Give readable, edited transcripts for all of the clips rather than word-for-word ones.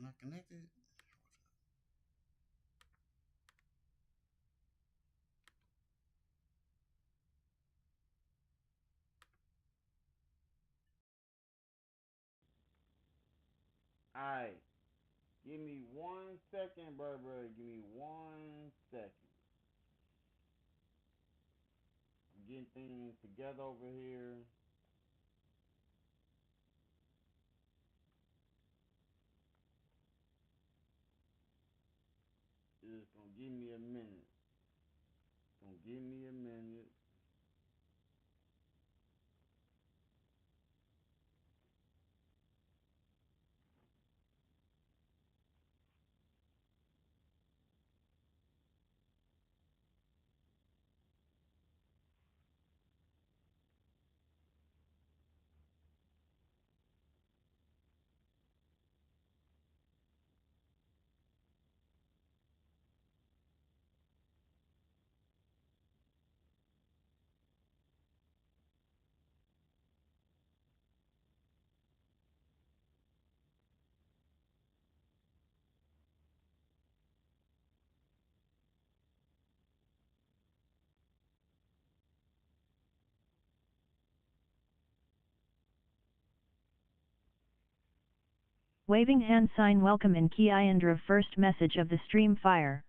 not connected. Alright, give me 1 second, bro. Give me 1 second. I'm getting things together over here. It's gonna give me a minute. It's gonna give me a minute. Waving hand sign welcome in Key Iandra first message of the stream fire.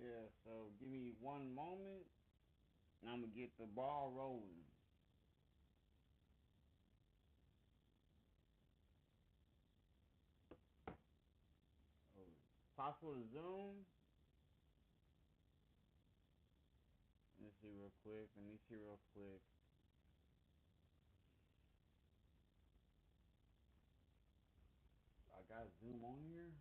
Yeah, so give me one moment, and I'm gonna get the ball rolling. Oh, possible to zoom? Let me see real quick. I got Zoom on here.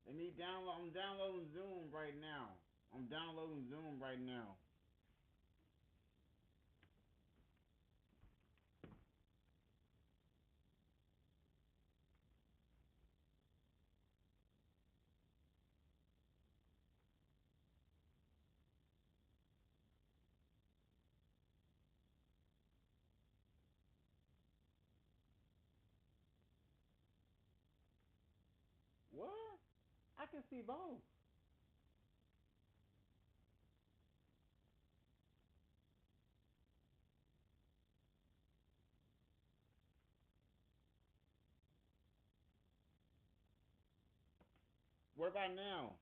Let me download. I'm downloading Zoom right now. What? I can see both. What about now?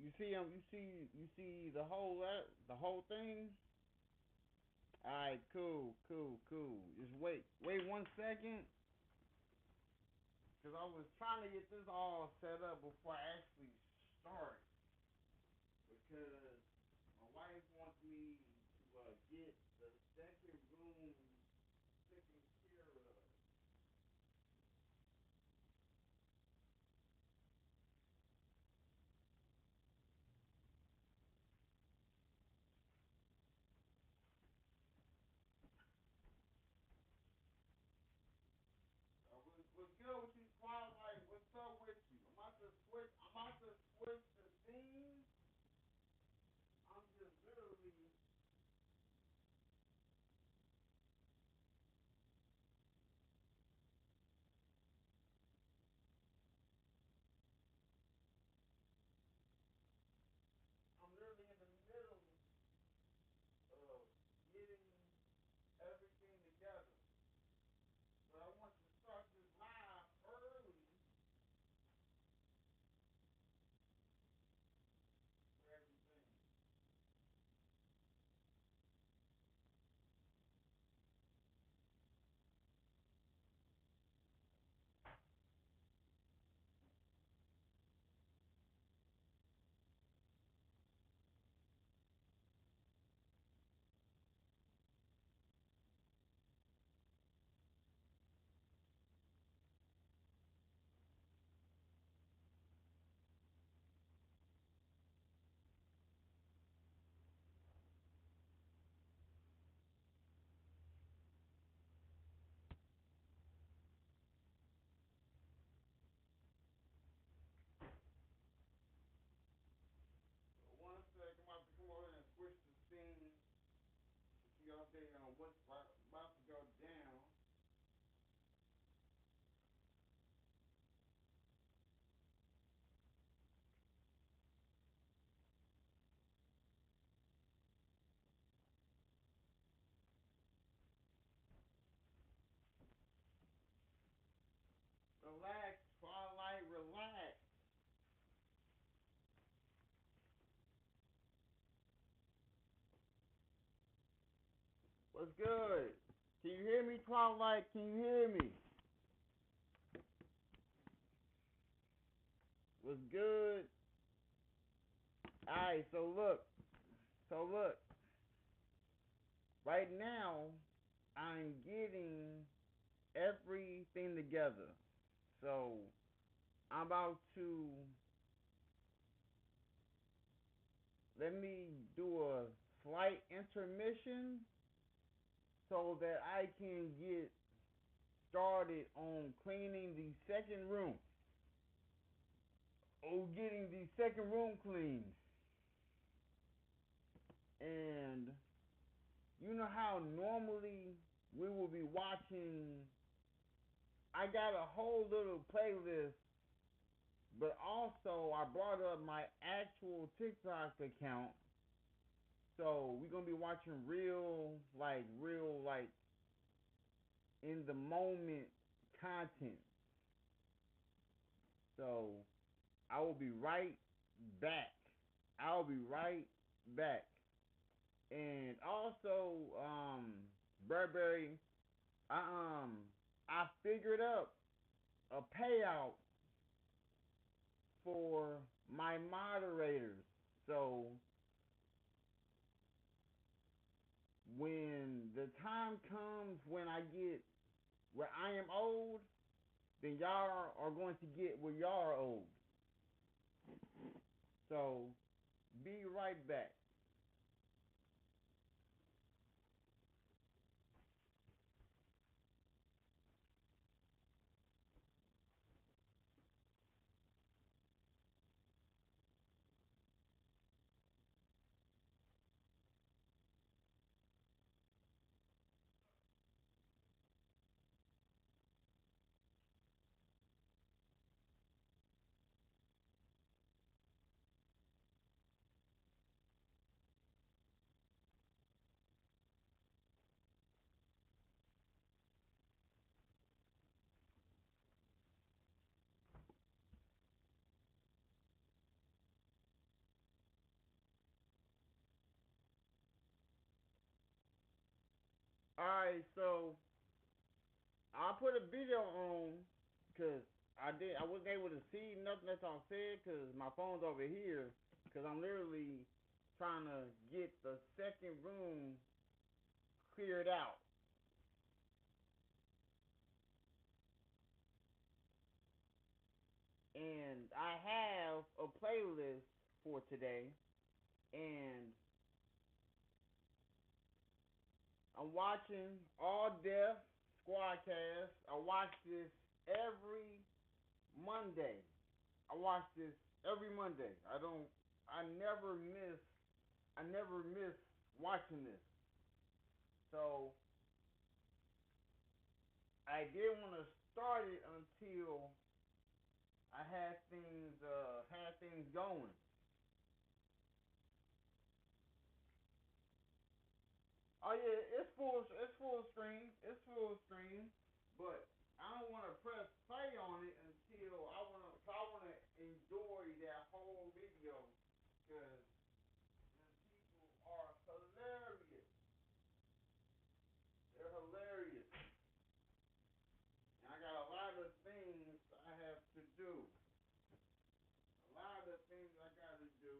You see you see the whole thing. All right, cool. Just wait 1 second, cause I was trying to get this all set up before I actually start, because my wife wants me to get the second room taken care of. What's good with you, Twilight? What's up with you? I'm about to switch the theme. I'm just literally. update on what's about to go down. Relax, Twilight, relax. What's good? Can you hear me, Twilight? Can you hear me? What's good? Alright, so look. Right now, I'm getting everything together. So, I'm about to let me do a slight intermission so that I can get started on cleaning the second room. Oh, getting the second room cleaned. And you know how normally we will be watching. I got a whole little playlist, but also I brought up my actual TikTok account. So we're gonna be watching real, in the moment content. So I will be right back. I'll be right back. And also, Burberry, I figured out a payout for my moderators. So when the time comes when I get where I am old, then y'all are going to get where y'all are old. So be right back. Alright, so I'll put a video on because I wasn't able to see nothing that's on said because my phone's over here because I'm literally trying to get the second room cleared out. And I have a playlist for today, and I'm watching All Death Squadcast. I watch this every Monday. I watch this every Monday. I never miss I never miss watching this. So I didn't want to start it until I had things going. Oh yeah, it's full screen, but I don't want to press play on it until I want to enjoy that whole video because the people are hilarious. They're hilarious. And I got a lot of things I have to do. A lot of things I got to do.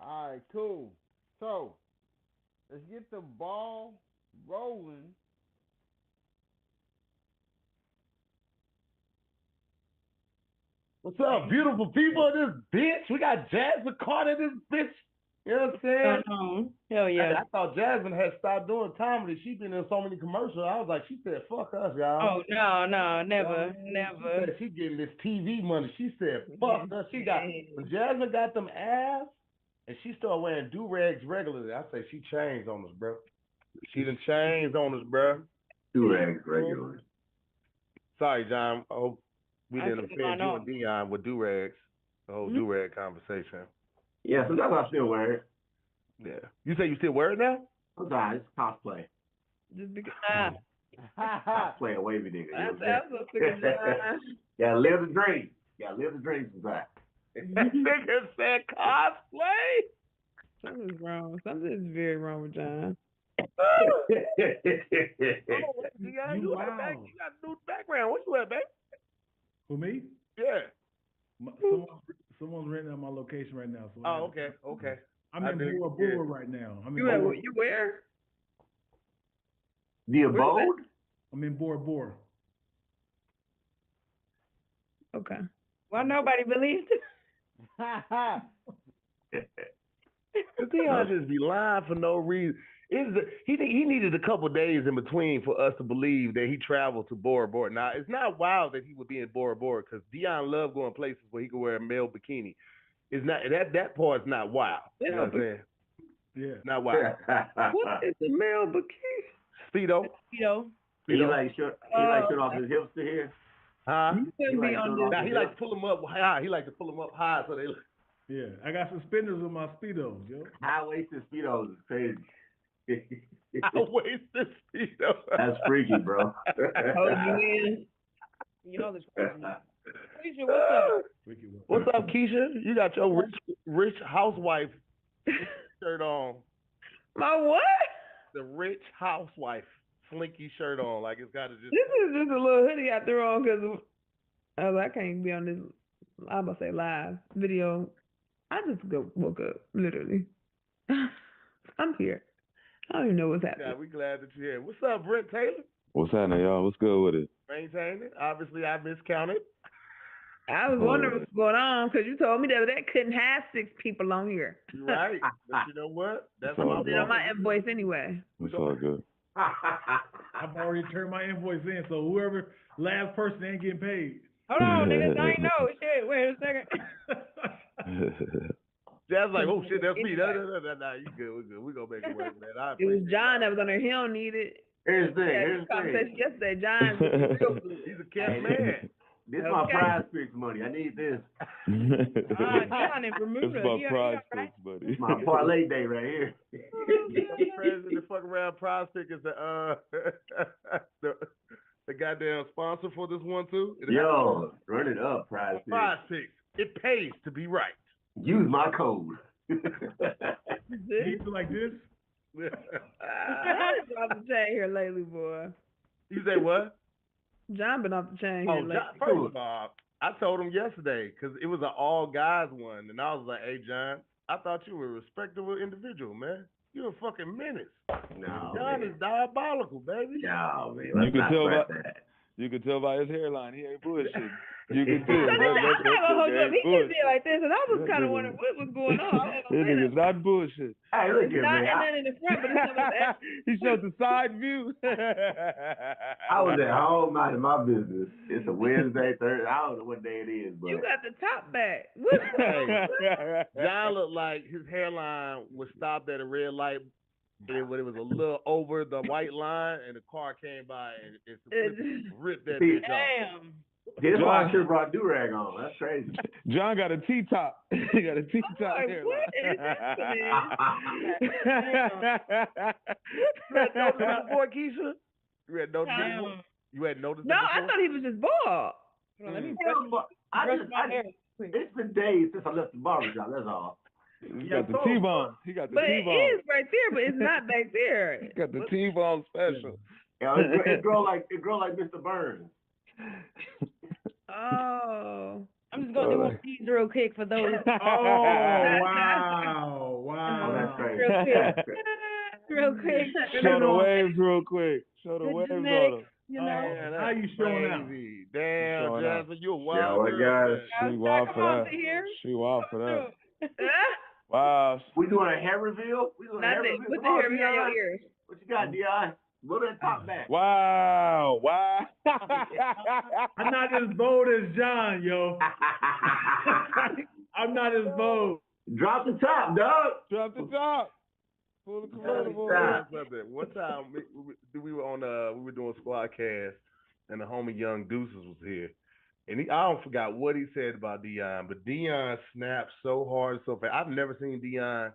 All right, cool. So let's get the ball rolling. What's up, beautiful people of this bitch? We got Jasmine Carter in this bitch. You know what I'm saying? Hell yeah. I thought Jasmine had stopped doing comedy. She been in so many commercials. I was like, she said, fuck us, y'all. Oh, no, never, She never. said she getting this TV money. She said, fuck us. When Jasmine got them ass, and she started wearing do-rags regularly, I say she changed on us, bro. She done changed on us, bro. Do-rags regularly. Sorry, John. I hope we didn't offend you and Dion with do-rags. The whole do-rag conversation. Yeah, sometimes I still wear it. Yeah. You say you still wear it now? Sometimes it's cosplay. Just because. Cosplay a wavy nigga. That's what I'm saying. Gotta live the dream. Gotta live the dream sometimes. That nigga said cosplay. Something's wrong. Something's very wrong with John. You got a new background. Where you at, babe? For me? Yeah. Someone's renting out my location right now. So okay. I'm in Bora Bora right now. You where? The abode? I'm in Bora Bora. Okay. Well, nobody believed it. Dion just be lying for no reason. He needed a couple days in between for us to believe that he traveled to Bora Bora. Now, it's not wild that he would be in Bora Bora because Dion loved going places where he could wear a male bikini. It's not that part's not wild. You know what I'm saying? Yeah. Not wild. What is a male bikini? Speedo. He like shut off his hips to here. Huh? He likes to pull them up high. He likes to pull them up high so they look. Yeah, I got suspenders with my Speedos, yo. High-waisted Speedos is crazy. High-waisted Speedos. That's freaky, bro. Hold you in. You know this crazy. Keisha, what's up? What's up, Keisha? You got your rich housewife shirt on. My what? The rich housewife slinky shirt on. Like it's got to just. This is just a little hoodie I threw on because I can't be on this, I'm going to say live video. I just woke up, literally. I'm here. I don't even know what's happening. Yeah, we're glad that you're here. What's up, Brent Taylor? What's happening, y'all? What's good with it? Maintaining. Obviously, I miscounted. I was wondering what's going on because you told me that couldn't have 6 people on here. You're right. But you know what? That's my fault. On my invoice anyway. It's all good. I've already turned my invoice in, so whoever last person ain't getting paid. Hold on, niggas. I ain't know. Shit, wait a second. That's like, oh shit, that's me. No, you good. We're good. We're going to make it work, man. It was John that was on there. He don't need it. Here's the thing. Conversation yesterday. John real good. He's a kept man. This is my prize picks money. I need this. John in Bermuda. It's my prize picks, buddy. My parlay day right here. President, the fuck around prize pick is the goddamn sponsor for this one too. Yo, run it up, prize picks. Prize picks. It pays to be right. Use my code. You feel like this? John's been off the chain here lately, boy. You say what? John been off the chain here lately. First of all, I told him yesterday because it was an all guys one, and I was like, "Hey, John, I thought you were a respectable individual, man. You're a fucking menace. No, John is diabolical, baby. No, man. You can tell by his hairline he ain't bullshit. You can tell. I'm not gonna hold you up. He just did like this, and I was kind of wondering what was going on. This nigga's not bullshit. Hey, look at me. Not in the front, but it's he showed the side view. I was at home minding my business. It's a Wednesday, Thursday. I don't know what day it is, but you got the top back. John looked like his hairline was stopped at a red light. When it was a little over the white line, and the car came by and ripped that bitch off. Damn. That's why I should have brought do-rag on. That's crazy. John got a T-top. He got a T-top hairline. What is happening? You had noticed that before, Keisha? You had noticed that before? You had noticed No, that before? I thought he was just bald. Let me brush my hair. It's been days since I left the barber shop. That's all. He got the T-bone. He got the but T-bone. It is right there, but it's not back there. He got the T-bone special. Yeah, it grow like Mr. Burns. Oh. I'm just gonna do one of these real quick for those. Oh, Oh, that's wow. crazy. Real quick. That's crazy. Real quick. Show the waves real quick. Show the Good waves on genetics, them. you Oh, know. Man, how that's you showing out? crazy. Damn, Showing out. Jasmine, you a Yeah, wild well, girl, guys. man. She wild for Come on that. to here. She wild for that. Through. Wow. We doing a hair reveal? We doing a Not hair that. reveal? Put Come the on, hair behind your Dion. ears. What you got, Dion? Blow that top back. Wow. Wow. I'm not as bold as John, yo. I'm not as bold. Drop the top, dog. Drop the top. Pull the convertible. One time we were on we were doing Squadcast and the homie Young Deuces was here. And I don't forgot what he said about Dion, but Dion snapped so hard, so fast. I've never seen Dion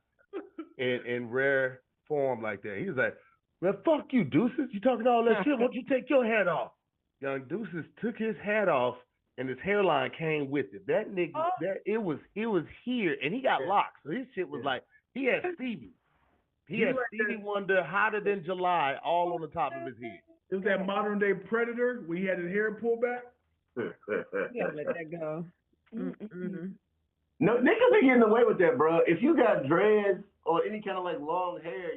in rare form like that. He was like, "Well, fuck you, Deuces. You talking all that shit? Why don't you take your hat off?" Young Deuces took his hat off, and his hairline came with it. That nigga, it was here, and he got locks. So his shit was like he had Stevie. He had Stevie Wonder, Hotter Than July, all on the top of his head. It was that modern day Predator when he had his hair pulled back. You gotta let that go. No, niggas be getting away with that, bro. If you got dreads or any kind of like long hair,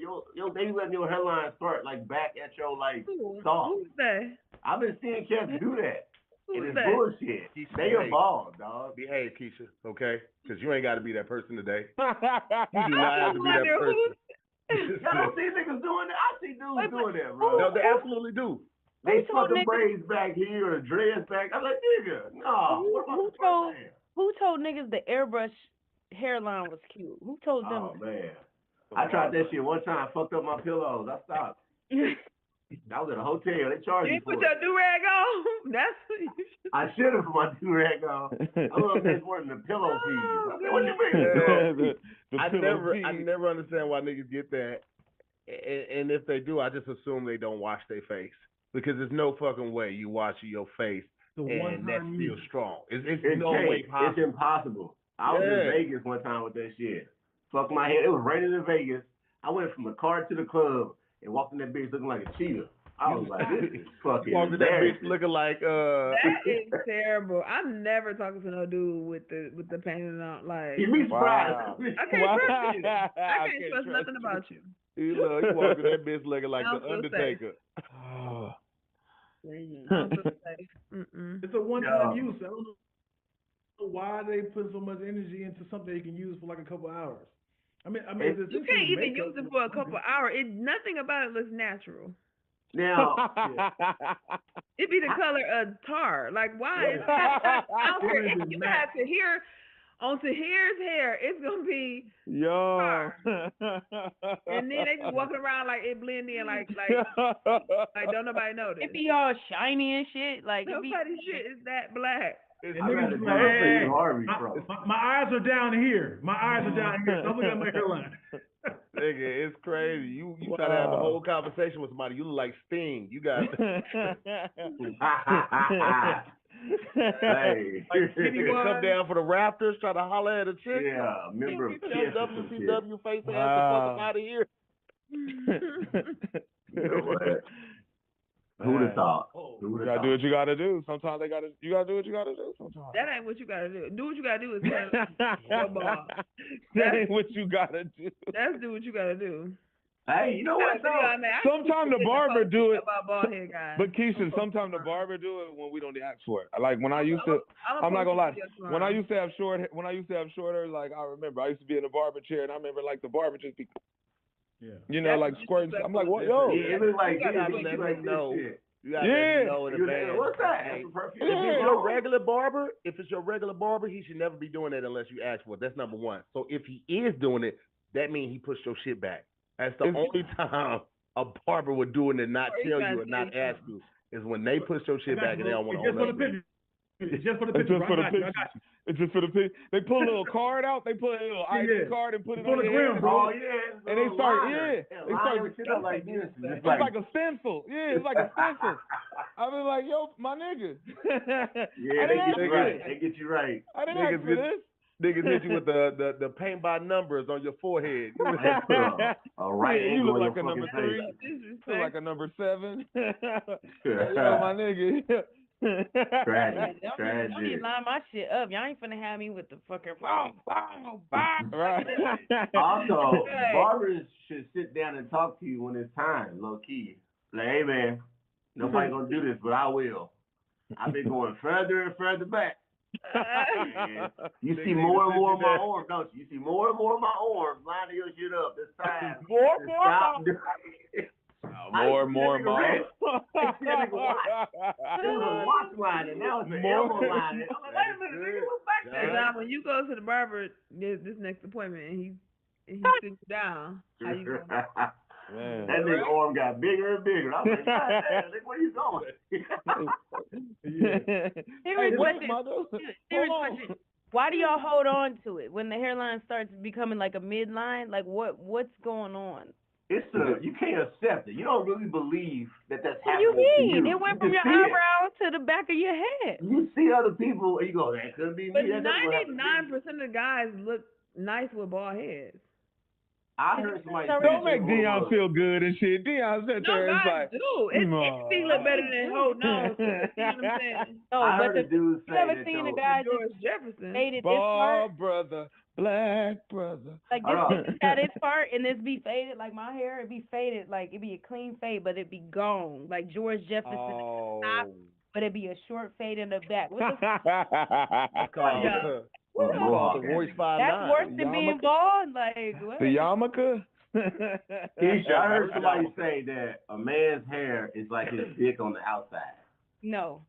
they be letting your hairline start like back at your like soft. Who's that? I've been seeing cats do that. Who's And it's that? bullshit. They evolve, dog. Behave, Keisha, okay? Because you ain't got to be that person today. You do not have to be that person. Y'all don't see niggas doing that? I see dudes doing that, bro. No, they absolutely do. They fuck the braids back here or the dreads back. I'm like, nigga, no. What about the front man? Who told niggas the airbrush hairline was cute? Who told them? Oh, man. I tried that shit one time, fucked up my pillows. I stopped. I was at a hotel. They charged me You for put it. your do-rag on? That's what you should. I should have put my do-rag on. I love this word, the pillow fees. I said, what you mean? I never understand why niggas get that. And if they do, I just assume they don't wash their face. Because there's no fucking way you wash your face and that's still strong. It's no way possible. It's impossible. I was in Vegas one time with that shit. Fuck my head. It was raining in Vegas. I went from the car to the club and walked in that bitch looking like a cheetah. I was like, this is fucking walked in that bitch looking like That is terrible. I'm never talking to no dude with the painting on. Like, you'd be surprised. I can't trust you. I can't trust nothing about you. You walked in that bitch looking like the Undertaker. It's a one-time use. I don't know why they put so much energy into something you can use for like a couple hours. I mean, you can't even use it for a couple hours. Nothing about it looks natural. Now, it be the color of tar. Like, why? Is I don't care if you have to hear on Tahir's hair, it's gonna be tar. And then they just walking around like it blend in, like don't nobody notice. It be all shiny and shit. Like nobody's shit is that black. My eyes are down here. My eyes are down here. Don't look at my hairline. Nigga, it's crazy. You try to have a whole conversation with somebody. You look like Sting. You got hey. Nigga come down for the Raptors, try to holler at a chick. Yeah, member of KISS. WCW face ass the fuck out of here. You know what? Who'd have thought? You gotta do what you gotta do. Sometimes you gotta do what you gotta do. Sometimes. That ain't what you gotta do. Do what you gotta do is your ball. That ain't what you gotta do. That's do what you gotta do. Hey, you know what? Sometimes the barber do it. But Keisha, sometimes the barber do it when we don't ask for it. Like when I used to, I'm not gonna lie. When I used to have short hair, like I remember I used to be in a barber chair, and I remember like the barber just be. Yeah. You know, like squirting. I'm like, what? Yo. Yeah, it was like, you gotta let them know. You gotta let them know in advance. What's that? Hey, if it's your regular barber, he should never be doing that unless you ask for it. That's number one. So if he is doing it, that means he pushed your shit back. That's the only time a barber would do it and not tell you or not ask you is when they push your shit back and they don't want to own up. It's just for the picture. It's just for the picture. They pull a little card out. They put a little ID card and put it on the ground. Oh yeah. And they start. They start. Like this. It's like a stencil. Yeah, it's like a stencil. I was like, yo, my nigga. Yeah, they get you right. They get you right. I didn't ask for this. Niggas hit you with the paint by numbers on your forehead. Right. You look like a number 3. You look like a number 7. Yo, my nigga. Tragic. Don't need to line my shit up. Y'all ain't finna have me with the fucking boom, boom, boom. Right. Also, barbers should sit down and talk to you when it's time, low key. Like, hey man, nobody gonna do this, but I will. I've been going further and further back. And you see more and more of my arms, don't you? You see more and more of my arms lining your shit up. It's time. More. More and more. It was a watch line, and now it's an elbow line. I'm like, wait a minute, nigga, what's back there? Now, when you go to the barber, this next appointment, and he sits down, how you going? Man. That nigga arm got bigger and bigger. I was like, God damn, nigga, where you going? Serious question. Why do y'all hold on to it when the hairline starts becoming like a midline? Like what's going on? You can't accept it. You don't really believe that that's what happening. What do you mean? To you. It went from your eyebrow to the back of your head. You see other people and you go, that could be me. But 99% of the guys look nice with bald heads. I heard somebody say, don't make Dion feel good and shit. Dion sat there and like, it be look better than hold nose. You know what I'm saying? No, I but heard a dude say you ever that seen a guy George Jefferson faded bald this part? brother, black brother. Like this got this part and this be faded. Like my hair, it be faded. Like it be a clean fade, but it be gone. Like George Jefferson at the top, but it be a short fade in the back. What the That's called the Royce 5'9". That's worse than being bald. Like what? The yarmulke. Keisha, I heard somebody say that a man's hair is like his dick on the outside. No,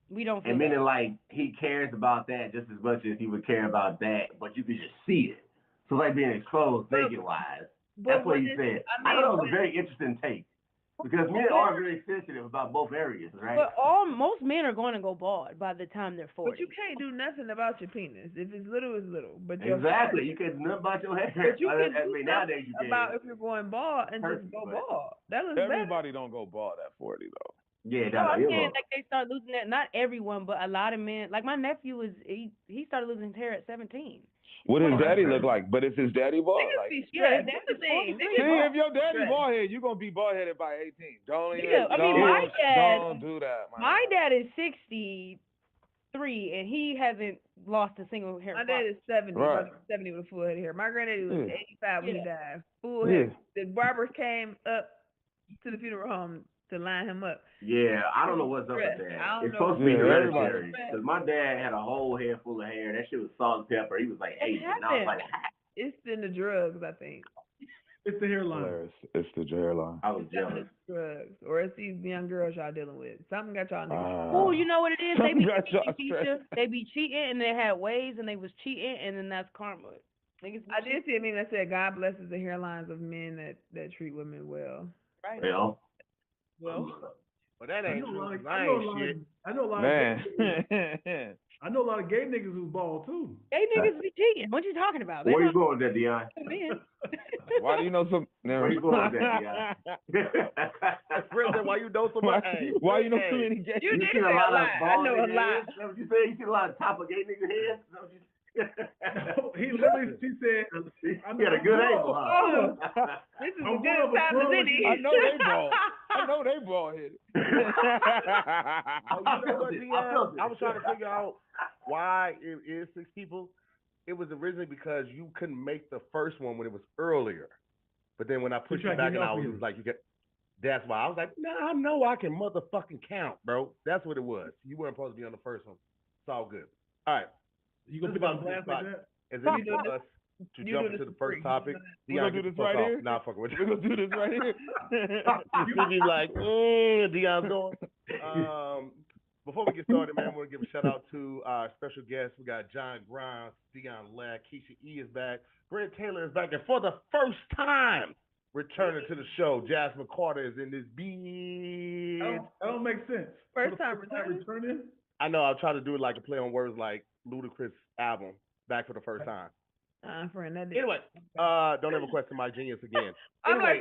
we don't. And meaning like he cares about that just as much as he would care about that, but you can just see it. So like being exposed naked wise. That's what he said. I thought it was a very interesting take. Because men are very sensitive about both areas, right? But most men are going to go bald by the time they're 40. But you can't do nothing about your penis. If it's little, it's little. But exactly, you can't do nothing about your hair. But you can do nowadays you can. About if you're going bald and just go bald. That looks Everybody don't go bald at 40 though. Yeah, I'm saying like they start losing that. Not everyone, but a lot of men. Like my nephew he started losing his hair at 17. What does daddy look like? But if his daddy bald, like, yeah, that's the thing. See, if your daddy bald head, you're gonna be bald headed by 18. Don't do that. My dad is 63 and he hasn't lost a single hair. My dad is 70. Right. 70 with a full head of hair. My granddaddy was 85 when he died. Full head. The barbers came up to the funeral home to line him up. Yeah, I don't know what's up with that. It's supposed to be hereditary. Because my dad had a whole head full of hair. That shit was salt and pepper. He was like 8, and I was like, it's in the drugs, I think. It's the hairline. It's the hairline. I was jealous. Drugs, or it's these young girls y'all dealing with. Something got y'all niggas. Oh, you know what it is? They be cheating, They be cheating, and they had ways, and they was cheating, and then that's karma. I did see a meme that said, "God blesses the hairlines of men that treat women well." Right. Well, that ain't true. I know a lot of gay niggas who's bald too. Gay niggas be cheating. What you talking about? Where you going with that, Dion? Why do you know some? Where you going with that, Dion? Why you know so much? Why you know so many gay? You see a lot of bald. I know a lot. Is that what you say? You see a lot of top of gay niggas heads? He literally, he said, he had a good angle, huh? This is as good as time as any. I know they bald headed. I was trying to figure out why it is 6 people. It was originally because you couldn't make the first one when it was earlier. But then when I pushed it back an hour, it was like, that's why. I was like, nah, I know I can motherfucking count, bro. That's what it was. You weren't supposed to be on the first one. It's all good. All right. You gonna put on glass like that? As it is us to jump into the first topic. We gonna do this right here? Nah, fuck with you. We gonna do this right here? You be like, Dion's going. Before we get started, man, I want to give a shout out to our special guests. We got John Grimes, Dion Lack, Keisha E is back, Brent Taylor is back, and for the first time returning to the show, Jasmine Carter is in this beat. That don't make sense. First time returning? I know. I'll try to do it like a play on words like Ludacris album, back for the first time. Friend, that anyway, don't ever question my genius again. Anyway,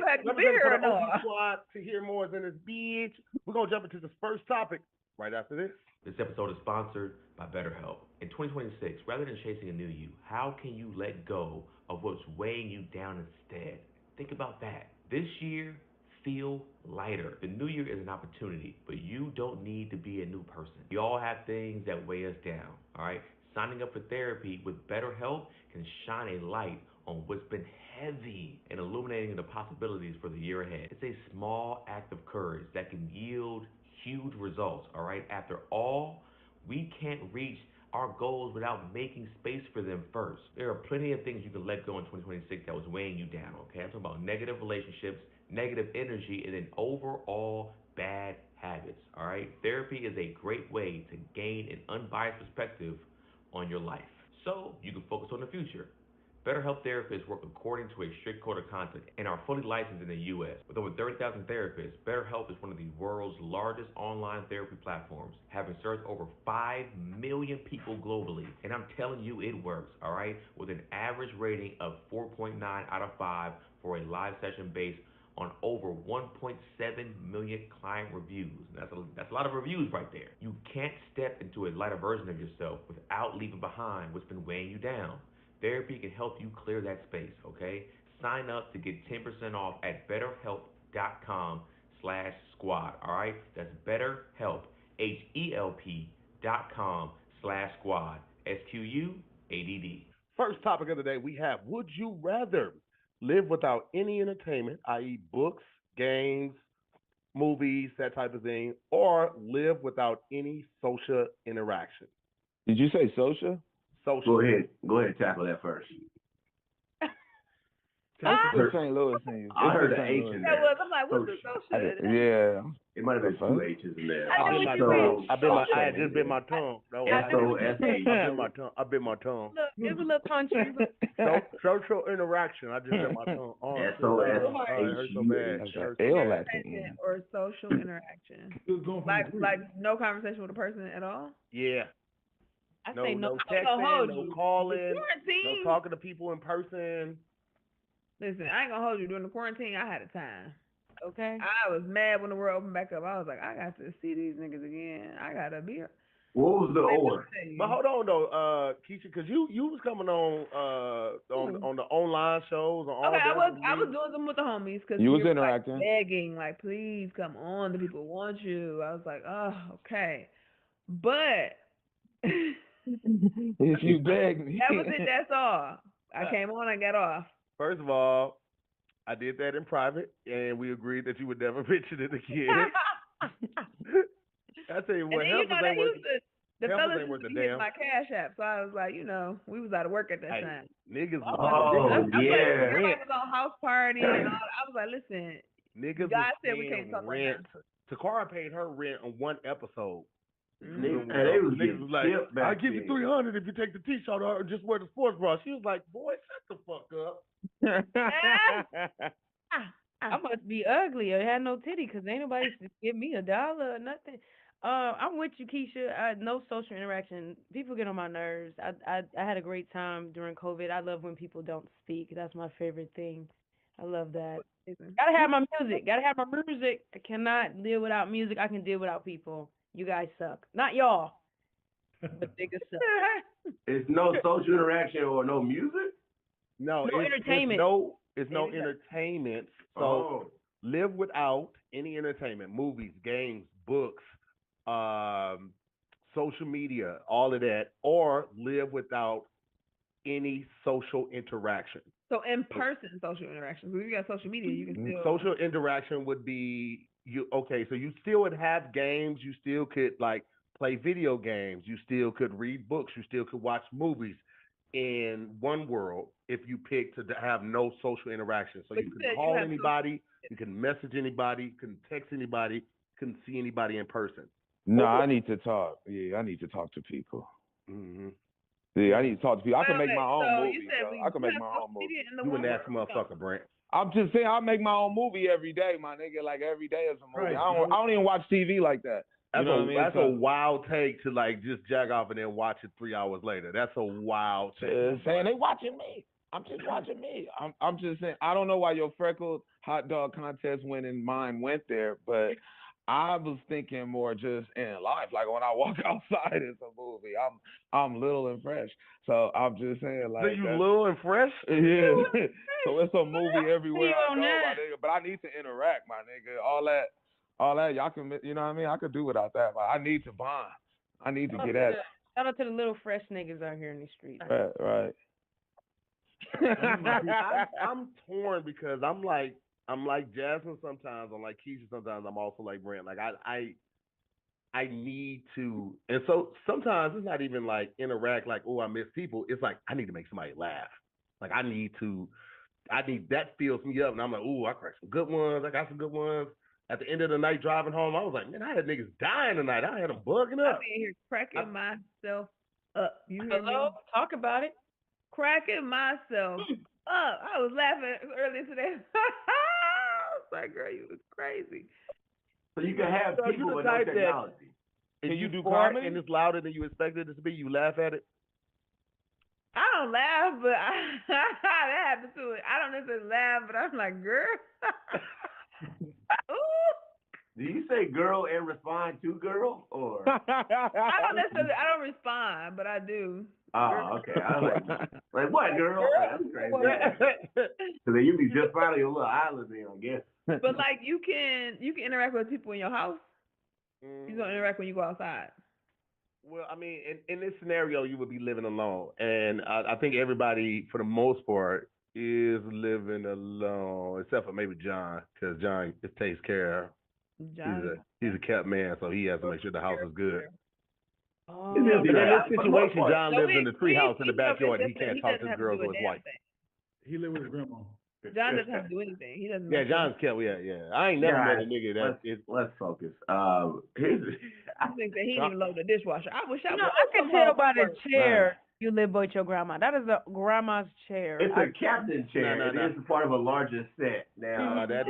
squad to hear more than this bitch. We're going to jump into this first topic right after this. This episode is sponsored by BetterHelp. In 2026, rather than chasing a new you, how can you let go of what's weighing you down instead? Think about that. This year, feel lighter. The new year is an opportunity, but you don't need to be a new person. We all have things that weigh us down, all right? Signing up for therapy with BetterHelp can shine a light on what's been heavy and illuminating the possibilities for the year ahead. It's a small act of courage that can yield huge results, all right? After all, we can't reach our goals without making space for them first. There are plenty of things you can let go in 2026 that was weighing you down, okay? I'm talking about negative relationships, negative energy, and then overall bad habits, all right? Therapy is a great way to gain an unbiased perspective on your life, so you can focus on the future. BetterHelp therapists work according to a strict code of conduct and are fully licensed in the U.S. With over 30,000 therapists, BetterHelp is one of the world's largest online therapy platforms, having served over 5 million people globally. And I'm telling you, it works, all right? With an average rating of 4.9 out of 5 for a live session based on over 1.7 million client reviews. That's a lot of reviews right there. You can't step into a lighter version of yourself without leaving behind what's been weighing you down. Therapy can help you clear that space, okay? Sign up to get 10% off at betterhelp.com/squad, all right? That's BetterHelp, HELP.com/squad, SQUADD. First topic of the day, we have, would you rather live without any entertainment, i.e. books, games, movies, that type of thing, or live without any social interaction? Did you say social? Social. Go ahead, tackle that first. That's the St. Louis thing. I heard the H in there. I'm like, what's the social? Yeah. It might have been 2 H's in there. I just bit my tongue. S-O-S-H. I bit my tongue. Look, it's a little country. Social interaction. I just bit my tongue. S-O-S-H-U-H. Or social interaction. Like no conversation with a person at all? Yeah. I say no texting, no calling, no talking to people in person. Listen, I ain't gonna hold you. During the quarantine, I had a time. Okay. I was mad when the world opened back up. I was like, I got to see these niggas again. I gotta be. What was the or? But hold on though, Keisha, because you was coming on the online shows on all. Okay, I was doing them with the homies because you was interacting, like, begging, like, please come on. The people want you. I was like, oh, okay, but if you beg me, that was it. That's all. I came on. I got off. First of all, I did that in private, and we agreed that you would never mention it again. I tell you what, the fellas used to use my Cash App, so I was like, we was out of work at that time. Niggas everybody was on house party and all. I was like, listen, niggas God said we can't talk rent. right now. Takara paid her rent on one episode. Niggas was like, I give you $300 if you take the t-shirt or just wear the sports bra. She was like, boy, shut the fuck up. I must be ugly or had no titty because ain't nobody give me $1 or nothing. I'm with you, Keisha. No social interaction. People get on my nerves. I had a great time during COVID. I love when people don't speak. That's my favorite thing. I love that. Gotta have my music. I cannot live without music. I can live without people. You guys suck. Not y'all, but niggas suck. It's no social interaction or no music? No entertainment. It's no entertainment. So live without any entertainment, movies, games, books, social media, all of that, or live without any social interaction. So in-person social interactions. If you got social media, you can still... Social interaction would be... so you still would have games, you still could like play video games, you still could read books, you still could watch movies in one world if you pick to have no social interaction. So you can call anybody, you can message anybody, you can text anybody, you can see anybody in person. No, I need to talk. Yeah, I need to talk to people. Mm-hmm. Yeah, I need to talk to people. I can make my own movie. I can make my own movie. You an nasty motherfucker, Brent. I'm just saying, I make my own movie every day, my nigga. Like every day is a movie. Right. I don't even watch TV like that. That's a wild take to like just jack off and then watch it 3 hours later. That's a wild take. Saying they watching me. I'm just watching me. I'm just saying. I don't know why your freckled hot dog contest went and mine went there, but I was thinking more just in life. Like when I walk outside, it's a movie. I'm little and fresh. So I'm just saying, So like, you little and fresh? yeah. So it's a movie everywhere You I on go, that? my nigga. But I need to interact, my nigga. All that, y'all can, you know what I mean? I could do without that. But I need to bond. I need to get at it. Shout out to the little fresh niggas out here in the streets. Right. I'm torn because I'm like Jasmine sometimes. I'm like Keisha sometimes. I'm also like Brent. Like I need to, and so sometimes it's not even like interact. Like, oh, I miss people. It's like I need to make somebody laugh. Like I need that fills me up, and I'm like, oh, I cracked some good ones. I got some good ones. At the end of the night driving home, I was like, man, I had niggas dying tonight. I had them bugging up. I be here cracking myself up. You hear Hello? me? Talk about it. Cracking myself up. I was laughing earlier today. I was like, girl, you was crazy. So you can have people with no technology. Can you do comedy and it's louder than you expected it to be? You laugh at it? I don't laugh, but that happens to it. I don't necessarily laugh, but I'm like, girl. Ooh. Do you say girl and respond to girl, or? I don't respond, but I do. Oh, okay. I was like what, girl? That's crazy. So then you be just fine on your little island then, I guess. But like you can interact with people in your house. You don't interact when you go outside. Well, I mean, in this scenario, you would be living alone, and I think everybody, for the most part, is living alone, except for maybe John, because John takes care. He's a kept man, so he has to make sure the house is good. Oh. But in this situation, John lives in the treehouse in the backyard, and he can't talk to the girls or his wife. He lives with his grandma. John doesn't have to do anything. He doesn't. Yeah, John's kept. Yeah. I ain't never met a nigga that is. Let's focus. I think that he didn't even load the dishwasher. I wish I. I can tell by the chair you live with your grandma. That is a grandma's chair. It's a captain chair. It is part of a larger set. Now that's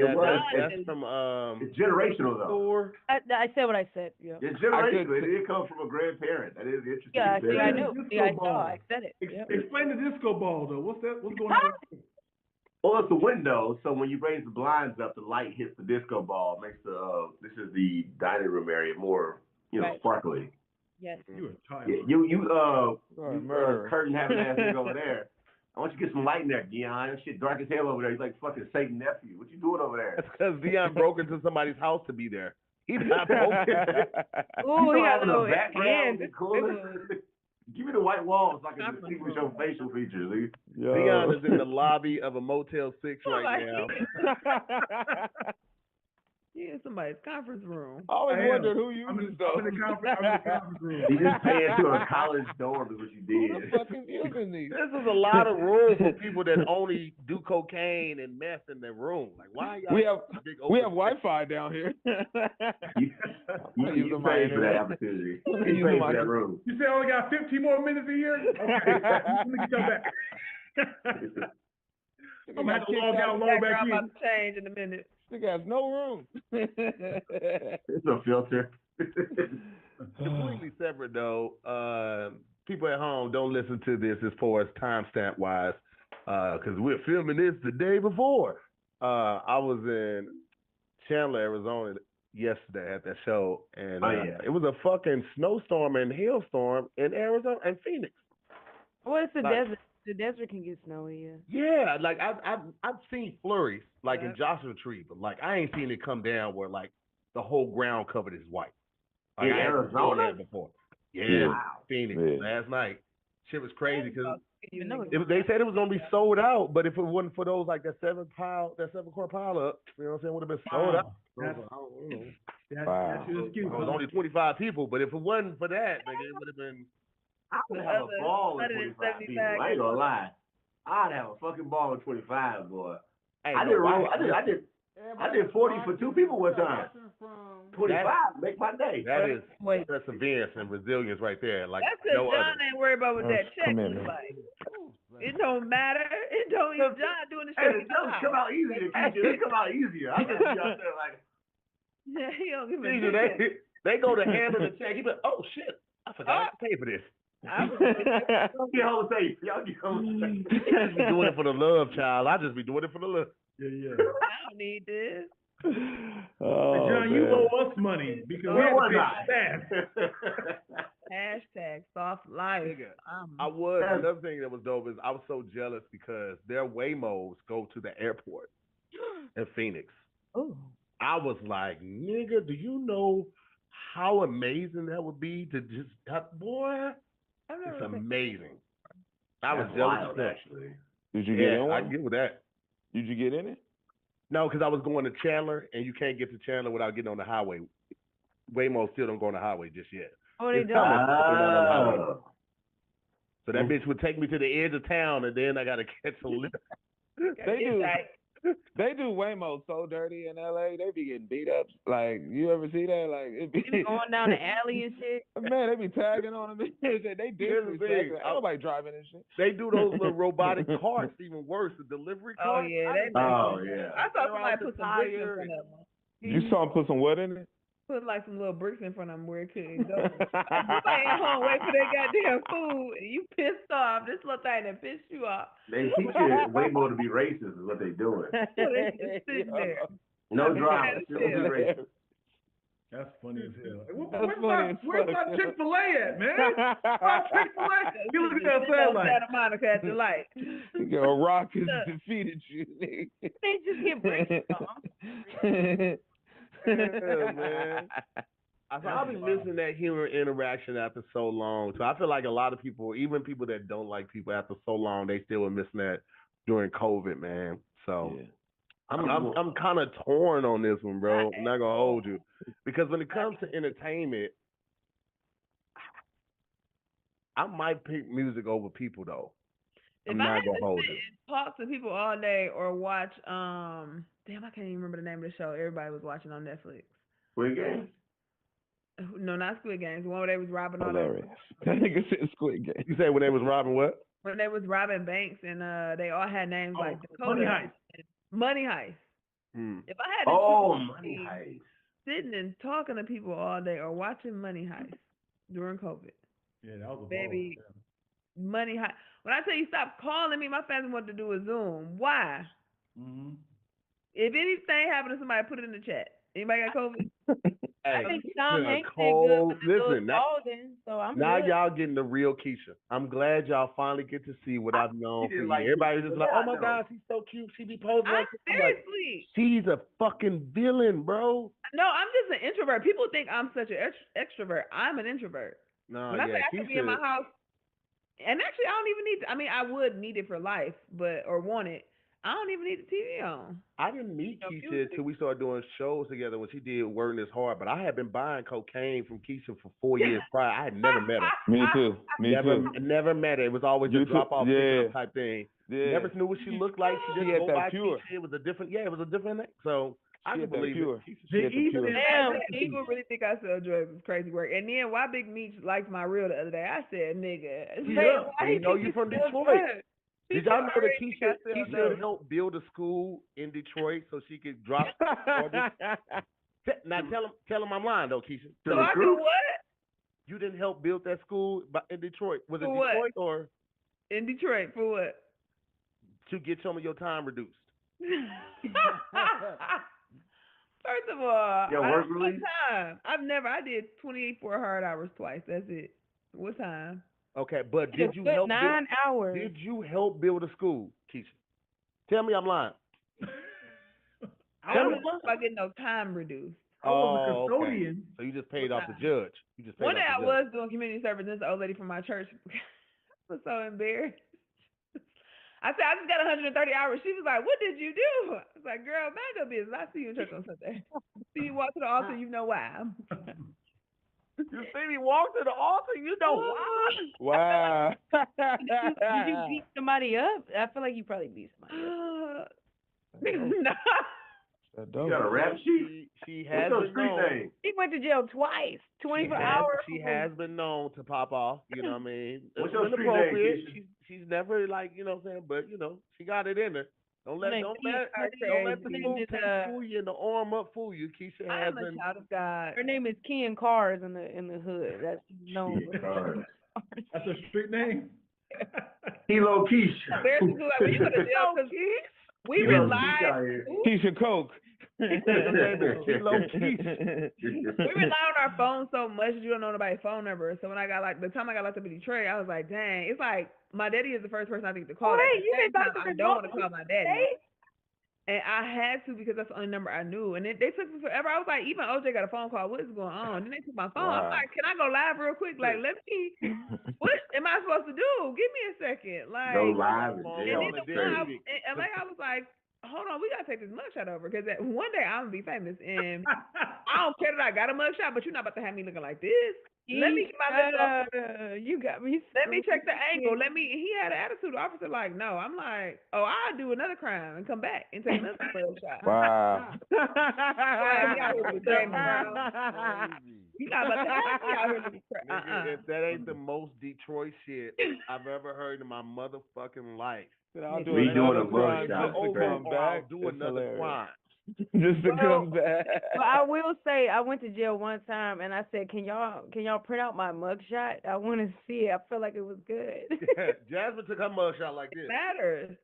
from it's generational though. I said what I said. Yeah. It's generational. It did come from a grandparent. That is interesting. Yeah, see, I knew. See, I saw. I said it. Explain the disco ball though. What's that? What's going on? Well, it's a window, so when you raise the blinds up, the light hits the disco ball, makes this is the dining room area more, sparkly. Yes. You a child. Yeah, you curtain having ass nigga over there. I want you to get some light in there, Dion. That shit dark as hell over there. He's like fucking Satan nephew. What you doing over there? That's because Dion broke into somebody's house to be there. He's not broken. Oh, he having got a background. Give me the white walls so I can distinguish your facial features. Dion is in the lobby of a Motel 6 right now. Yeah, somebody's conference room. I always wondered who you was though. I'm in the conference room. You just pay into a college dorm is what you did. Who the fuck is using these? This is a lot of room for people that only do cocaine and meth in their room. Like, why y'all we have Wi-Fi down here. you paid for that opportunity. You paid for that room. You say I only got 15 more minutes a year? Okay, let me come back. I'm gonna have to log out, log back in. I'm about to change in a minute. Nigga has no room. It's a filter. Completely separate though. People at home, don't listen to this as far as timestamp wise, because we're filming this the day before. I was in Chandler, Arizona yesterday at that show, and it was a fucking snowstorm and hailstorm in Arizona and Phoenix. Well, it's the desert. The desert can get snowy, yeah. Like I've seen flurries like in Joshua Tree, but like I ain't seen it come down where like the whole ground covered is white. Like, in Arizona that before. Yeah, Phoenix last night. Shit was crazy because they said it was gonna be sold out, but if it wasn't for those like that 7-core pile up, you know what I'm saying, would have been sold out. That's your excuse. It was only 25 people, but if it wasn't for that, nigga, it would have been. I would have a ball with 25 people. I ain't gonna lie. I'd have a fucking ball with 25, boy. I did 40 for 2 people one time. 25 make my day. That is perseverance and resilience right there. Like that's because John ain't worried about what that check is like. It don't matter. It don't even John doing the shit. It doesn't come out easier. It come out easier. I just be out there like. Yeah, he don't give a shit. They go to handle the check. He be like, oh shit, I forgot to pay for this. Y'all get home safe. Y'all get home safe. You just be doing it for the love, child. I just be doing it for the love. Yeah. I don't need this. John, you owe us money because we Where had to was pay staff. Hashtag soft life. Another thing that was dope is I was so jealous because their Waymos go to the airport in Phoenix. Oh. I was like, nigga, do you know how amazing that would be to just boy? It's amazing. I was jealous wild, of that. actually. Did you get in one? I can get with that. Did you get in it? No, because I was going to Chandler, and you can't get to Chandler without getting on the highway. Waymo still don't go on the highway just yet. Oh, they don't. So that bitch would take me to the edge of town, and then I got to catch a lift. They do Waymo so dirty in LA. They be getting beat up. Like, you ever see that? Like, it be going down the alley and shit. Man, they be tagging on them. They disrespect. Ain't nobody driving this shit. They do those little robotic carts even worse. The delivery cart. I saw somebody put some bricks in front of them. You saw them put some what in it? Put like some little bricks in front of them where it couldn't go. Somebody at home wait for their goddamn food. And you pissed off. This little thing that pissed you off. They teach you way more to be racist is what they doing. So they just sitting there. No drama. Still be racist. That's funny as hell. Where's my Chick-fil-A at, man? Chick-fil-A. You look at that satellite. Santa Monica at the light. Yo, Rock has defeated you. They just get bricks on. Man. I've been missing that human interaction after so long. So I feel like a lot of people, even people that don't like people after so long, they still were missing that during COVID, man. So I'm kind of torn on this one, bro. I'm not gonna hold you, because when it comes to entertainment, I might pick music over people though. I'm not gonna hold you. Talk to people all day or watch damn, I can't even remember the name of the show everybody was watching on Netflix. Squid Game? No, not Squid Games. The one where they was robbing all Hilarious. That nigga said Squid Game. You say when they was robbing what? When they was robbing banks and they all had names like Dakota. Money Heist. Money Heist. If I had Money Heist. sitting and talking to people all day or watching Money Heist during COVID. Yeah, that was a baby. Money Heist. When I tell you stop calling me, my family wanted to do a Zoom. Why? Mm-hmm. If anything happened to somebody, put it in the chat. Anybody got COVID? I think Tom Hanks cold. did good. Listen, now good. y'all getting the real Keisha. I'm glad y'all finally get to see what I've known for years. Everybody's just like, oh my God, she's so cute. She be posing. Seriously. She's a fucking villain, bro. No, I'm just an introvert. People think I'm such an extrovert. I'm an introvert. No, when I say I can be in my house, and actually I don't even need. I mean, I would need it for life, or want it. I don't even need the TV on. I didn't meet Keisha until we started doing shows together when she did Working This Hard, but I had been buying cocaine from Keisha for 4 years prior. I had never met her. Me too. Never met her. It was always a drop off type thing. Yeah. Never knew what she looked like. She just go by Keisha. It was a different name. So I can believe it. People really think I sell drugs. It's crazy work. And then why Big Meech liked my reel the other day? I said, nigga. Yeah. You know you from Detroit. Did y'all know that Keisha helped build a school in Detroit so she could drop charges? Now tell him I'm lying though, Keisha. So I do what? You didn't help build that school in Detroit. Was it for Detroit what? or in Detroit for what? To get some of your time reduced. First of all, work release? Time. I did 24 hard hours twice. That's it. What time? Okay, but did you help 9 hours? Did you help build a school, Keisha? Tell me I'm lying. I don't know if I get no time reduced. I was a custodian. Okay. So you just paid off the judge. One day I was doing community service. This old lady from my church was so embarrassed. I said, I just got 130 hours. She was like, what did you do? I was like, girl, mind your business. I see you in church on Sunday. See you walk to the altar, you know why. You see me walk to the altar, you know why. Wow. Did you beat somebody up? I feel like you probably beat somebody up. No. You got a rap sheet? She has been known. He went to jail twice. 24 hours. She has been known to pop off. You know what I mean? What's your street name? She's never you know what I'm saying? But you know, she got it in her. Don't let the fool you and the arm up fool you. Keisha has been. Child of God. Her name is Ken Cars in the hood. That's known. That's a street name. Kilo Keisha. We go to jail because we relied. Keisha Coke. We rely on our phone so much you don't know nobody's phone number. So when I got the time I got locked up in Detroit, I was like, dang, it's like my daddy is the first person I think to call. Wait, you I don't want to call my daddy. And I had to because that's the only number I knew. And they took me forever. I was like, even OJ got a phone call. What is going on? Then they took my phone. Wow. I'm like, can I go live real quick? Like, let me. What am I supposed to do? Give me a second. Like, go live. And like I was like, hold on, we gotta take this mugshot over because one day I'm gonna be famous, and I don't care that I got a mugshot, but you're not about to have me looking like this. Let me get my you got me. Let me check the angle. He had an attitude. The officer like, no. I'm like, oh, I'll do another crime and come back and take another mugshot. Wow. You not about to have me out here looking crap. If that ain't the most Detroit shit I've ever heard in my motherfucking life. I'll do redoing a mugshot mugshot. just to come back. I'll do another crime. Just to come back. But I will say I went to jail one time and I said, can y'all print out my mugshot? I want to see it. I feel like it was good. Jasmine took her mugshot like this. Matters.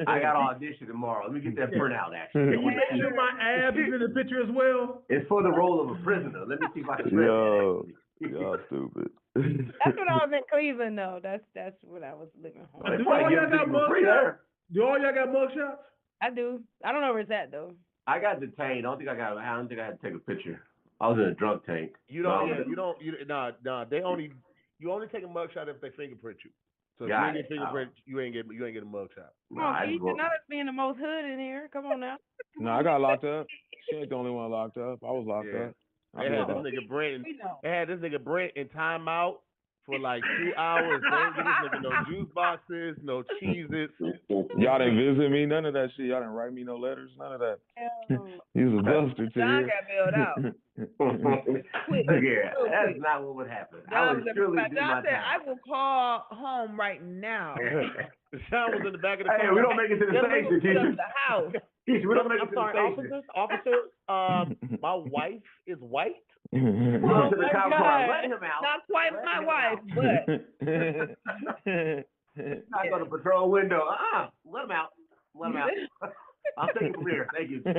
I got an audition tomorrow. Let me get that printout. Actually, Can you make sure my abs is in the picture as well? It's for the role of a prisoner. Let me see if I can. Yo, y'all stupid. That's when I was in Cleveland, though. That's what I was living home. Do all y'all got mugshots? Do all y'all got mugshots? I do. I don't know where it's at though. I got detained. I don't think I had to take a picture. I was in a drunk tank. You only take a mugshot if they fingerprint you. So if you ain't get fingerprint, you ain't get a mugshot. Come on, Keith, you're not being the most hood in here. Come on now. No, I got locked up. She ain't the only one locked up. I was locked up. They had this nigga Brent in timeout for like 2 hours. They didn't give this nigga no juice boxes, no cheeses. Y'all didn't visit me, none of that shit. Y'all didn't write me no letters, none of that. He was a duster to John got bailed out. That's not what would happen. I would surely do my said, time. I will call home right now. John was in the back of the car. Hey, we don't make it to the station, Keisha. The house. Keisha, we don't make it to the station. Officers, my wife is white. Oh my God. Let him out. Not quite my wife, but not go to patrol window. Let him out. Let him out. I'll take him from here. Thank you. You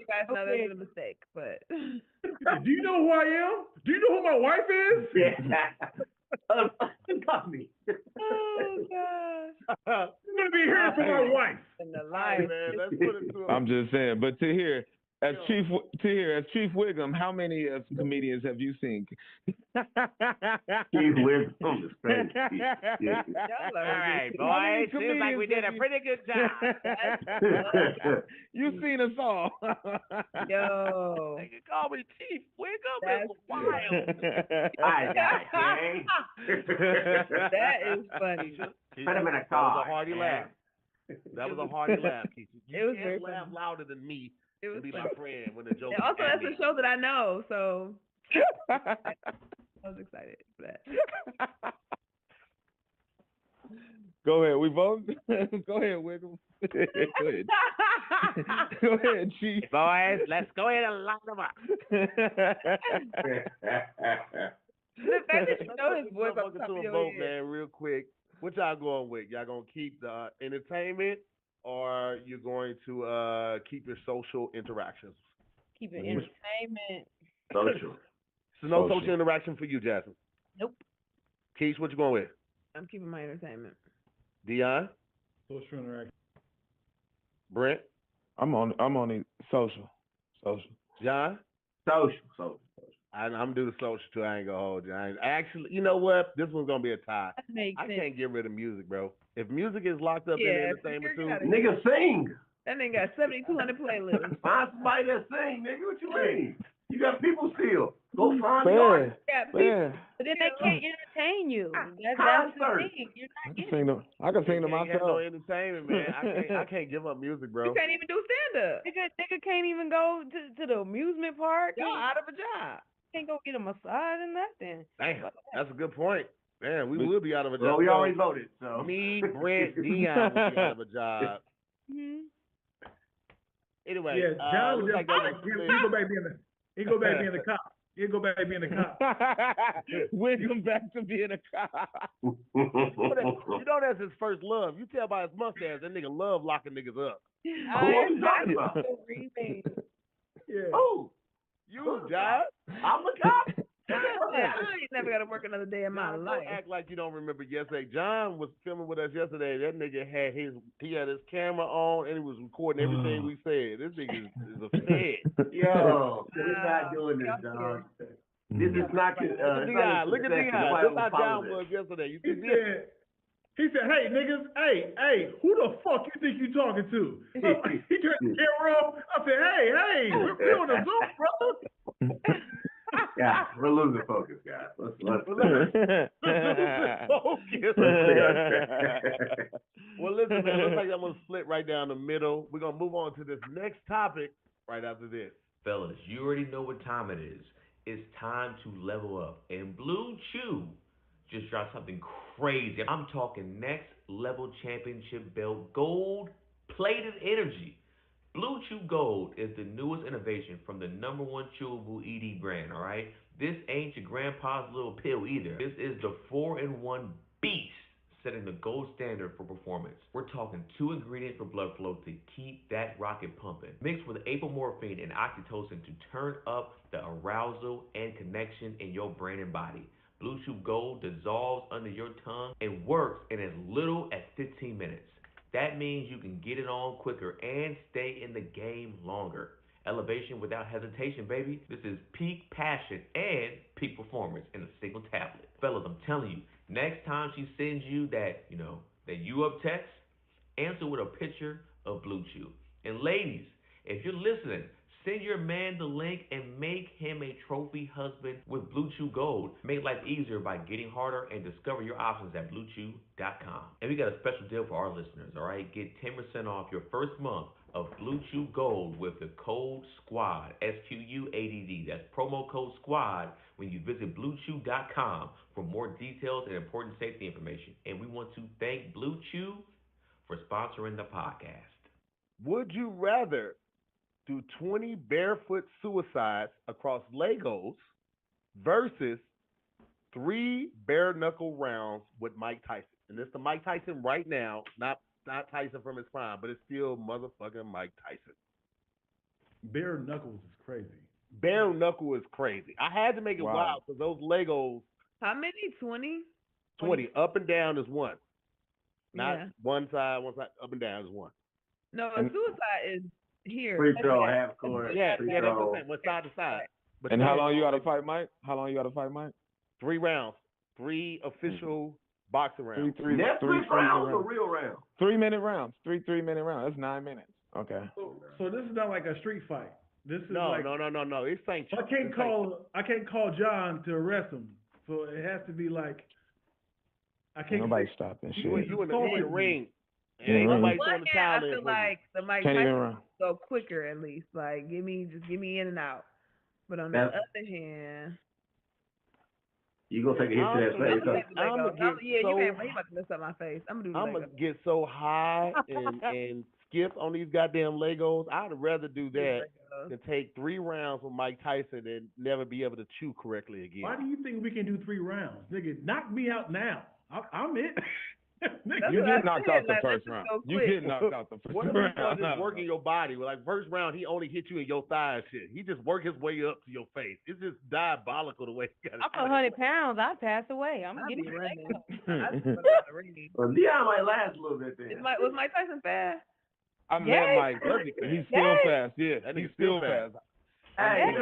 guys know this is a mistake, but do you know who I am? Do you know who my wife is? Yeah. Got me. Oh gosh. I'm gonna be here for my wife. In the life, man. Let's put it to him. I'm just saying, but to hear. As Chief Wiggum, how many comedians have you seen? Chief Wiggum is crazy. All right, boys. Seems like we did a pretty good job. You've seen us all. Yo. They can call me Chief Wiggum. That's wild. That is funny. Put him in a car. That was a hearty laugh. That was a hearty laugh, Keisha. You can't laugh louder than me. It was be my friend when the joke. And also, that's a show that I know, so I was excited for that. Go ahead, we vote. Go ahead, Wiggle. Go ahead. Go ahead, Chief. Boys, let's go ahead and lock them up. The fact that you know his voice to a vote, man, real quick. What y'all going with? Y'all gonna keep the entertainment? Or you're going to keep your social interactions? Keep it entertainment. Social. So no social interaction for you, Jasmine? Nope. Keish, what you going with? I'm keeping my entertainment. Dion? Social interaction. Brent? I'm on the social. John? Social. I'm do the social too. I ain't gonna hold you. Actually, you know what? This one's gonna be a tie. I can't get rid of music, bro. If music is locked up in entertainment too, nigga sing. That nigga got 7,200 playlists. Find somebody that sing, nigga. What you mean? You got people still. Go find the artist. But then they can't entertain you. That's the thing. You're not getting I can sing to myself. myself. No entertainment, man. I can't give up music, bro. You can't even do stand up. Nigga can't even go to the amusement park. Y'all out of a job. Can't go get a massage and nothing. Damn, that's a good point. Man, we will be out of a job. Well, we already voted, so. Me, Brent, Dion will be out of a job. Mm-hmm. Anyway, yeah, John was just like he go back being the cop. You go back to being a cop. Welcome back to being a cop. You know that's his first love. You tell by his mustache, that nigga love locking niggas up. Who are you talking about? Yeah. Who? You, John. I'm a cop. I ain't never got to work another day in my life. Don't act like you don't remember yesterday. John was filming with us yesterday. That nigga had his camera on and he was recording everything we said. This nigga is a fed. Yo, we're not doing this, John. This is not. Look at the eye. That's how John was yesterday. You see this? He said, "Hey niggas, hey, who the fuck you think you talking to?" He turned the camera off. I said, "Hey, we're on the Zoom, brother." Yeah, we're losing focus, guys. Let's focus. Well, listen, man. Looks like I'm gonna split right down the middle. We're gonna move on to this next topic right after this. Fellas, you already know what time it is. It's time to level up. And Blue Chew just dropped something crazy. I'm talking next level championship belt, gold plated energy. Blue Chew Gold is the newest innovation from the #1 chewable ED brand, all right? This ain't your grandpa's little pill either. This is the 4-in-1 beast, setting the gold standard for performance. We're talking 2 ingredients for blood flow to keep that rocket pumping, mixed with apomorphine and oxytocin to turn up the arousal and connection in your brain and body. Blue Chew Gold dissolves under your tongue and works in as little as 15 minutes. That means you can get it on quicker and stay in the game longer. Elevation without hesitation, baby. This is peak passion and peak performance in a single tablet. Fellas, I'm telling you, next time she sends you that you up text, answer with a picture of Blue Chew. And ladies, if you're listening, send your man the link and make him a trophy husband with Blue Chew Gold. Make life easier by getting harder and discover your options at BlueChew.com. And we got a special deal for our listeners, all right? Get 10% off your first month of Blue Chew Gold with the code SQUAD, SQUADD. That's promo code SQUAD when you visit BlueChew.com for more details and important safety information. And we want to thank Blue Chew for sponsoring the podcast. Would you rather do 20 barefoot suicides across Legos versus 3 bare knuckle rounds with Mike Tyson? And it's the Mike Tyson right now, not Tyson from his prime, but it's still motherfucking Mike Tyson. Bare knuckles is crazy. Bare knuckle is crazy. I had to make it wild because those Legos. How many? 20? 20. Up and down is one. Not one side, up and down is one. No, a suicide is here. Free throw, half court. Yeah, that's what I'm saying. One side to side. But and how long you got to fight, Mike? 3 rounds. 3 official boxing rounds. Three rounds or real rounds? 3-minute rounds. 3-minute rounds. That's 9 minutes. Okay. So this is not like a street fight. This is no. It's sanctioned. I can't call John to arrest him. So it has to be like I can't. Nobody stopping shit. You in the ring. And ain't nobody throwing the towel in. I feel like the Mike Tyson go quicker at least. Like give me in and out. But on the other hand, you gonna take a hit to that face? You about to mess up my face. I'm gonna get so high and skip on these goddamn Legos. I'd rather do that than take 3 rounds with Mike Tyson and never be able to chew correctly again. Why do you think we can do 3 rounds, nigga? Knock me out now. I'm it. You get knocked out the first round. You get knocked out the first round. What if you just working your body? Like first round, he only hit you in your thigh and shit. He just work his way up to your face. It's just diabolical the way he got it. I'm 100 pounds. I'd pass away. I'm getting running. Well, Dion might last a little bit then. Was Mike Tyson fast? I met Mike. He's still fast. Yeah, he's still fast. Hey, he's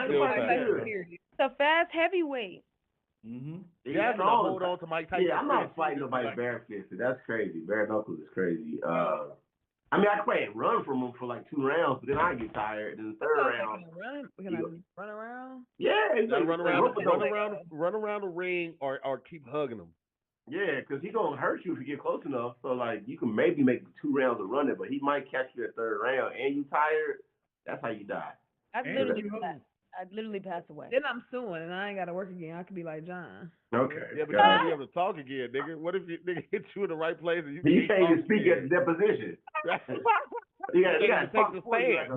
still fast. It's a fast heavyweight. You have to hold on to Mike Tyson. Yeah, I'm not fighting nobody bare-fisted. That's crazy. Bare knuckles is crazy. I mean, I can't run from him for like 2 rounds, but then I get tired. And the 3rd round, can I run around? Yeah, you gotta run around the ring or keep hugging him. Yeah, because he's gonna hurt you if you get close enough. So like, you can maybe make 2 rounds of running, but he might catch you at 3rd round, and you tired. That's how you die. I'd literally pass away. Then I'm suing and I ain't gotta work again. I could be like John. Okay. Yeah, but you gotta be able to talk again, nigga. What if nigga hit you in the right place and you can't even speak at the deposition? you gotta take the stand.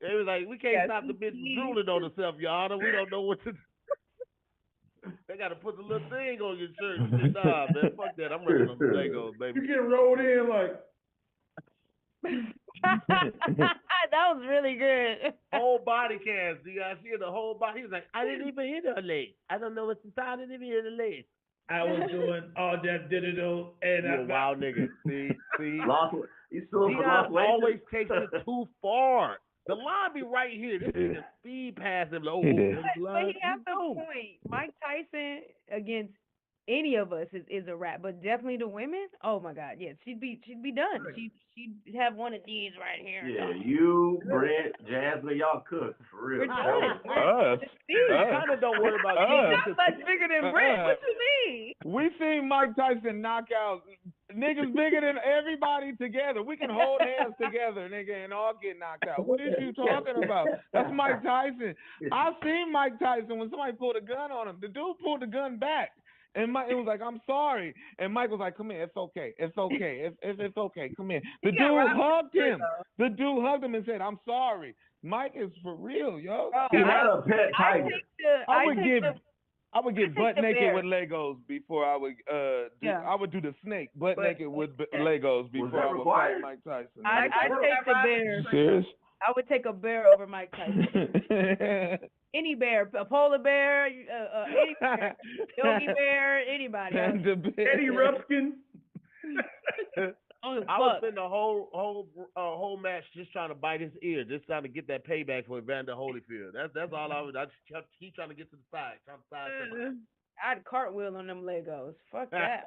They was like, we can't stop the bitch from drooling on herself, Your Honor. We don't know what to do. They got to put the little thing on your shirt. Nah, man, fuck that. I'm running on the Legos, baby. You get rolled in like. That was really good. Whole body cast. You guys see the whole body? He was like, I didn't even hit her leg. I don't know what's inside. I didn't even hit her leg. I was doing all that digital, and you a wild nigga. See, lost. You still Dion always takes it too far. The line be right here. This nigga speed past him. Like, but he has the point. Mike Tyson against any of us is a rap, but definitely the women. Oh my God, yeah, she'd be done. She'd have one of these right here. Yeah, you, Brent, Jasmine, y'all cook for real. We're done. Kind of don't worry about not much bigger than Brent. What you mean? We seen Mike Tyson knock out niggas bigger than everybody together. We can hold hands together, nigga, and all get knocked out. What is you talking about? That's Mike Tyson. I seen Mike Tyson when somebody pulled a gun on him. The dude pulled the gun back. And it was like, I'm sorry. And Mike was like, come here, it's okay. It's okay. It's okay. Come here. The dude hugged him. The dude hugged him and said, I'm sorry. Mike is for real, yo. He had a pet tiger. I would get butt naked with Legos before I would I would do the snake butt naked with Legos before I would fight Mike Tyson. I take the bear. You serious? I would take a bear over Mike Tyson. Any bear, a polar bear, any bear, Yogi bear, anybody. Eddie Rupkin. I would spend the whole match just trying to bite his ear, just trying to get that payback for Evander Holyfield. That's all I would. I just keep trying to get to the side, I'd cartwheel on them Legos. Fuck that.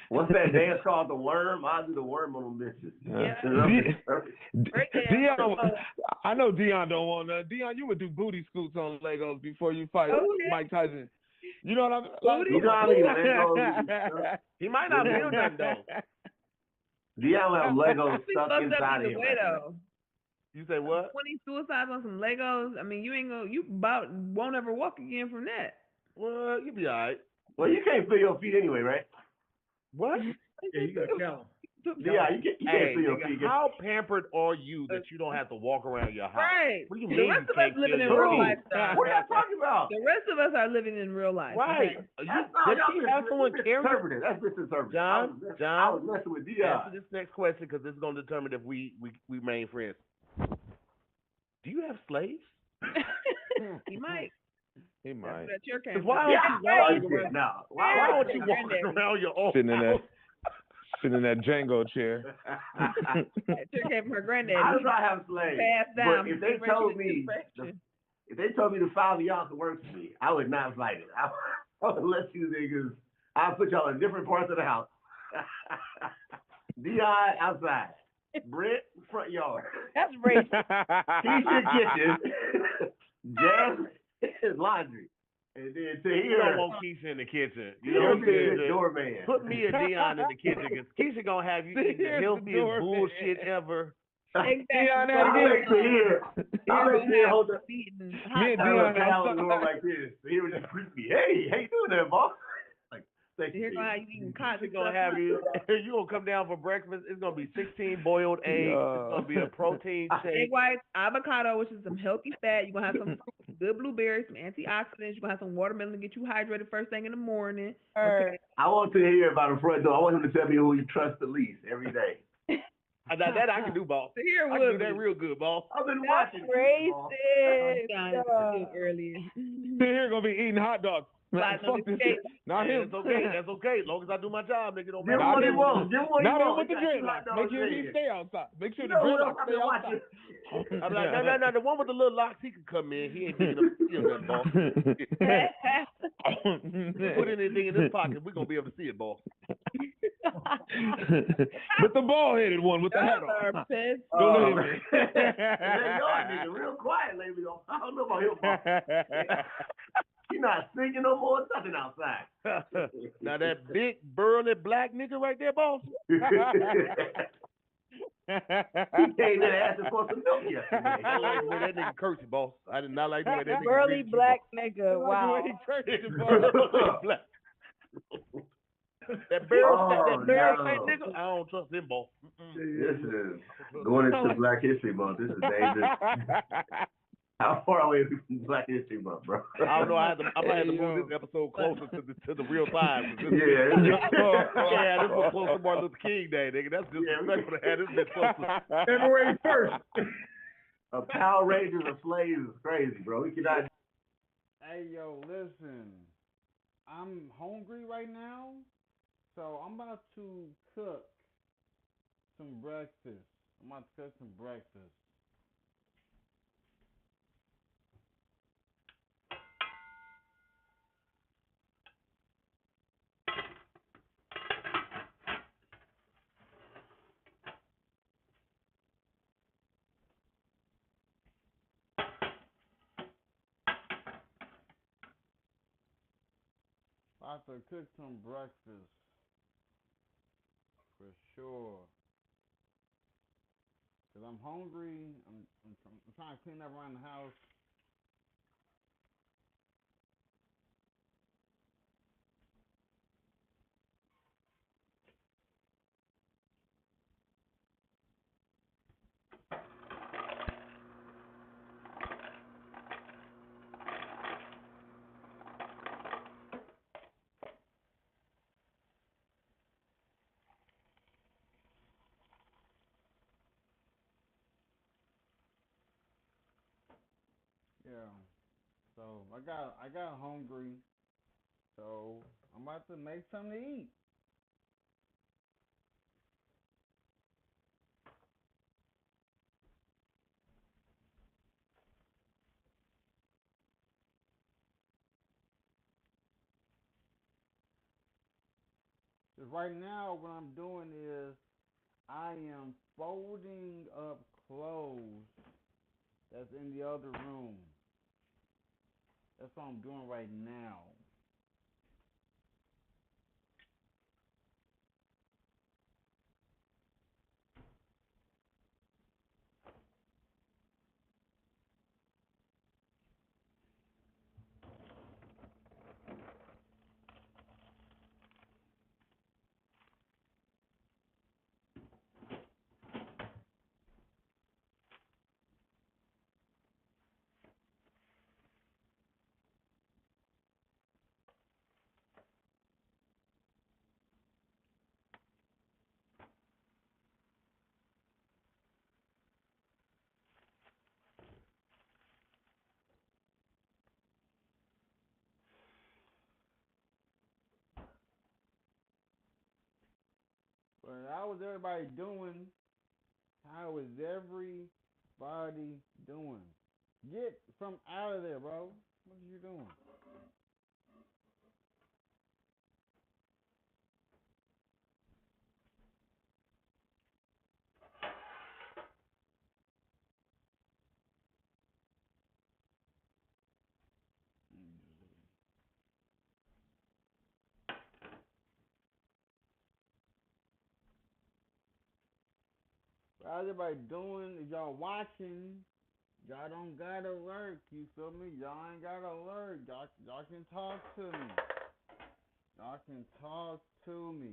What's that dance called? The worm? I'll do the worm on them bitches. Dion, I know Dion don't want that. Dion, you would do booty scoots on Legos before you fight Mike Tyson. You know what I'm like? He might not feel that though. Dion will have Legos stuck inside of him. You say what? 20 suicides on some Legos. I mean, you won't ever walk again from that. Well, you'll be all right. Well, you can't feel your feet anyway, right? What? Yeah, you got to count. Yeah, you can't feel your feet. How pampered are you that you don't have to walk around your house? Right. What do you mean? The rest of us living in real life. What are y'all talking about? The rest of us are living in real life. Right. Does she have someone carrying? That's misinterpreted. John, I was messing with Dion. Answer this next question because this is going to determine if we remain friends. Do you have slaves? He might. He might. Why don't you walk around your own sitting in that Django chair? That chair came from her granddaddy. I do not have slaves. But if they told me the 5 of y'all could work for me, I would not fight it. I would let you niggas. I'll put y'all in different parts of the house. Dion outside. Brent front yard. That's racist. Keisha kitchen. Jazz laundry. And then to you don't want Keisha in the kitchen. You don't doorman. Put me and Dion in the kitchen because Keisha gonna have you eating the healthiest bullshit ever. Exactly. I like to hold the feet and Dion like this. He would just greet me. Hey, how you doing there, boss? Here's how you eating cotton. Gonna have you. You gonna come down for breakfast. It's gonna be 16 boiled eggs. It's gonna be a protein shake. Egg whites, avocado, which is some healthy fat. You're gonna have some good blueberries, some antioxidants. You're gonna have some watermelon to get you hydrated first thing in the morning. Okay. I want to hear about the front door. I want him to tell me who you trust the least every day. That I can do, boss. So here I can do that real good, boss. I've been watching. Earlier. Here gonna be eating hot dogs. Not him. That's okay. That's okay. As long as I do my job, nigga, don't matter. Not him with the dreadlocks. Make sure he stay outside. Make sure the dreadlocks stay outside. I'm like, no. The one with the little locks, he can come in. He ain't digging up steal nothing, boss. Put anything in his pocket, we're gonna be able to see it, boss. But the bald-headed one with the hat on. Don't let him in. Y'all nigga real quiet lately. I don't know about him, boss. He's not singing no more, nothing outside. Now that big burly black nigga right there, boss. He came in asking for some milk yesterday. I like the way that nigga cursed, boss. I did not like the way that nigga burly black nigga. Wow. He cursed. That barrel Oh, shaped no. nigga, I don't trust him, boy. This is going into Black History Month. This is dangerous. How far away are we from Black History Month, bro? I don't know. I might have to move this episode closer to the real time. Yeah, this was close to Martin Luther King Day, nigga. That's disrespectful to have this bitch close to February 1st. A Power Rangers of slaves is crazy, bro. We cannot. Hey, yo, listen. I'm hungry right now, so I'm about to cook some breakfast. For sure. Cause I'm hungry. I'm trying to clean up around the house. Yeah. So I got hungry. So I'm about to make something to eat. Cause right now what I'm doing is I am folding up clothes that's in the other room. That's what I'm doing right now. But how is everybody doing? How is everybody doing? Get from out of there, bro. What are you doing? How's everybody doing? If y'all watching, y'all don't gotta lurk. You feel me? Y'all ain't gotta lurk. Y'all can talk to me. Y'all can talk to me.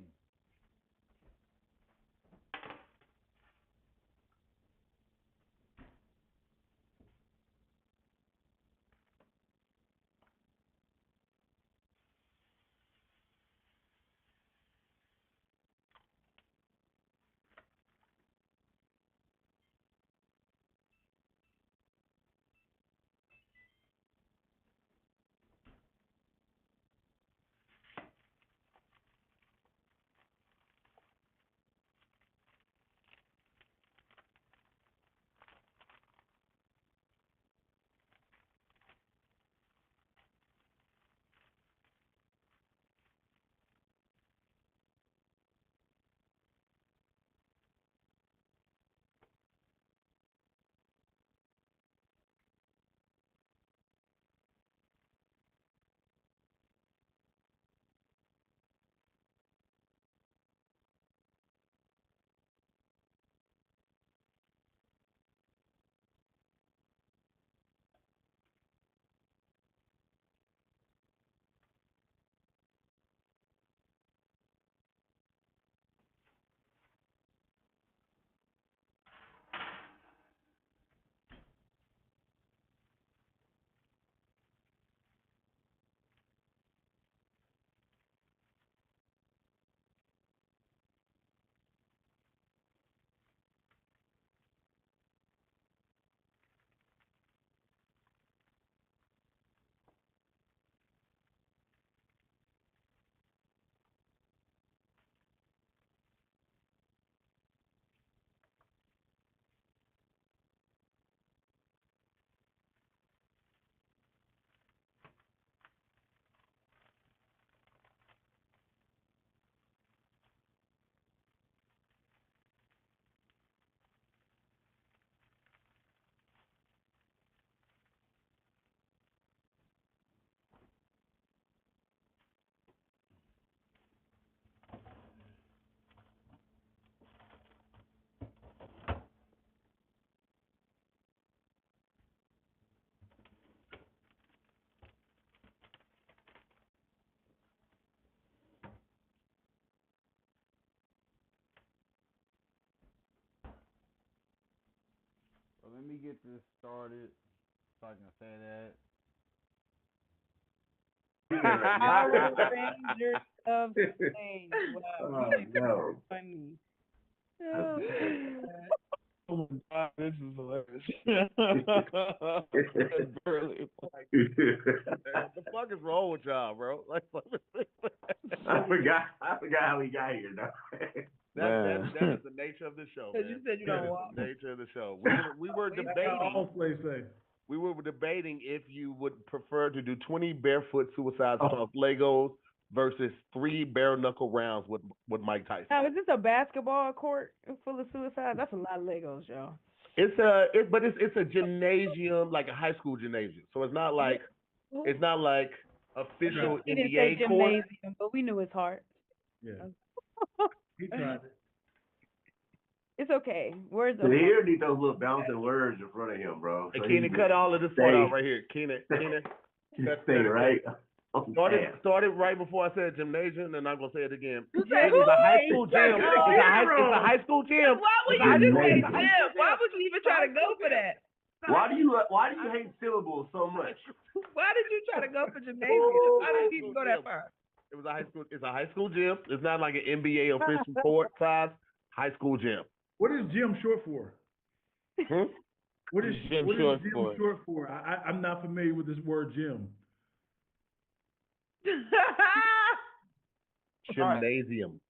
Let me get this started so I can say that. Power Rangers of Stage. Wow. Oh, no. Funny. Oh, Oh my God, this is hilarious. That's barely like, What the fuck is wrong with y'all, bro? Like, I forgot how we got here, though. that is the nature of the show, man. You said you don't walk. The nature of the show. We were That's debating. how all plays say. We were debating if you would prefer to do 20 barefoot suicides across Legos versus 3 bare knuckle rounds with Mike Tyson. now, is this a basketball court full of suicides? That's a lot of Legos, y'all. It's a gymnasium, like a high school gymnasium. So it's not like official He didn't NBA say court. gymnasium, but we knew his heart. Yeah. He tried it. It's okay. Words So are he need those little bouncing words in front of him, bro. Hey, So Keenan, cut all of this part out right here. Keenan, Stay right. started right before I said gymnasium, and I'm gonna say it again. You It said was a high school gym. No, It's you're a high school gym. Why would It's a high you school say gym. gym? Why would you even try to go for that? Why do you hate syllables so much? Why did you try to go for gymnasium? Why did you even go that far? It was a high school. It's a high school gym. It's not like an NBA official court size high school gym. What is gym short for? Hmm? What is Gym gym short short for? I'm not familiar with this word gym. Gymnasium.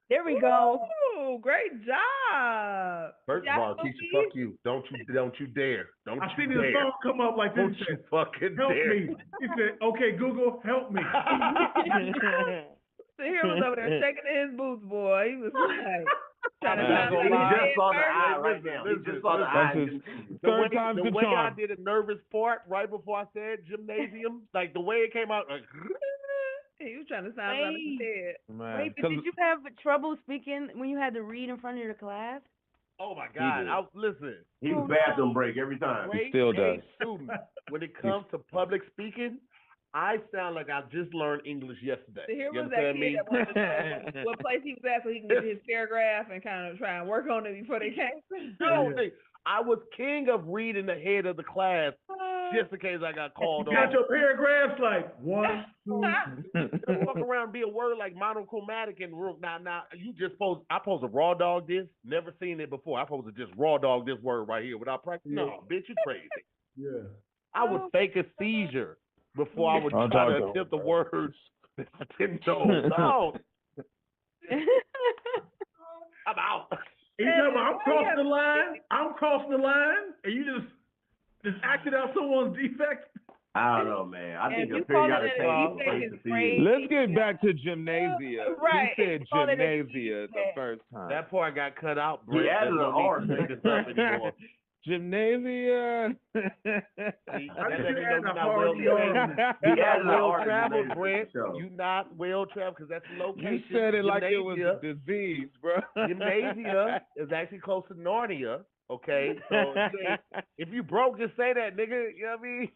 There we go. Ooh, great job. First of all, Keisha, fuck you. Don't you dare. Don't I you seen this dare. song come up like this. Don't you fucking Help dare. me. He said, okay, Google, help me. So here was over there shaking in his boots, boy. He was like trying to I'm not time gonna like lie. his He just saw the head eye first. right now. He Listen, just saw the That's eye. his The third time's the way I charm. did a nervous part right before I said gymnasium, like the way it came out, like, He was trying to sound like his head. Man, Wait, but did you have trouble speaking when you had to read in front of the class? oh my God. did. Listen, He was bathroom break every time. great still A does. student. When it comes to public speaking, I sound like I just learned English yesterday. So here You was that understand kid me? that wanted to know what place he was at so he can get his paragraph and kind of try and work on it before they came. No, I was king of reading ahead of the class just in case I got called You got on. your paragraphs like 1, 2. Don't fuck around and be a word like monochromatic in the room. Now, you just I supposed to raw dog this? Never seen it before. I supposed to just raw dog this word right here without practice? No, bitch, you crazy. Yeah. I would fake a seizure before I would I'll try talk to to attempt the words that I didn't know. No, I'm out. And you talking about, I'm crossing the line, and you just acted out someone's defect? I don't know, man. I think you a call it periodic a table defect place is to see great. you. Let's get back to gymnasia. Right. He said Call it a gymnasia the defect. first time. That part got cut out, He Brent. added There's an no R need to make this up anymore. Gymnasia. See, I that think let me you know added you're a not hard well ER. He added an well R traveled, to Brent. the show. You not well traveled because that's the location. You said it like it was Gymnasia. a disease, bro. Gymnasia is actually close to Narnia. Okay, so if you broke, just say that, nigga. You know what I mean?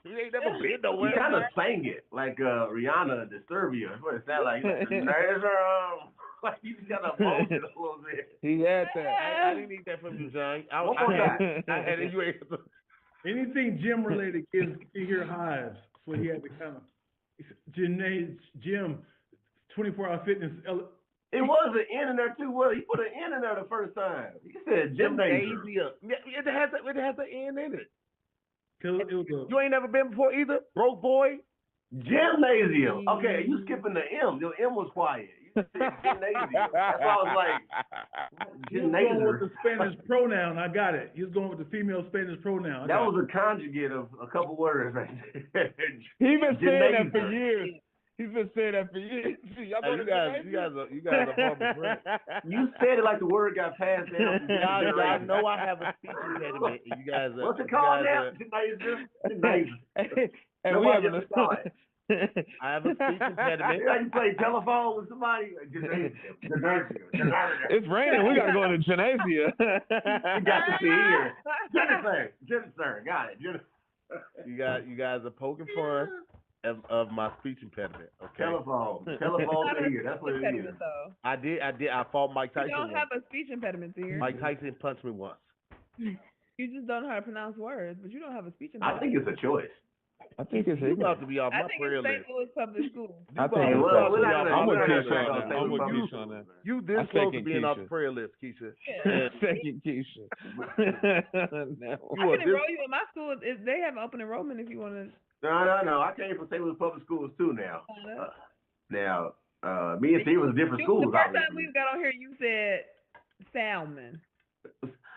You ain't never been He nowhere. kind of sang it like Rihanna, Disturbia. That's what it sounded like. Like he just got a motion a little bit. He had that. I didn't need that from you, John. I had it. You ain't. Anything gym related, kids can hear hives. So he had to kind of gym, 24-hour fitness. It was an N in there too. Well, he put an N in there the first time. He said gymnasium. It has an N in it. It was You ain't never been before either, broke boy. Gymnasium. Okay, you skipping the M. Your M was quiet. You said gymnasium. That's why I was like, he was going with the gymnasium. Spanish pronoun. I got it. He was going with the female Spanish pronoun. That was a conjugate of a couple words right there. He's been saying that for Gymnasium. years. He's been saying that for years. Y'all Hey, you guys are horrible friends. You said it like the word got passed down. From I know I have a speech impediment, and you guys are. What's it called now? Gymnasium. And we Nobody have ever saw it. I have a speech impediment. You know, you play telephone with somebody. Gymnasium. It's raining. We got to go into gymnasia. You got to see here. Jennifer. Got it. You guys are poking fun of my speech impediment. Okay. Telephone to here. That's what it is. Impediment, though. I fought Mike Tyson. You don't have a speech impediment, dear. Mike Tyson punched me once. You just don't know how to pronounce words, but you don't have a speech I think it's a choice. I think it's You about ignorant. to be off I my think prayer it's St. list. Louis Public School. I think Hey, it's well, possible. we're not gonna- I'm with we're not Keisha gonna on that. say I'm with Louis Keisha Public on that. You this I close to second being off Keisha. the prayer list, Keisha. Yeah. Second Keisha. No. I can enroll you in my school. They have open enrollment if you want to. No. I came from St. Louis Public Schools too now. Me and Steve was different schools. The first time obviously. we got on here, you said Salmon.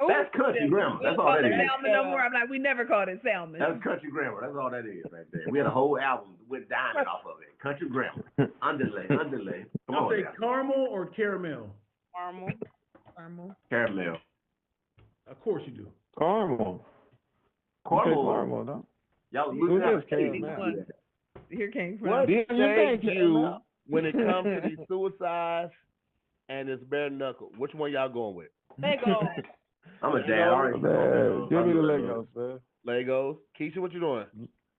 That's country grammar. We That's don't all call that it is. Salmon no more. I'm like, we never called it Salmon. That's country grammar. That's all that is right there. We had a whole album with diamond off of it. Country grammar. Underlay. Come I'll on say now. caramel or caramel. Caramel. Of course you do. Caramel. Caramel, no? Y'all Who losing is out. caramel? Here came from. What Then you say think you caramel. when it comes to these suicides and this bare knuckle? Which one y'all going with? Lego. I'm a dad. Already. Man, give me the Legos, man. Legos. Keisha, what you doing?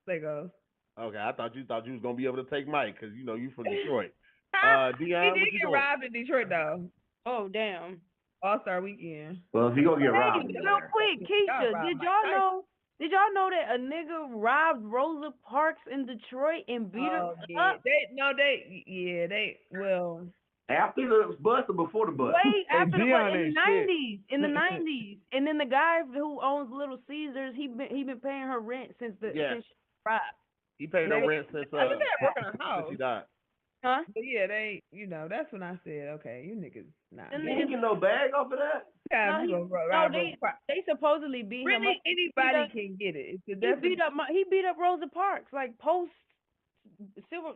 Legos. Okay, I thought you was gonna be able to take Mike because you know you from Detroit. He Dion, did what you get doing? robbed in Detroit though. Oh damn. All-Star weekend. Well, if you gonna get Hey, robbed, real quick, Keisha, did y'all know that a nigga robbed Rosa Parks in Detroit and beat her up? Well. After the bus or before the bus? Way after the Dion in the ain't '90s, in the '90s, and then the guy who owns Little Caesars, he been paying her rent since since she robbed. He paid no rent since working her house. she died. Huh? But yeah, that's when I said, okay, you niggas not. You ain't get no bag off of that? They supposedly beat him up. Anybody can get it. He beat up Rosa Parks like post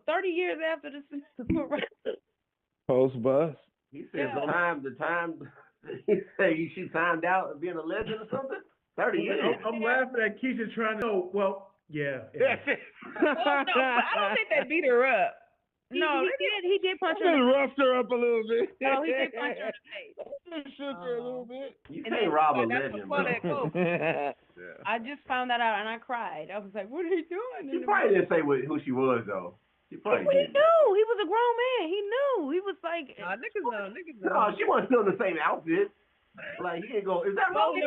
30 years after the civil rights. Post bus. He said the time he said she timed out of being a legend or something? 30 years. I'm laughing at Keisha trying to yeah. Well, no, but I don't think they beat her up. He did punch her. Just roughed her up a little bit. No, he did punch her in the face. Shook her a little bit. You can't rob a legend, bro. I just found that out and I cried. I was like, "What are you doing?" She probably didn't say who she was though. She probably He knew. He was a grown man. He knew. He was like, niggas know. No, she wasn't still in the same outfit. Like he ain't go. Is that Rosa?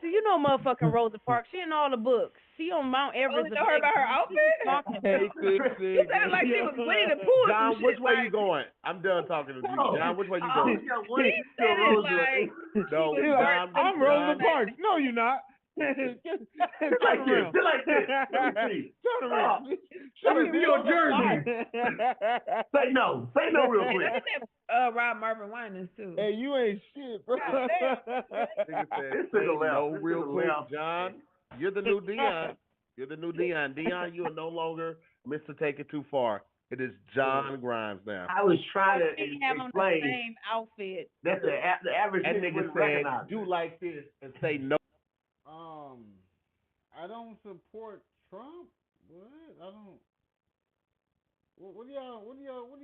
You know, motherfucking Rosa Parks. She in all the books. She on Mount Everest. You know her about her outfit? Hey, It sounded like she was Winnie the Pooh. John, which way you going? I'm done talking to you. John, which way you going? No, John, I'm Rosa Parks. No, you're not. Turn around. Turn around. Show me your jersey. Say no real quick. Rob Marvin Winans too. Hey, you ain't shit, bro. No, real quick, John. You're the new Dion. Dion, you are no longer Mr. Take It Too Far. It is John Grimes now. I was trying to have on the explain. same outfit. That's the average And nigga nigga said, said, do like this and say no. I don't support Trump. What? I don't. What do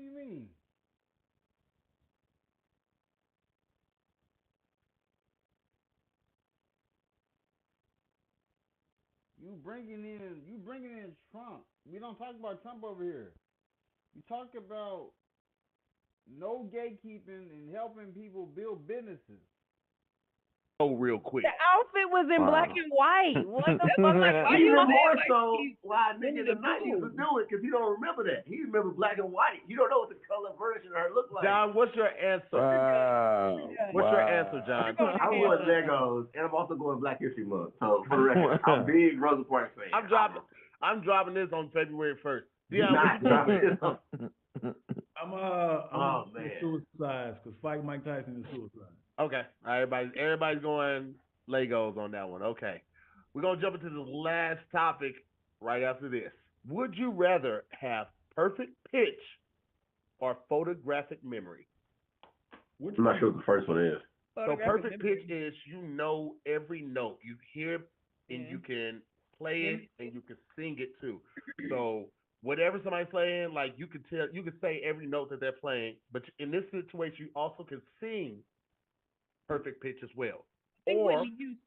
you mean? You bringing in Trump. We don't talk about Trump over here. You talk about no gatekeeping and helping people build businesses. Oh, real quick. The outfit was in black and white. What the fuck? Even more so why niggas in the 90s would do it because he don't remember that. He remember black and white. You don't know what the color version of her looked like. John, what's your answer? What's your answer, John? I'm going Legos, and I'm also going Black History Month. So for the record, I'm a big Rosa Parks fan. I'm dropping this on February 1st. Dion, not dropping this on. I'm suicides because fight Mike Tyson is suicide. Okay. Everybody's going Legos on that one. Okay. We're going to jump into the last topic right after this. Would you rather have perfect pitch or photographic memory? I'm not sure what the first one is. So perfect pitch is you know every note. You hear and you can play it and you can sing it too. So whatever somebody's playing, like you can say every note that they're playing, but in this situation you also can sing perfect pitch as well. Whitney Houston.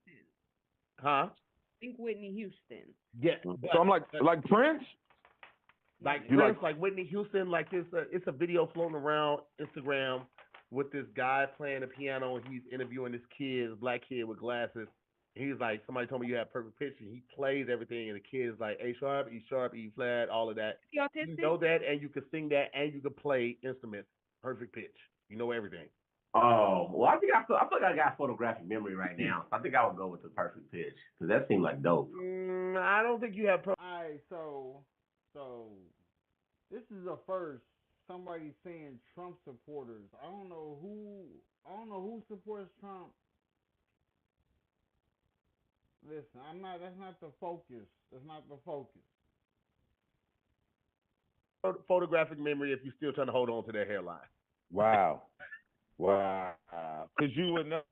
Huh? Think Whitney Houston. Yeah. So I'm like Prince? Like Prince, like Whitney Houston, like this it's a video floating around Instagram with this guy playing the piano and he's interviewing this kid, a black kid with glasses, He's like, somebody told me you have perfect pitch, and he plays everything, and the kid is like, A sharp, E flat, all of that. He autistic? You know that, and you can sing that, and you can play instruments, perfect pitch. You know everything. Oh, well, I feel like I got photographic memory right now. I think I would go with the perfect pitch because that seemed like dope. I don't think you have. All right, so this is the first somebody saying Trump supporters. I don't know who supports Trump. Listen, that's not the focus. That's not the focus. Photographic memory if you're still trying to hold on to that hairline. Wow. Because you would know.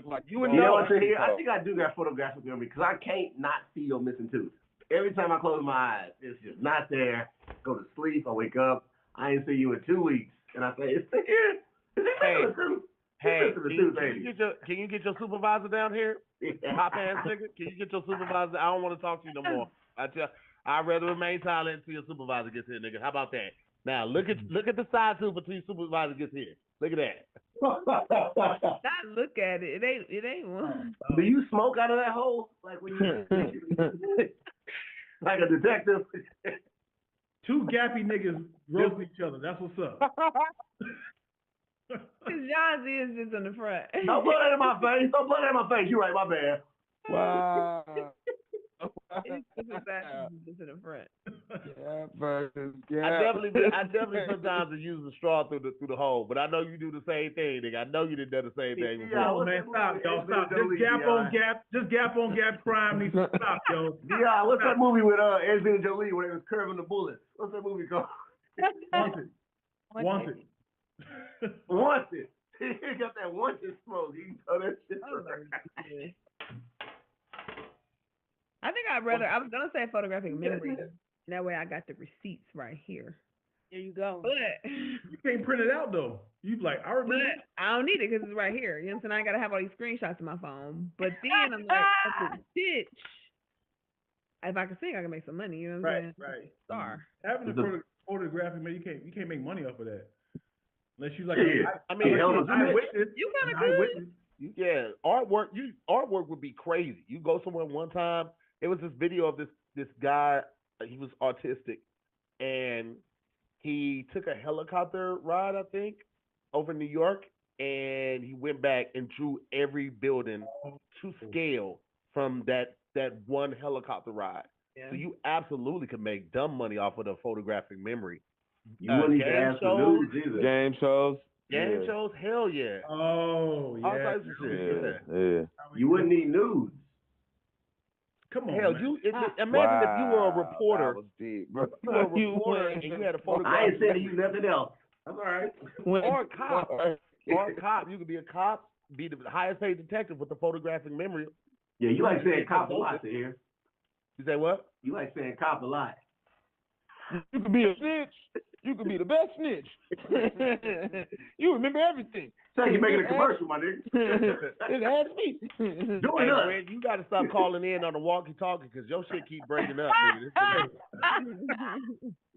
Like you would know. I think I do got photographic memory because I can't not see your missing tooth. Every time I close my eyes, it's just not there. Go to sleep. I wake up. I ain't see you in 2 weeks, and I say, "It's here. Is it missing a tooth?" Hey, can you get your supervisor down here? Hop ass nigga. Can you get your supervisor? I don't want to talk to you no more. I'd rather remain silent until your supervisor gets here, nigga. How about that? Now look at the side tooth until your supervisor gets here. Look at that. Not look at it. It ain't one. Do you smoke out of that hole? Like when you like a detective? Two gappy niggas roast each other. That's what's up. Because John's is just in the front. Don't put that in my face. Don't put that in my face. You're right. My bad. Wow. It's just in the front. Yeah, versus yeah. I definitely sometimes use the straw through the hole, but I know you do the same thing, nigga. I know you did the same thing before. Yo, man, stop, y'all. Stop. Just gap on gap crime needs to stop, yo. Yeah, what's that movie with Angelina Jolie where they was curving the bullets? What's that movie called? Wanted. Wanted. He got that wanted smoke. You can throw that shit. I think I was gonna say photographic memory. That way I got the receipts right here. There you go. But you can't print it out though. You like I remember. But I don't need it because it's right here. You know what I'm saying? I ain't gotta have all these screenshots in my phone. But then I'm like, that's a bitch. If I can sing, I can make some money. You know what I'm saying? Right. Star. Having a photographic, man, you can't make money off of that. Unless you like, I mean, eyewitness. You kind of good. Yeah, artwork would be crazy. You go somewhere one time. It was this video of this guy. He was autistic, and he took a helicopter ride, I think, over New York, and he went back and drew every building to scale from that one helicopter ride. Yeah. So you absolutely could make dumb money off of the photographic memory. You wouldn't even ask for nudes either. Game shows, hell yeah. Oh yeah. All types of shit. Yeah. You wouldn't need nudes. Come on, hell, man. Imagine if you were a reporter. That was deep, bro. You were a reporter and you had a photograph. I ain't saying you nothing else. That's all right. Or a cop. Or a cop. You could be a cop, be the highest paid detective with the photographic memory. Yeah, you like saying cop a lot here. You say what? You like saying cop a lot. You could be a snitch. You could be the best snitch. You remember everything. So you're making a commercial, my nigga. It has me. Fred, you got to stop calling in on the walkie-talkie because your shit keep breaking up, nigga.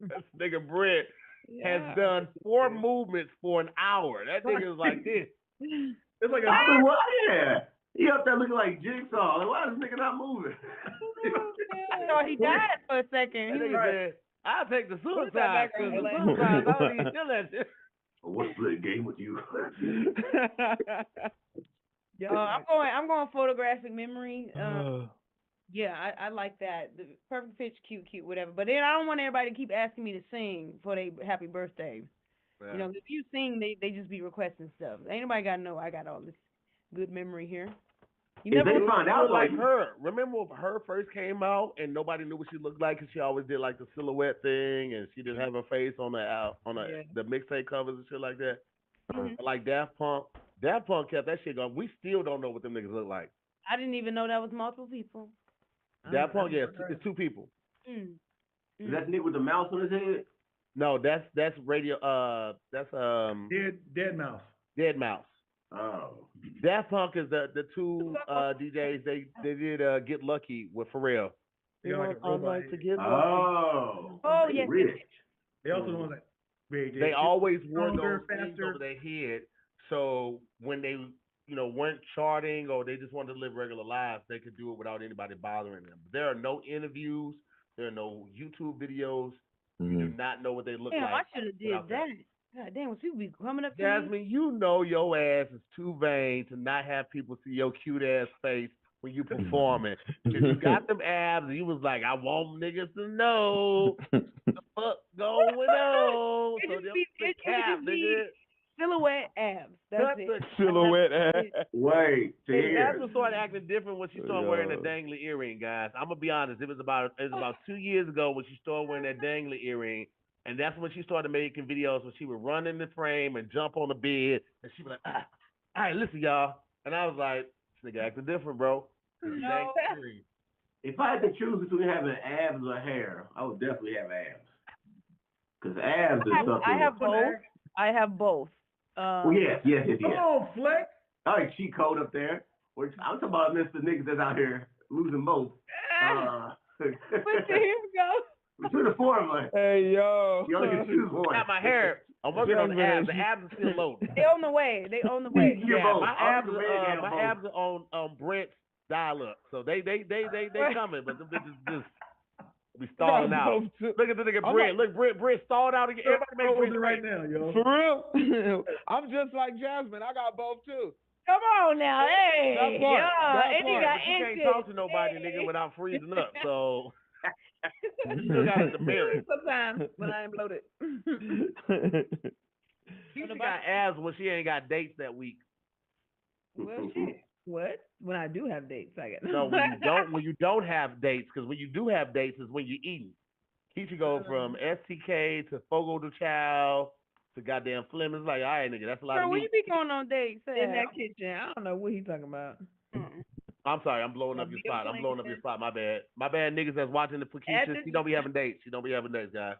This nigga Brett has done 4 movements for an hour. That nigga is like this. It's like yeah. He up there looking like Jigsaw. Like, why is this nigga not moving? So he died for a second. That nigga said, I'll take the suicide. The suicide, I don't even feel that shit. What's the game with you? I'm going photographic memory. Yeah, I like that. The perfect pitch, cute, whatever. But then I don't want everybody to keep asking me to sing for their happy birthday. Yeah. You know, if you sing, they just be requesting stuff. Ain't nobody got to know I got all this good memory here. If they find out like her, remember when her first came out and nobody knew what she looked like because she always did like the silhouette thing and she didn't have her face on the mixtape covers and shit like that. Mm-hmm. Like Daft Punk kept that shit going. We still don't know what them niggas look like. I didn't even know that was multiple people. Daft Punk, it's 2 people. Is that nigga with the mouse on his head? No, that's radio. That's Dead Mouse. Dead Mouse. Oh. Daft Punk is the 2 DJs. They did Get Lucky with Pharrell. I'd like to get lucky. Oh, yes. Rich. They also know that they always wore those things over their head. So when they weren't charting or they just wanted to live regular lives, they could do it without anybody bothering them. There are no interviews. There are no YouTube videos. You do not know what they look Damn, like. I should have did that. God damn, when people be coming up to me. Jasmine, you know your ass is too vain to not have people see your cute ass face when you performing. Because you got them abs and you was like, I want niggas to know the fuck going on. So the cap, nigga. Silhouette abs. That's it. Silhouette abs. Wait, Jasmine started acting different when she started wearing the dangly earring, guys. I'm gonna be honest. It was about 2 years ago when she started wearing that dangly earring, and that's when she started making videos when she would run in the frame and jump on the bed, and she was like, all right, listen, y'all. And I was like, this nigga acting different, bro. No. If I had to choose between having abs or hair, I would definitely have abs. Because abs is something. I have both. I have both. Yes. Come on, Flex. All right, cheat code up there. I'm talking about Mr. Niggas that's out here losing both. Here we go. Between the four of us. Hey, yo. You only can choose one. Got my hair. I'm working on the abs. The abs are still low. They on the way. Yeah, my abs are on Brent's dial up. So they coming, but the bitches just be stalling out. Look at the nigga Brent. Look, Brent stalled out again. Everybody make Brent right now, yo. For real? I'm just like Jasmine. I got both too. Come on now, hey. That part. And you got you can't talk to nobody, nigga, without freezing up. So you still got it to marry. Sometimes when I ain't bloated. She got abs when she ain't got dates that week. Well, shit. What? When I do have dates, I get. No, when you don't have dates, because when you do have dates is when you're eating. Keisha go from STK to Fogo de Chao to goddamn Fleming's. Like, all right, nigga, that's a lot of meat. Where you be going on dates? In that kitchen. I don't know what he's talking about. I'm sorry, I'm blowing up your spot. My bad. My bad, niggas that's watching the Keisha. She don't be having dates. Guys.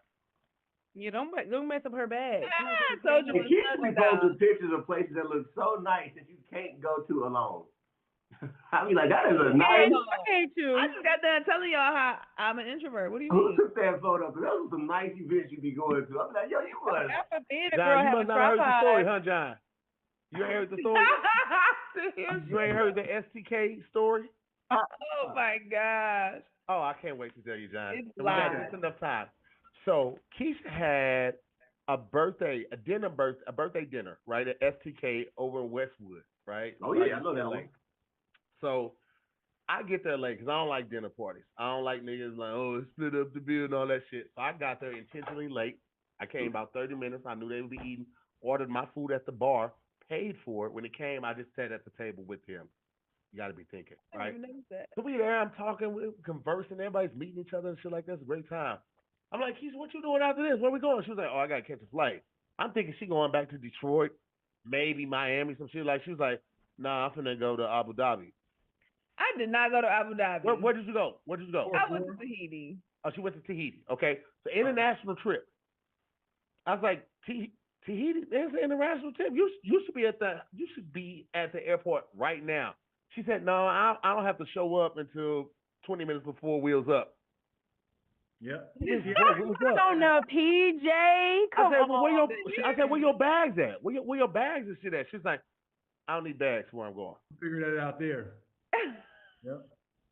You don't mess up her bag. I told you. Keisha be posting pictures of places that look so nice that you can't go to alone. I be like, that is a nice. I just got done telling y'all how I'm an introvert. What do you mean? Who took that photo? Because those are some nice events you be going to. I'm like, yo, you was. John, you must not have heard the story, huh, John? You ain't heard the story? You ain't heard the STK story? Oh my gosh. Oh, I can't wait to tell you, John. It's live. It's enough time. So Keisha had a birthday dinner, right, at STK over in Westwood, right? Oh yeah, I know that one. So I get there late because I don't like dinner parties. I don't like niggas like, oh, split up the bill and all that shit. So I got there intentionally late. I came about 30 minutes. I knew they would be eating. Ordered my food at the bar. Paid for it. When it came, I just sat at the table with him. You got to be thinking, right? So we there. I'm talking, we're conversing. Everybody's meeting each other and shit like that. It's a great time. I'm like, Keisha, what you doing after this? Where we going? She was like, oh, I got to catch a flight. I'm thinking she going back to Detroit, maybe Miami, some shit like. She was like, nah, I'm finna go to Abu Dhabi. I did not go to Abu Dhabi. Where did you go? I went to Tahiti. Oh, she went to Tahiti. Okay. So international trip. I was like, Tahiti, there's an international trip. You should be at the airport right now. She said, no, I don't have to show up until 20 minutes before wheels up. Yep. On the PJ. I said, where your bags at? Where your bags and shit at? She's like, I don't need bags where I'm going. Figure that out there. Yep.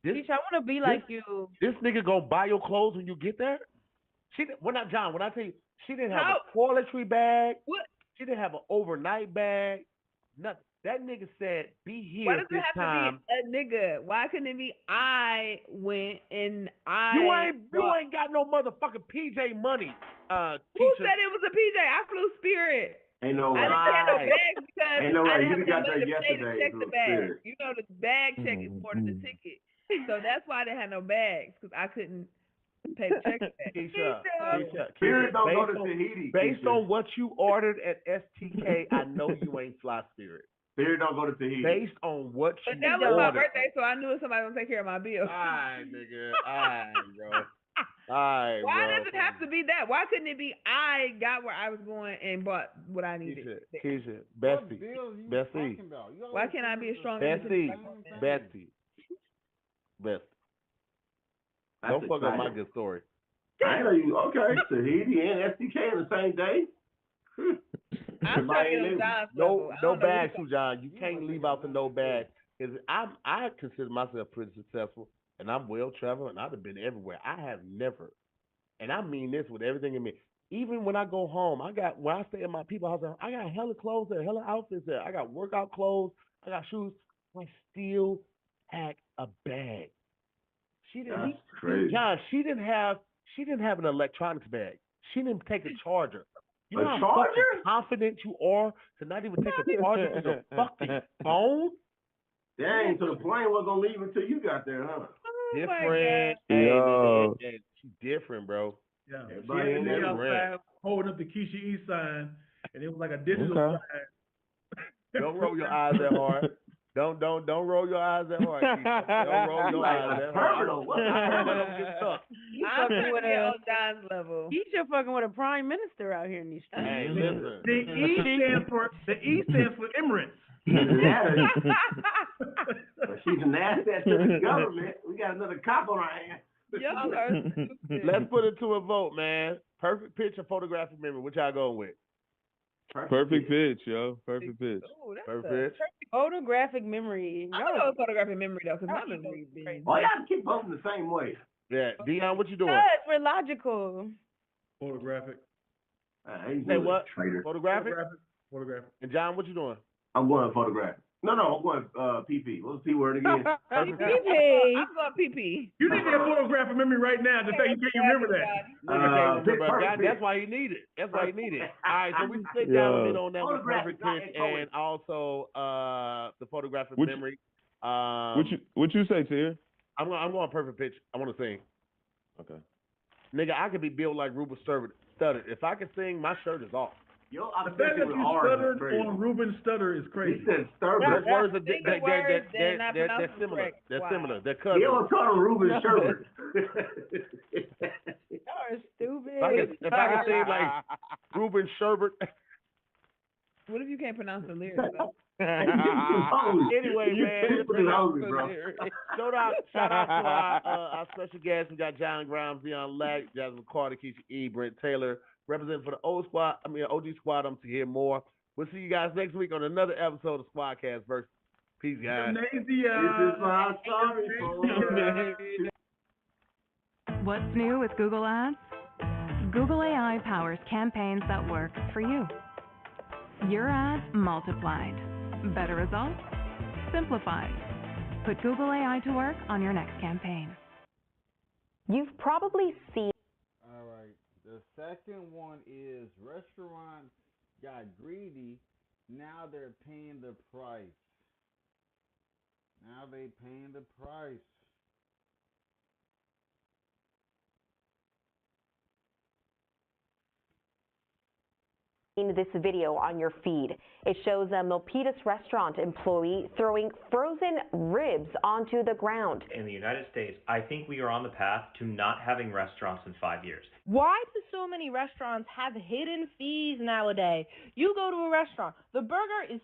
Keisha, I want to be like you. This nigga gonna buy your clothes when you get there? When I tell you, she didn't have a toiletry bag. What? She didn't have an overnight bag. Nothing. That nigga said, be here Why does this it have time. to be a nigga? Why couldn't it be I went and I... You ain't got no motherfucking PJ money, Who said it was a PJ? I flew Spirit. Ain't no I didn't have no bags because ain't no I way. didn't You have got no that money to pay to yesterday. check the bag. You know, the bag check is more than the ticket. So that's why I didn't have no bags, because I couldn't pay to check the bag. Keisha, Spirit don't go to Tahiti. Based on what you ordered at STK, I know you ain't fly Spirit. Spirit don't go to Tahiti. Based on what you ordered. But that was my birthday, so I knew somebody was going to take care of my bill. All right, nigga. All right, bro. Why does it have to be that? Why couldn't it be I got where I was going and bought what I needed? Keisha, Bestie. Why can't I be a strong Bestie. Don't fuck up my good story. I know you. Okay, Tahiti and STK in the same day. I'm trying to get on John's level. No bags too, John. You can't leave out the no bag. Because I consider myself pretty successful, and I'm well traveled, and I've been everywhere. I have never, and I mean this with everything in me. Even when I go home, when I stay at my people's house, I got hella clothes there, hella outfits there. I got workout clothes, I got shoes. I still pack a bag. That's crazy. John, she didn't have an electronics bag. She didn't take a charger. You know A how charger? fucking confident you are to not even take a charger to your fucking phone? Dang, so the plane wasn't gonna leave until you got there, huh? Different. Yo. Hey, she's different, bro. Yeah. Everybody She in had there outside holding up the Keisha E sign, and it was like a digital Okay. sign. Don't roll your eyes that hard. Don't roll your eyes that hard. Keisha. Don't roll your eyes that hard. You I'm fucking trying with to get a on John's level. Keisha fucking with a prime minister out here in these streets. Hey, listen. The E stands for Emirates. But she's an asset to the government. We got another cop on our hands. Y'all are stupid. Let's put it to a vote, man. Perfect pitch or photographic memory? What y'all going with? Perfect pitch, yo. Perfect pitch. Oh, that's Perfect pitch. Photographic memory. I know it's photographic memory though, because my memory is crazy. Oh, y'all keep voting the same way. Yeah, Dion, what you doing? Yes, we're logical. Photographic. Say what? Traitor. Photographic? Photographic. And John, what you doing? I'm going photographic. No, I'm going PP. What's the P word again? I'm going PP. You need that photographic memory right now to say you can't remember that. That's why he needed it. That's why he needed it. All right, so we can sit down a bit on that with perfect pitch and also the photographic memory. What you say, Tia? I'm going perfect pitch. I want to sing. Okay. Nigga, I could be built like Ruben Studdard. If I can sing, my shirt is off. Yo, the fact that you stuttered on Ruben Stutter is crazy. He said Stutter. Those words they're similar. They're similar. They're cousins. You don't call him Ruben Sherbert. Y'all are stupid. If I can sing like Ruben Sherbert. What if you can't pronounce the lyrics? Anyway, man. Bro. Shout out to our special guests. We got John Grimes, Dion Lack, Jasmine Carter, Keisha E, Brent Taylor, representing for the OG Squad. I'm to hear more. We'll see you guys next week on another episode of Squadcast Versus. Peace, guys. This is my sorry for What's new with Google Ads? Google AI powers campaigns that work for you. Your ads multiplied. Better results? Simplified. Put Google AI to work on your next campaign. You've probably seen... All right. The second one is restaurants got greedy. Now they're paying the price. This video on your feed. It shows a Milpitas restaurant employee throwing frozen ribs onto the ground. In the United States, I think we are on the path to not having restaurants in 5 years. Why do so many restaurants have hidden fees nowadays? You go to a restaurant, the burger is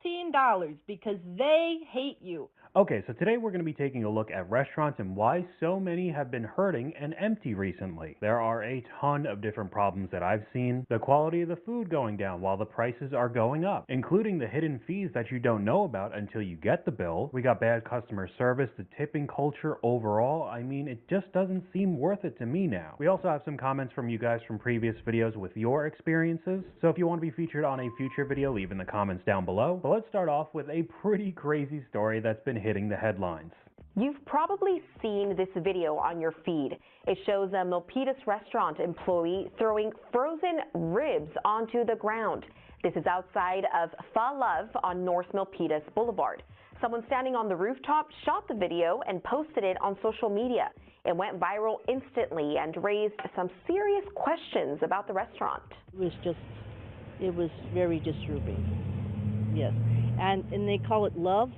$16 because they hate you. Okay, so today we're going to be taking a look at restaurants and why so many have been hurting and empty recently. There are a ton of different problems that I've seen. The quality of the food going down while the prices are going up, including the hidden fees that you don't know about until you get the bill. We got bad customer service, the tipping culture overall. I mean, it just doesn't seem worth it to me now. We also have some comments from you guys from previous videos with your experiences. So if you want to be featured on a future video, leave in the comments down below. But let's start off with a pretty crazy story that's been hitting the headlines. You've probably seen this video on your feed. It shows a Milpitas restaurant employee throwing frozen ribs onto the ground. This is outside of Fa Love on North Milpitas Boulevard. Someone standing on the rooftop shot the video and posted it on social media. It went viral instantly and raised some serious questions about the restaurant. It was very disturbing. Yes. And they call it love?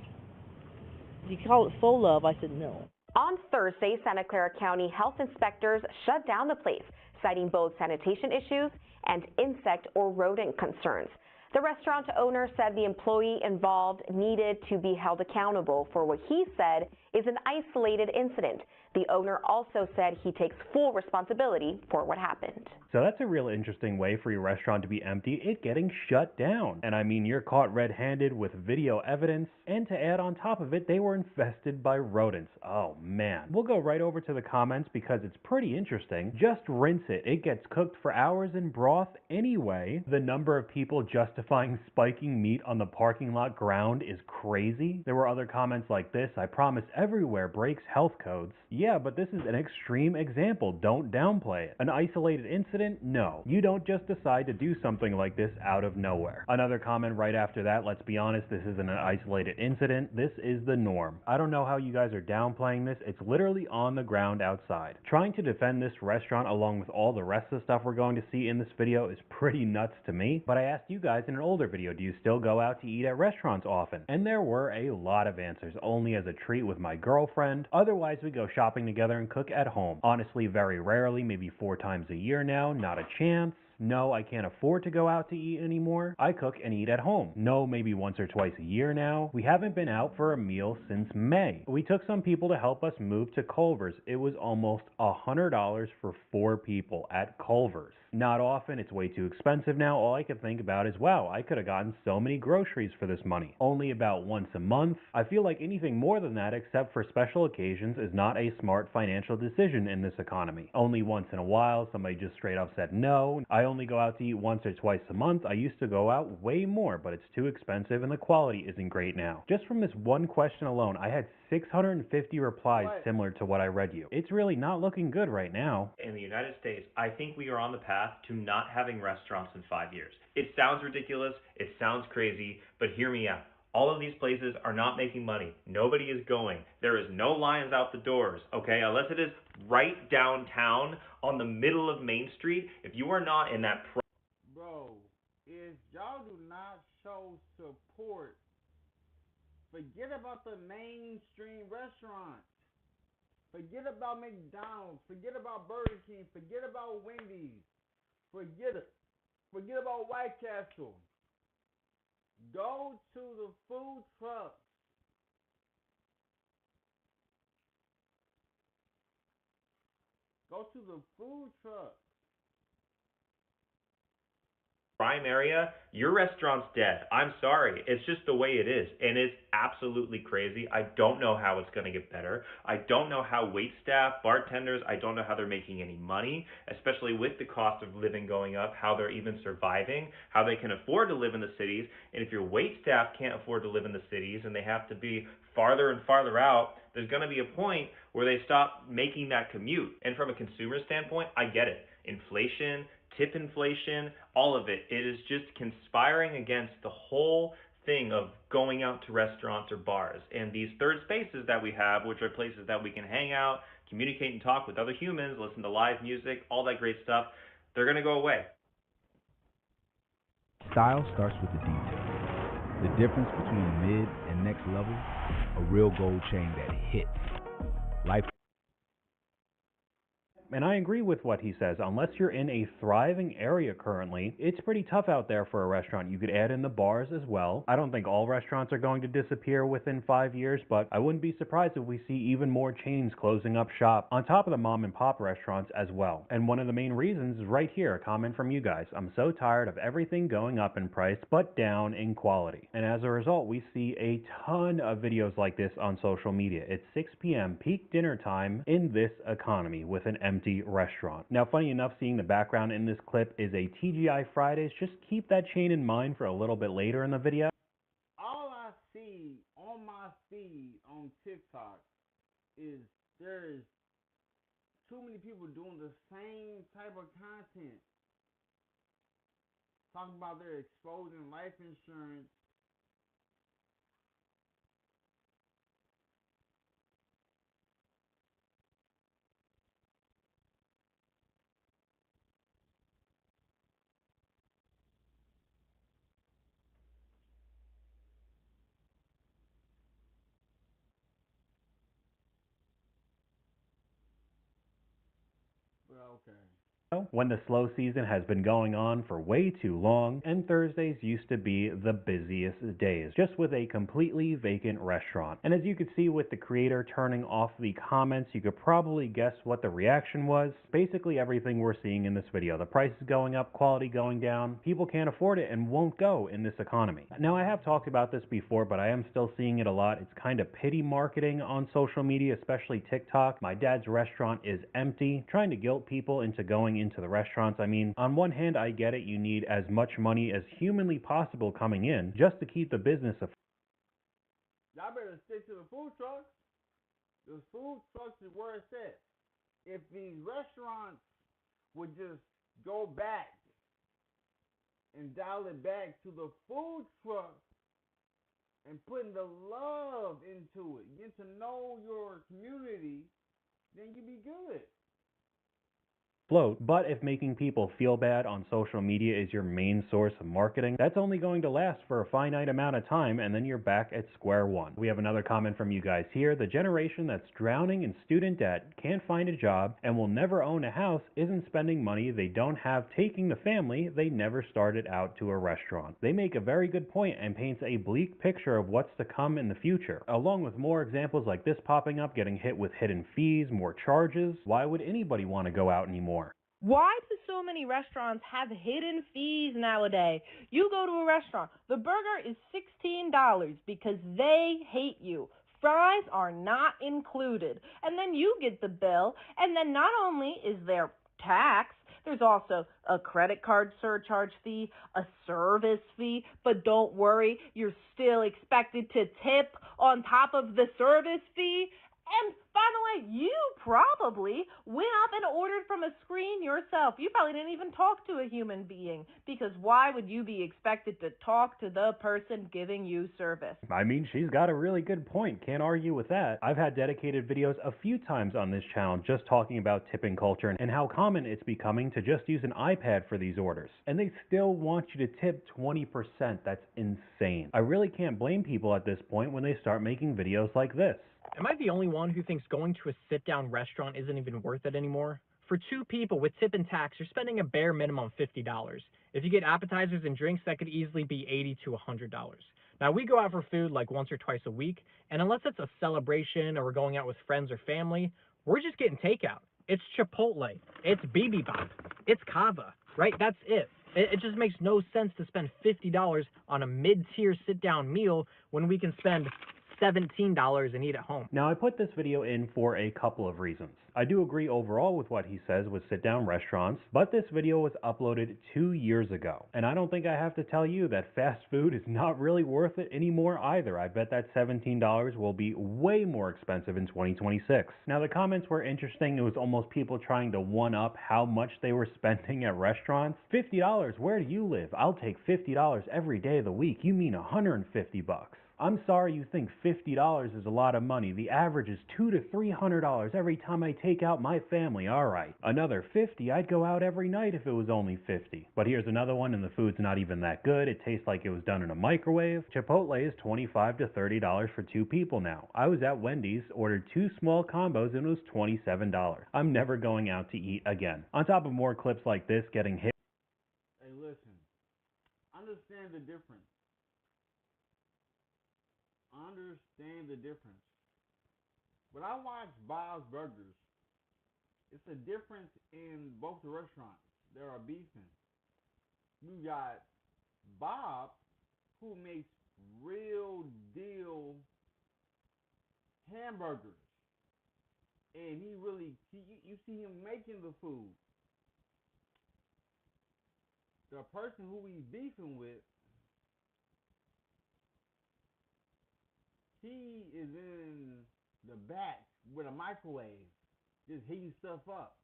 You call it faux love? I said no. On Thursday, Santa Clara County health inspectors shut down the place, citing both sanitation issues and insect or rodent concerns. The restaurant owner said the employee involved needed to be held accountable for what he said is an isolated incident. The owner also said he takes full responsibility for what happened. So that's a real interesting way for your restaurant to be empty, it getting shut down. And I mean, you're caught red-handed with video evidence, and to add on top of it, they were infested by rodents. Oh man. We'll go right over to the comments because it's pretty interesting. Just rinse it. It gets cooked for hours in broth anyway. The number of people justifying spiking meat on the parking lot ground is crazy. There were other comments like this: I promise everywhere breaks health codes. Yeah, but this is an extreme example. Don't downplay it. An isolated incident? No. You don't just decide to do something like this out of nowhere. Another comment right after that: let's be honest, this isn't an isolated incident. This is the norm. I don't know how you guys are downplaying this. It's literally on the ground outside. Trying to defend this restaurant along with all the rest of the stuff we're going to see in this video is pretty nuts to me. But I asked you guys in an older video, do you still go out to eat at restaurants often? And there were a lot of answers. Only as a treat with my girlfriend. Otherwise, we go shopping together and cook at home. Honestly, very rarely, maybe 4 times a year now. Not a chance. No, I can't afford to go out to eat anymore. I cook and eat at home. No, maybe once or twice a year now. We haven't been out for a meal since May. We took some people to help us move to Culver's. It was almost $100 for 4 people at Culver's. Not often, it's way too expensive now. All I could think about is, wow, I could have gotten so many groceries for this money. Only about once a month. I feel like anything more than that, except for special occasions, is not a smart financial decision in this economy. Only once in a while, somebody just straight up said no. I only go out to eat once or twice a month. I used to go out way more, but it's too expensive and the quality isn't great now. Just from this one question alone, I had 650 replies similar to what I read you. It's really not looking good right now. In the United States, I think we are on the path to not having restaurants in 5 years. It sounds ridiculous, it sounds crazy, but hear me out. All of these places are not making money. Nobody is going. There is no lines out the doors, okay? Unless it is right downtown on the middle of Main Street. If you are not in that... Bro, if y'all do not show support, forget about the mainstream restaurants. Forget about McDonald's. Forget about Burger King. Forget about Wendy's. Forget it. Forget about White Castle. Go to the food trucks. Go to the food trucks. Prime area, your restaurant's dead. I'm sorry. It's just the way it is. And it's absolutely crazy. I don't know how it's going to get better. I don't know how wait staff, bartenders, I don't know how they're making any money, especially with the cost of living going up, how they're even surviving, how they can afford to live in the cities. And if your wait staff can't afford to live in the cities and they have to be farther and farther out, there's going to be a point where they stop making that commute. And from a consumer standpoint, I get it. Inflation, tip inflation, all of it. It is just conspiring against the whole thing of going out to restaurants or bars. And these third spaces that we have, which are places that we can hang out, communicate and talk with other humans, listen to live music, all that great stuff, they're going to go away. Style starts with the detail. The difference between mid and next level, a real gold chain that hits. Life. And I agree with what he says. Unless you're in a thriving area currently, it's pretty tough out there for a restaurant. You could add in the bars as well. I don't think all restaurants are going to disappear within 5 years, but I wouldn't be surprised if we see even more chains closing up shop on top of the mom and pop restaurants as well. And one of the main reasons is right here, a comment from you guys. I'm so tired of everything going up in price, but down in quality. And as a result, we see a ton of videos like this on social media. It's 6 p.m. peak dinner time in this economy with an empty restaurant. Now, funny enough, seeing the background in this clip is a TGI Fridays. Just keep that chain in mind for a little bit later in the video. All I see on my feed on TikTok is there is too many people doing the same type of content. Talking about they're exposing life insurance. But okay. when the slow season has been going on for way too long, and Thursdays used to be the busiest days, just with a completely vacant restaurant. And as you could see with the creator turning off the comments, you could probably guess what the reaction was. Basically everything we're seeing in this video. The price is going up, quality going down, people can't afford it and won't go in this economy. Now I have talked about this before, but I am still seeing it a lot. It's kind of pity marketing on social media, especially TikTok. My dad's restaurant is empty, trying to guilt people into going into the restaurants. I mean, on one hand, I get it. You need as much money as humanly possible coming in just to keep the business afloat. Y'all better stick to the food trucks. The food trucks is where it's at. If these restaurants would just go back and dial it back to the food trucks and putting the love into it, get to know your community, then you'd be good. But if making people feel bad on social media is your main source of marketing, that's only going to last for a finite amount of time, and then you're back at square one. We have another comment from you guys here. The generation that's drowning in student debt, can't find a job, and will never own a house isn't spending money they don't have taking the family they never started out to a restaurant. They make a very good point and paints a bleak picture of what's to come in the future. Along with more examples like this popping up, getting hit with hidden fees, more charges. Why would anybody want to go out anymore? Why do so many restaurants have hidden fees nowadays? You go to a restaurant, the burger is $16 because they hate you. Fries are not included. And then you get the bill, and then not only is there tax, there's also a credit card surcharge fee, a service fee, but don't worry, you're still expected to tip on top of the service fee. And by the way, you probably went up and ordered from a screen yourself. You probably didn't even talk to a human being, because why would you be expected to talk to the person giving you service? I mean, she's got a really good point. Can't argue with that. I've had dedicated videos a few times on this channel just talking about tipping culture and how common it's becoming to just use an iPad for these orders. And they still want you to tip 20%. That's insane. I really can't blame people at this point when they start making videos like this. Am I the only one who thinks going to a sit-down restaurant isn't even worth it anymore? For two people with tip and tax, you're spending a bare minimum $50. If you get appetizers and drinks, that could easily be $80 to $100. Now, we go out for food like once or twice a week, and unless it's a celebration or we're going out with friends or family, we're just getting takeout. It's Chipotle. It's Bibimbap. It's Kava, right? That's it. It just makes no sense to spend $50 on a mid-tier sit-down meal when we can spend $17 and eat at home. Now, I put this video in for a couple of reasons. I do agree overall with what he says with sit-down restaurants, but this video was uploaded 2 years ago. And I don't think I have to tell you that fast food is not really worth it anymore either. I bet that $17 will be way more expensive in 2026. Now, the comments were interesting. It was almost people trying to one-up how much they were spending at restaurants. $50, where do you live? I'll take $50 every day of the week. You mean $150? I'm sorry you think $50 is a lot of money. The average is $200 to $300 every time I take out my family. All right. Another $50, I'd go out every night if it was only $50. But here's another one, and the food's not even that good. It tastes like it was done in a microwave. Chipotle is $25 to $30 for two people now. I was at Wendy's, ordered 2 small combos, and it was $27. I'm never going out to eat again. On top of more clips like this getting hit. Hey, listen. Understand the difference. Understand the difference. When I watch Bob's Burgers, it's a difference in both the restaurants. There are beefing. You got Bob, who makes real deal hamburgers, and you see him making the food. The person who he's beefing with, he is in the back with a microwave, just heating stuff up.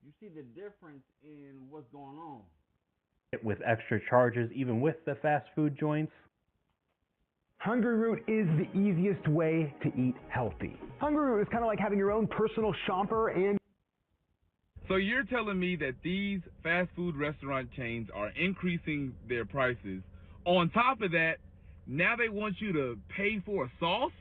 You see the difference in what's going on. With extra charges, even with the fast food joints. Hungry Root is the easiest way to eat healthy. Hungry Root is kind of like having your own personal shopper and... So you're telling me that these fast food restaurant chains are increasing their prices. On top of that, now they want you to pay for a sauce?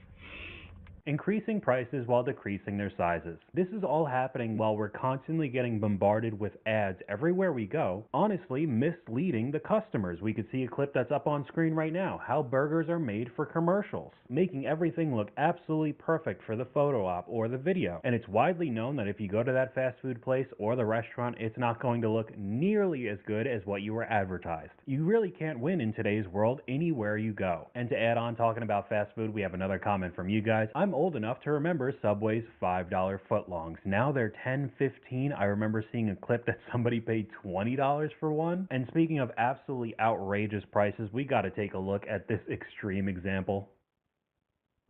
increasing prices while decreasing their sizes. This is all happening while we're constantly getting bombarded with ads everywhere we go, honestly misleading the customers. We could see a clip that's up on screen right now, how burgers are made for commercials, making everything look absolutely perfect for the photo op or the video. And it's widely known that if you go to that fast food place or the restaurant, it's not going to look nearly as good as what you were advertised. You really can't win in today's world anywhere you go. And to add on, talking about fast food, we have another comment from you guys. I'm old enough to remember Subway's $5 footlongs. Now they're $10, $15. I remember seeing a clip that somebody paid $20 for one. And speaking of absolutely outrageous prices, we got to take a look at this extreme example.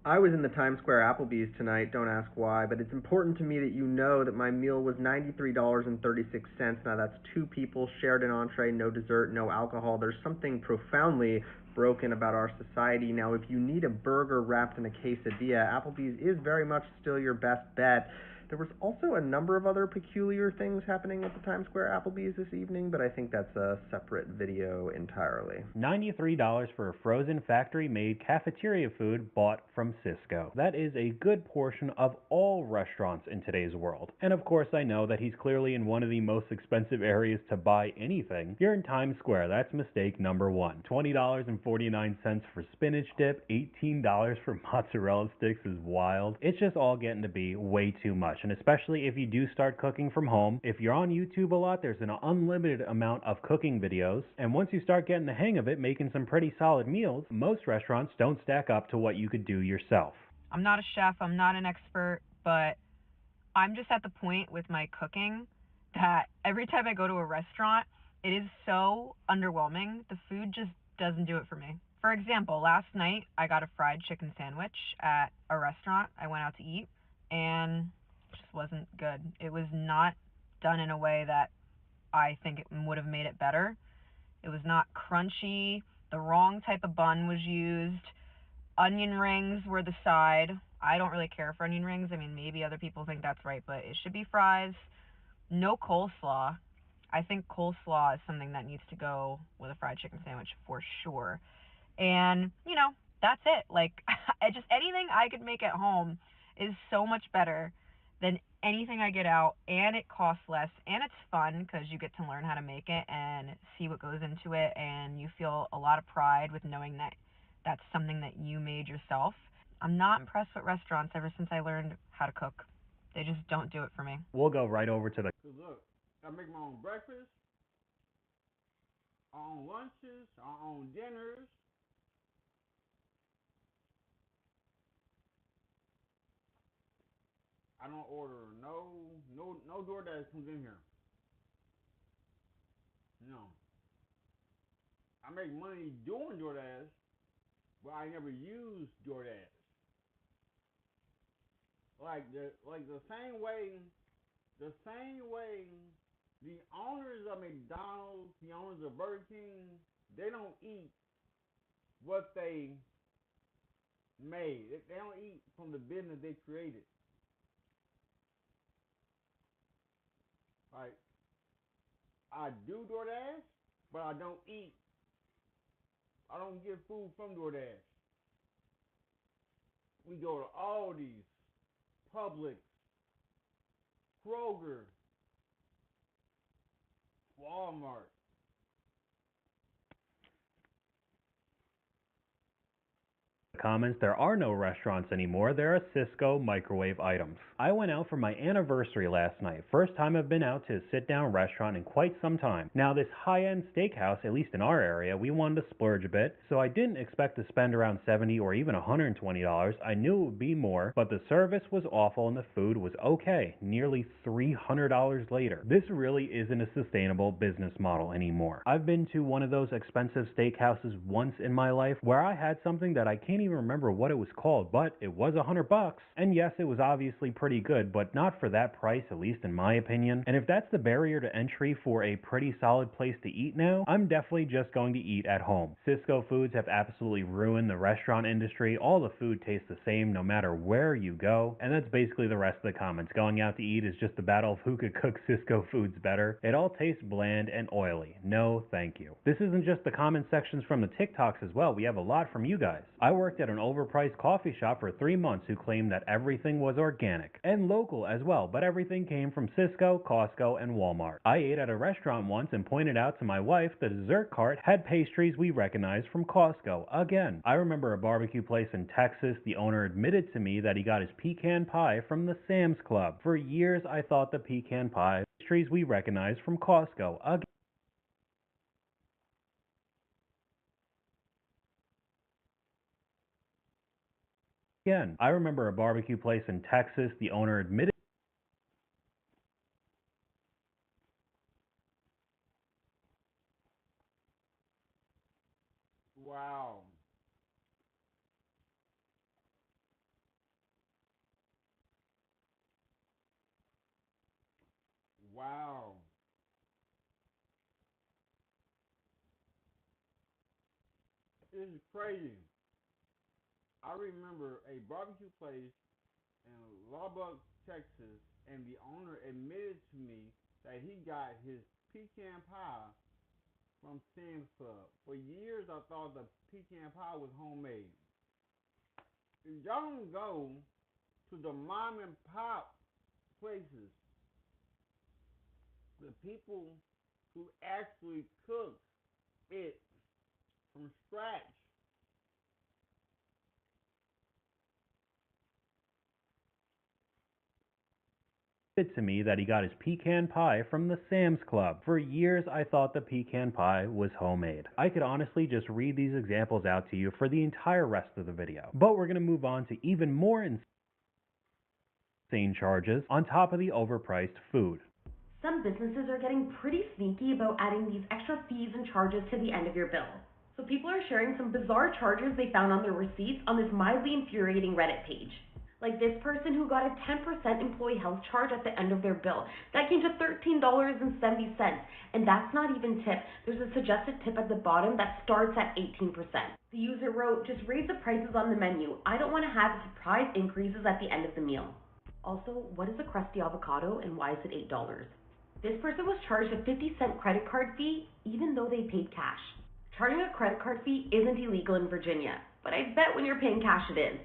I was in the Times Square Applebee's tonight, don't ask why, but it's important to me that you know that my meal was $93.36. Now that's two people, shared an entree, no dessert, no alcohol. There's something profoundly broken about our society. Now if you need a burger wrapped in a quesadilla, Applebee's is very much still your best bet. There was also a number of other peculiar things happening at the Times Square Applebee's this evening, but I think that's a separate video entirely. $93 for a frozen factory-made cafeteria food bought from Cisco. That is a good portion of all restaurants in today's world. And of course I know that he's clearly in one of the most expensive areas to buy anything. You're in Times Square, that's mistake number one. $20.49 for spinach dip, $18 for mozzarella sticks is wild. It's just all getting to be way too much. And especially if you do start cooking from home. If you're on YouTube a lot, there's an unlimited amount of cooking videos, and once you start getting the hang of it, making some pretty solid meals, most restaurants don't stack up to what you could do yourself. I'm not a chef, I'm not an expert, but I'm just at the point with my cooking that every time I go to a restaurant, it is so underwhelming. The food just doesn't do it for me. For example, last night I got a fried chicken sandwich at a restaurant I went out to eat, and just wasn't good. It was not done in a way that I think it would have made it better. It was not crunchy. The wrong type of bun was used. Onion rings were the side. I don't really care for onion rings. I mean, maybe other people think that's right, but it should be fries. No coleslaw. I think coleslaw is something that needs to go with a fried chicken sandwich for sure. And, you know, that's it. Like, just anything I could make at home is so much better than anything I get out, and it costs less, and it's fun because you get to learn how to make it and see what goes into it, and you feel a lot of pride with knowing that that's something that you made yourself. I'm not impressed with restaurants ever since I learned how to cook. They just don't do it for me. We'll go right over to the... Look, I make my own breakfast, our own lunches, our own dinners. I don't order no DoorDash comes in here. No. I make money doing DoorDash, but I never use DoorDash. Like the same way the owners of McDonald's, the owners of Burger King, they don't eat what they made. They don't eat from the business they created. Like, I do DoorDash, but I don't eat. I don't get food from DoorDash. We go to Aldi's, Publix, Kroger, Walmart. Comments, there are no restaurants anymore. There are Cisco microwave items. I went out for my anniversary last night. First time I've been out to a sit-down restaurant in quite some time. Now this high-end steakhouse, at least in our area, we wanted to splurge a bit, so I didn't expect to spend around $70 or even $120. I knew it would be more, but the service was awful and the food was okay. Nearly $300 later. This really isn't a sustainable business model anymore. I've been to one of those expensive steakhouses once in my life where I had something that I can't even remember what it was called, but it was $100. And yes, it was obviously pretty good, but not for that price, at least in my opinion. And if that's the barrier to entry for a pretty solid place to eat now, I'm definitely just going to eat at home. Cisco foods have absolutely ruined the restaurant industry. All the food tastes the same no matter where you go. And that's basically the rest of the comments. Going out to eat is just a battle of who could cook Cisco foods better. It all tastes bland and oily. No, thank you. This isn't just the comment sections from the TikToks as well. We have a lot from you guys. I worked worked at an overpriced coffee shop for 3 months who claimed that everything was organic and local as well, but everything came from Cisco, Costco, and Walmart. I ate at a restaurant once and pointed out to my wife the dessert cart had pastries we recognized from Costco. Again, I remember a barbecue place in Texas. The owner admitted to me that he got his pecan pie from the Sam's Club. For years, I thought the pecan pie pastries we recognized from Costco. Again, I remember a barbecue place in Texas. The owner admitted. Wow. Wow. This is crazy. I remember a barbecue place in Lubbock, Texas, and the owner admitted to me that he got his pecan pie from Sam's Club. For years, I thought the pecan pie was homemade. If y'all don't go to the mom and pop places, the people who actually cook it from scratch, to me that he got his pecan pie from the Sam's Club. For years, I thought the pecan pie was homemade. I could honestly just read these examples out to you for the entire rest of the video. But we're going to move on to even more insane charges on top of the overpriced food. Some businesses are getting pretty sneaky about adding these extra fees and charges to the end of your bill. So people are sharing some bizarre charges they found on their receipts on this mildly infuriating Reddit page. Like this person who got a 10% employee health charge at the end of their bill. That came to $13.70, and that's not even tip. There's a suggested tip at the bottom that starts at 18%. The user wrote, just raise the prices on the menu. I don't want to have surprise increases at the end of the meal. Also, what is a crusty avocado and why is it $8? This person was charged a 50-cent credit card fee even though they paid cash. Charging a credit card fee isn't illegal in Virginia, but I bet when you're paying cash it is.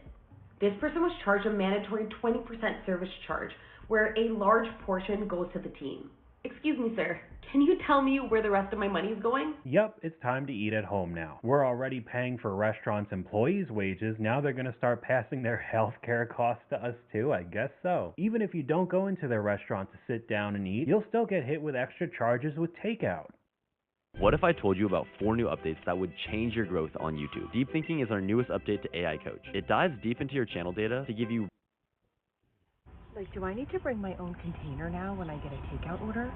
This person was charged a mandatory 20% service charge, where a large portion goes to the team. Excuse me, sir. Can you tell me where the rest of my money is going? Yep, it's time to eat at home now. We're already paying for restaurants' employees' wages. Now they're going to start passing their health care costs to us too, I guess so. Even if you don't go into their restaurant to sit down and eat, you'll still get hit with extra charges with takeout. What if I told you about 4 new updates that would change your growth on YouTube? Deep Thinking is our newest update to AI Coach. It dives deep into your channel data to give you... Like, do I need to bring my own container now when I get a takeout order?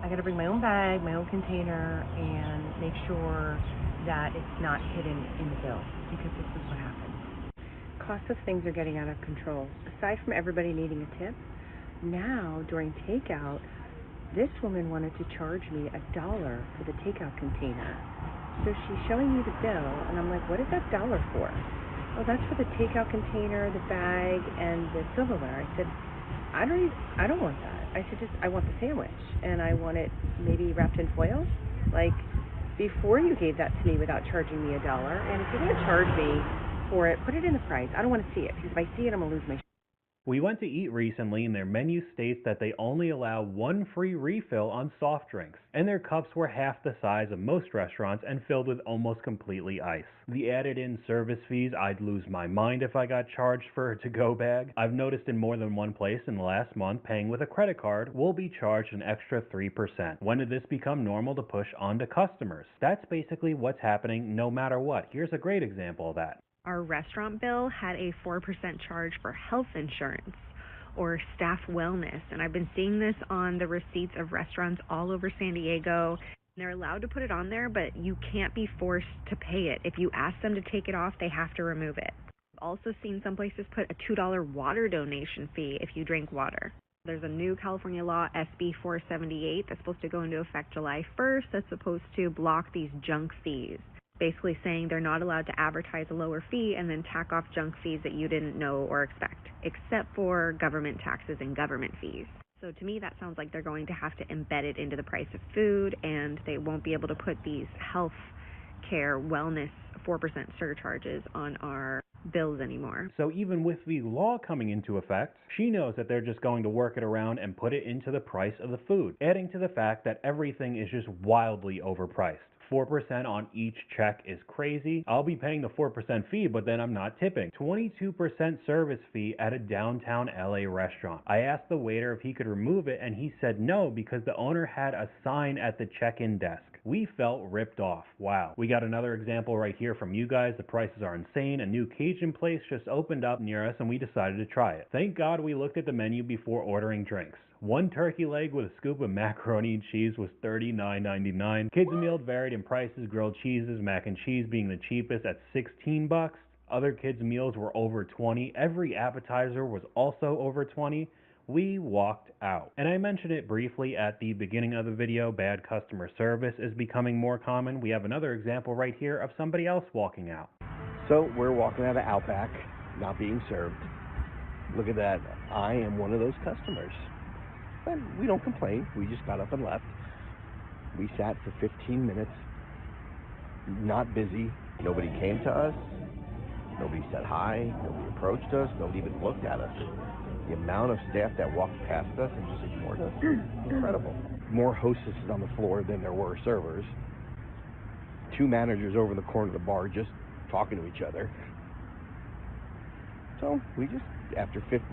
I gotta bring my own bag, my own container, and make sure that it's not hidden in the bill, because this is what happens. Costs of things are getting out of control. Aside from everybody needing a tip, now during takeout, this woman wanted to charge me $1 for the takeout container. So she's showing me the bill, and I'm like, what is that $1 for? Oh, that's for the takeout container, the bag, and the silverware. I said, I don't want that. I said, I want the sandwich, and I want it maybe wrapped in foil. Like, before you gave that to me without charging me $1, and if you're going to charge me for it, put it in the price. I don't want to see it, because if I see it, I'm going to lose my We went to eat recently and their menu states that they only allow 1 free refill on soft drinks, and their cups were half the size of most restaurants and filled with almost completely ice. The added in service fees, I'd lose my mind if I got charged for a to-go bag. I've noticed in more than one place in the last month paying with a credit card will be charged an extra 3%. When did this become normal to push onto customers? That's basically what's happening no matter what. Here's a great example of that. Our restaurant bill had a 4% charge for health insurance or staff wellness. And I've been seeing this on the receipts of restaurants all over San Diego. They're allowed to put it on there, but you can't be forced to pay it. If you ask them to take it off, they have to remove it. I've also seen some places put a $2 water donation fee if you drink water. There's a new California law, SB 478, that's supposed to go into effect July 1st. That's supposed to block these junk fees. Basically saying they're not allowed to advertise a lower fee and then tack off junk fees that you didn't know or expect, except for government taxes and government fees. So to me, that sounds like they're going to have to embed it into the price of food, and they won't be able to put these health care, wellness 4% surcharges on our bills anymore. So even with the law coming into effect, she knows that they're just going to work it around and put it into the price of the food, adding to the fact that everything is just wildly overpriced. 4% on each check is crazy. I'll be paying the 4% fee, but then I'm not tipping. 22% service fee at a downtown LA restaurant. I asked the waiter if he could remove it, and he said no because the owner had a sign at the check-in desk. We felt ripped off. Wow. We got another example right here from you guys. The prices are insane. A new Cajun place just opened up near us and we decided to try it. Thank God we looked at the menu before ordering drinks. One turkey leg with a scoop of macaroni and cheese was $39.99. Kids' meal varied in prices, grilled cheeses, mac and cheese being the cheapest at $16. Other kids' meals were over $20. Every appetizer was also over $20. We walked out. And I mentioned it briefly at the beginning of the video, bad customer service is becoming more common. We have another example right here of somebody else walking out. So we're walking out of Outback, not being served. Look at that. I am one of those customers. But we don't complain. We just got up and left. We sat for 15 minutes, not busy. Nobody came to us. Nobody said hi. Nobody approached us. Nobody even looked at us. The amount of staff that walked past us and just ignored us, incredible. More hostesses on the floor than there were servers. 2 managers over the corner of the bar just talking to each other. So we just,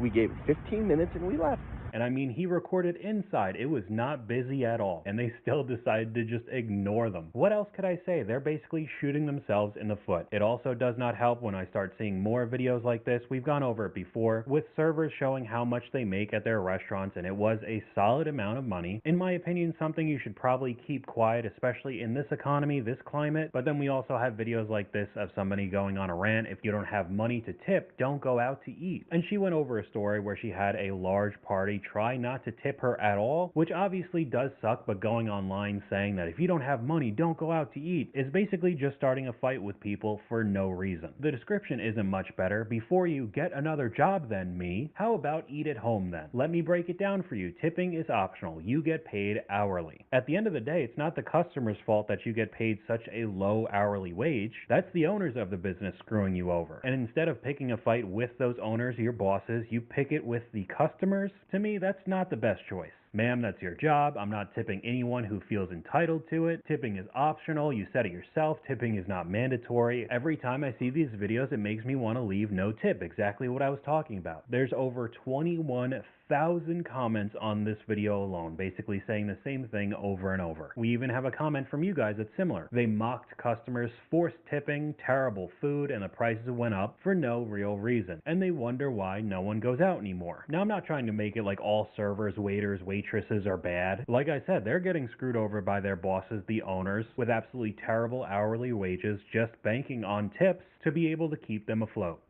we gave it 15 minutes and we left. And I mean, he recorded inside. It was not busy at all. And they still decided to just ignore them. What else could I say? They're basically shooting themselves in the foot. It also does not help when I start seeing more videos like this. We've gone over it before, with servers showing how much they make at their restaurants, and it was a solid amount of money. In my opinion, something you should probably keep quiet, especially in this economy, this climate. But then we also have videos like this of somebody going on a rant. If you don't have money to tip, don't go out to eat. And she went over a story where she had a large party, try not to tip her at all, which obviously does suck, but going online saying that if you don't have money, don't go out to eat is basically just starting a fight with people for no reason. The description isn't much better. Before you get another job then, me, how about eat at home then? Let me break it down for you. Tipping is optional. You get paid hourly. At the end of the day, it's not the customer's fault that you get paid such a low hourly wage. That's the owners of the business screwing you over. And instead of picking a fight with those owners, your bosses, you pick it with the customers. To me, that's not the best choice. Ma'am, that's your job. I'm not tipping anyone who feels entitled to it. Tipping is optional. You said it yourself. Tipping is not mandatory. Every time I see these videos, it makes me want to leave no tip. Exactly what I was talking about. There's over 21,000 comments on this video alone, basically saying the same thing over and over. We even have a comment from you guys that's similar. They mocked customers, forced tipping, terrible food, and the prices went up for no real reason. And they wonder why no one goes out anymore. Now, I'm not trying to make it like all servers, waiters, waitresses are bad. Like I said, they're getting screwed over by their bosses, the owners, with absolutely terrible hourly wages, just banking on tips to be able to keep them afloat.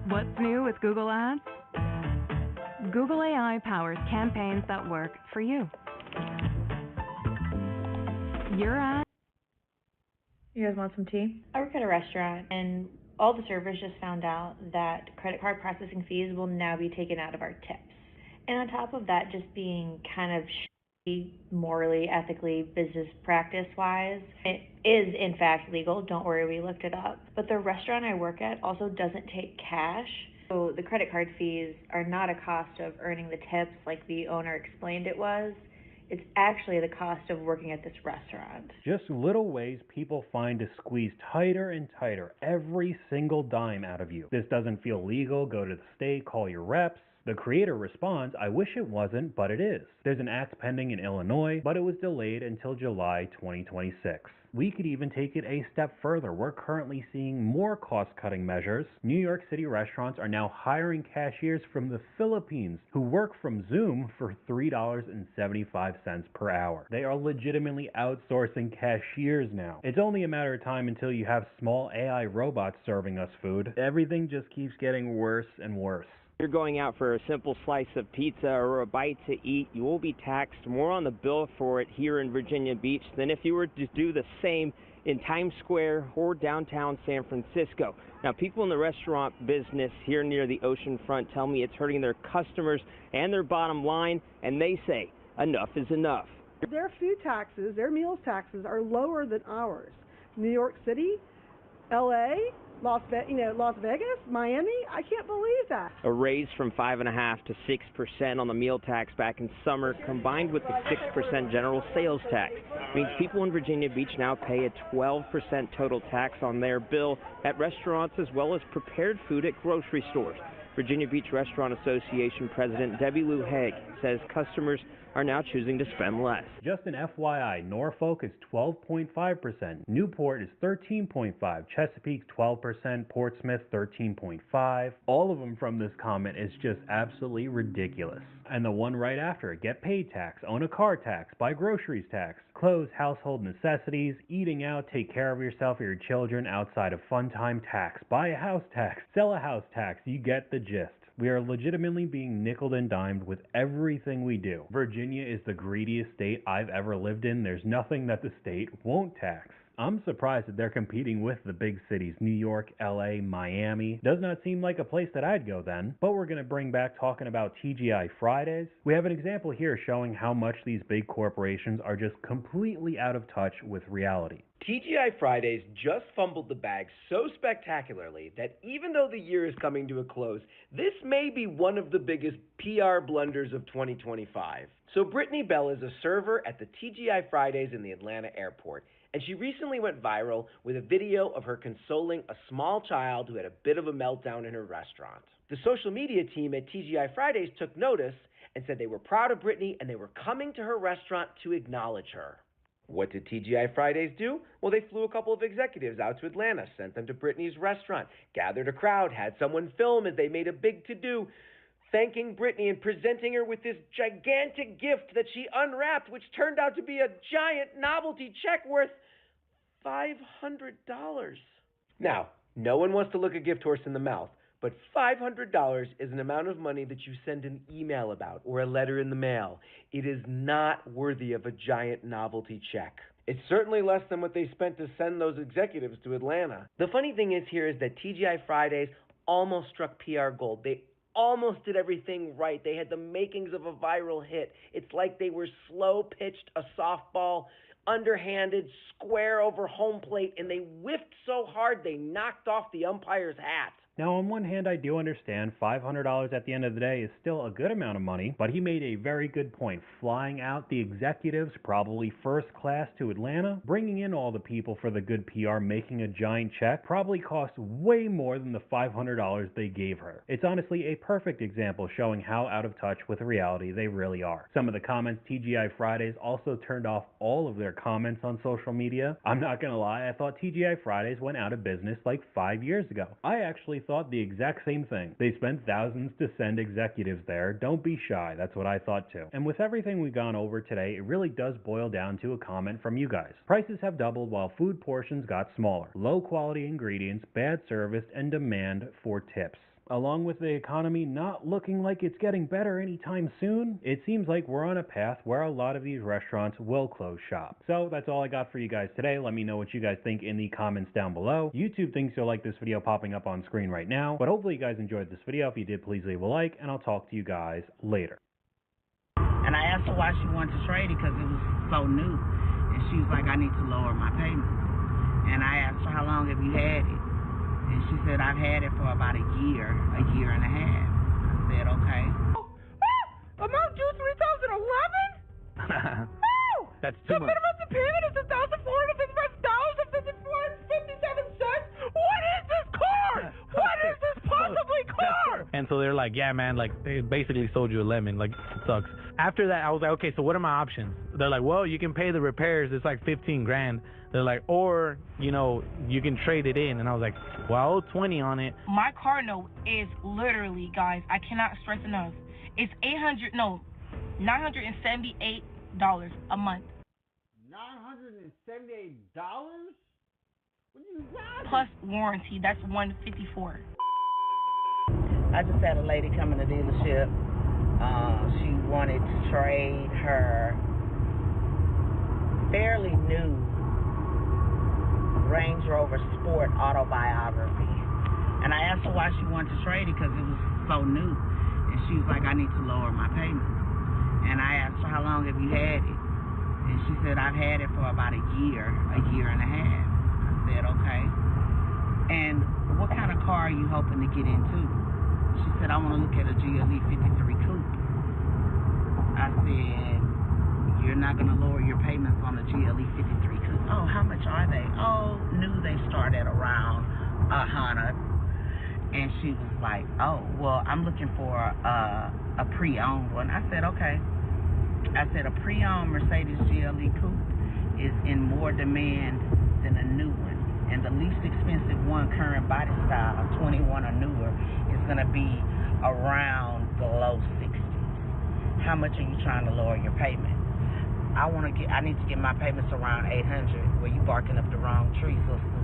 What's new with Google Ads? Google AI powers campaigns that work for you. Your ad. You guys want some tea? I work at a restaurant, and all the servers just found out that credit card processing fees will now be taken out of our tips. And on top of that, just being kind of shitty, morally, ethically, business practice-wise, it is in fact legal. Don't worry, we looked it up. But the restaurant I work at also doesn't take cash. So the credit card fees are not a cost of earning the tips like the owner explained it was. It's actually the cost of working at this restaurant. Just little ways people find to squeeze tighter and tighter every single dime out of you. This doesn't feel legal. Go to the state, call your reps. The creator responds, I wish it wasn't, but it is. There's an act pending in Illinois, but it was delayed until July 2026. We could even take it a step further. We're currently seeing more cost-cutting measures. New York City restaurants are now hiring cashiers from the Philippines who work from Zoom for $3.75 per hour. They are legitimately outsourcing cashiers now. It's only a matter of time until you have small AI robots serving us food. Everything just keeps getting worse and worse. You're going out for a simple slice of pizza or a bite to eat, you will be taxed more on the bill for it here in Virginia Beach than if you were to do the same in Times Square or downtown San Francisco. Now, people in the restaurant business here near the ocean front tell me it's hurting their customers and their bottom line, and they say enough is enough. Their food taxes, their meals taxes are lower than ours. New York City, LA, Las Vegas, Miami. I can't believe that. A raise from 5.5% to 6% on the meal tax back in summer, combined with the 6% general sales tax, means people in Virginia Beach now pay a 12% total tax on their bill at restaurants as well as prepared food at grocery stores. Virginia Beach Restaurant Association President Debbie Lou Haig says customers are now choosing to spend less. Just an FYI, Norfolk is 12.5%, Newport is 13.5%, Chesapeake 12%, Portsmouth 13.5%. All of them from this comment is just absolutely ridiculous. And the one right after, get paid tax, own a car tax, buy groceries tax, clothes, household necessities, eating out, take care of yourself or your children outside of fun time tax, buy a house tax, sell a house tax. You get the gist. We are legitimately being nickeled and dimed with everything we do. Virginia is the greediest state I've ever lived in. There's nothing that the state won't tax. I'm surprised that they're competing with the big cities, New York, LA, Miami. Does not seem like a place that I'd go then. But we're going to bring back talking about TGI Fridays. We have an example here showing how much these big corporations are just completely out of touch with reality. TGI Fridays just fumbled the bag so spectacularly that even though the year is coming to a close, this may be one of the biggest PR blunders of 2025. So Brittany Bell is a server at the TGI Fridays in the Atlanta airport, and she recently went viral with a video of her consoling a small child who had a bit of a meltdown in her restaurant. The social media team at TGI Fridays took notice and said they were proud of Brittany and they were coming to her restaurant to acknowledge her. What did TGI Fridays do? Well, they flew a couple of executives out to Atlanta, sent them to Brittany's restaurant, gathered a crowd, had someone film as they made a big to-do, thanking Brittany and presenting her with this gigantic gift that she unwrapped, which turned out to be a giant novelty check worth $500. Now, no one wants to look a gift horse in the mouth, but $500 is an amount of money that you send an email about or a letter in the mail. It is not worthy of a giant novelty check. It's certainly less than what they spent to send those executives to Atlanta. The funny thing is here is that TGI Fridays almost struck PR gold. They almost did everything right. They had the makings of a viral hit. It's like they were slow-pitched a softball, underhanded, square over home plate, and they whiffed so hard they knocked off the umpire's hat. Now, on one hand, I do understand $500 at the end of the day is still a good amount of money, but he made a very good point. Flying out the executives, probably first class to Atlanta, bringing in all the people for the good PR, making a giant check, probably cost way more than the $500 they gave her. It's honestly a perfect example showing how out of touch with reality they really are. Some of the comments TGI Fridays also turned off all of their comments on social media. I'm not gonna lie, I thought TGI Fridays went out of business like 5 years ago. I actually thought the exact same thing. They spent thousands to send executives there. Don't be shy. That's what I thought too. And with everything we've gone over today, it really does boil down to a comment from you guys. Prices have doubled while food portions got smaller. Low quality ingredients, bad service, and demand for tips. Along with the economy not looking like it's getting better anytime soon, it seems like we're on a path where a lot of these restaurants will close shop. So that's all I got for you guys today. Let me know what you guys think in the comments down below. YouTube thinks you'll like this video popping up on screen right now, but hopefully you guys enjoyed this video. If you did, please leave a like, and I'll talk to you guys later. And I asked her why she wanted to trade it because it was so new. And she was like, I need to lower my payment. And I asked her, how long have you had it? And she said, I've had it for about a year and a half. I said, okay. Amount due 2011? That's too much. The minimum payment is $1,455.57. What is this car? What is this possibly car? And so they're like, yeah, man, like they basically sold you a lemon. Like, it sucks. After that, I was like, okay, so what are my options? They're like, well, you can pay the repairs. It's like $15,000. They're like, or, you know, you can trade it in. And I was like, well, I owe 20 on it. My car note is literally, guys, I cannot stress enough. It's $978 a month. $978? What you got? Plus warranty, that's $154. I just had a lady come in the dealership. She wanted to trade her fairly new Range Rover Sport autobiography. And I asked her why she wanted to trade it because it was so new. And she was like, I need to lower my payment. And I asked her, how long have you had it? And she said, I've had it for about a year and a half. I said, okay. And what kind of car are you hoping to get into? She said, I want to look at a GLE 53 coupe. I said, you're not going to lower your payments on a GLE 53 coupe. Oh, how much are they? Oh, new, they start at around $100. And she was like, oh, well, I'm looking for a pre-owned one. I said, okay. I said, a pre-owned Mercedes GLE coupe is in more demand than a new one. And the least expensive one, current body style, 21 or newer, is going to be around the low 60s. How much are you trying to lower your payment? I need to get my payments around $800. Well, you barking up the wrong tree, sister.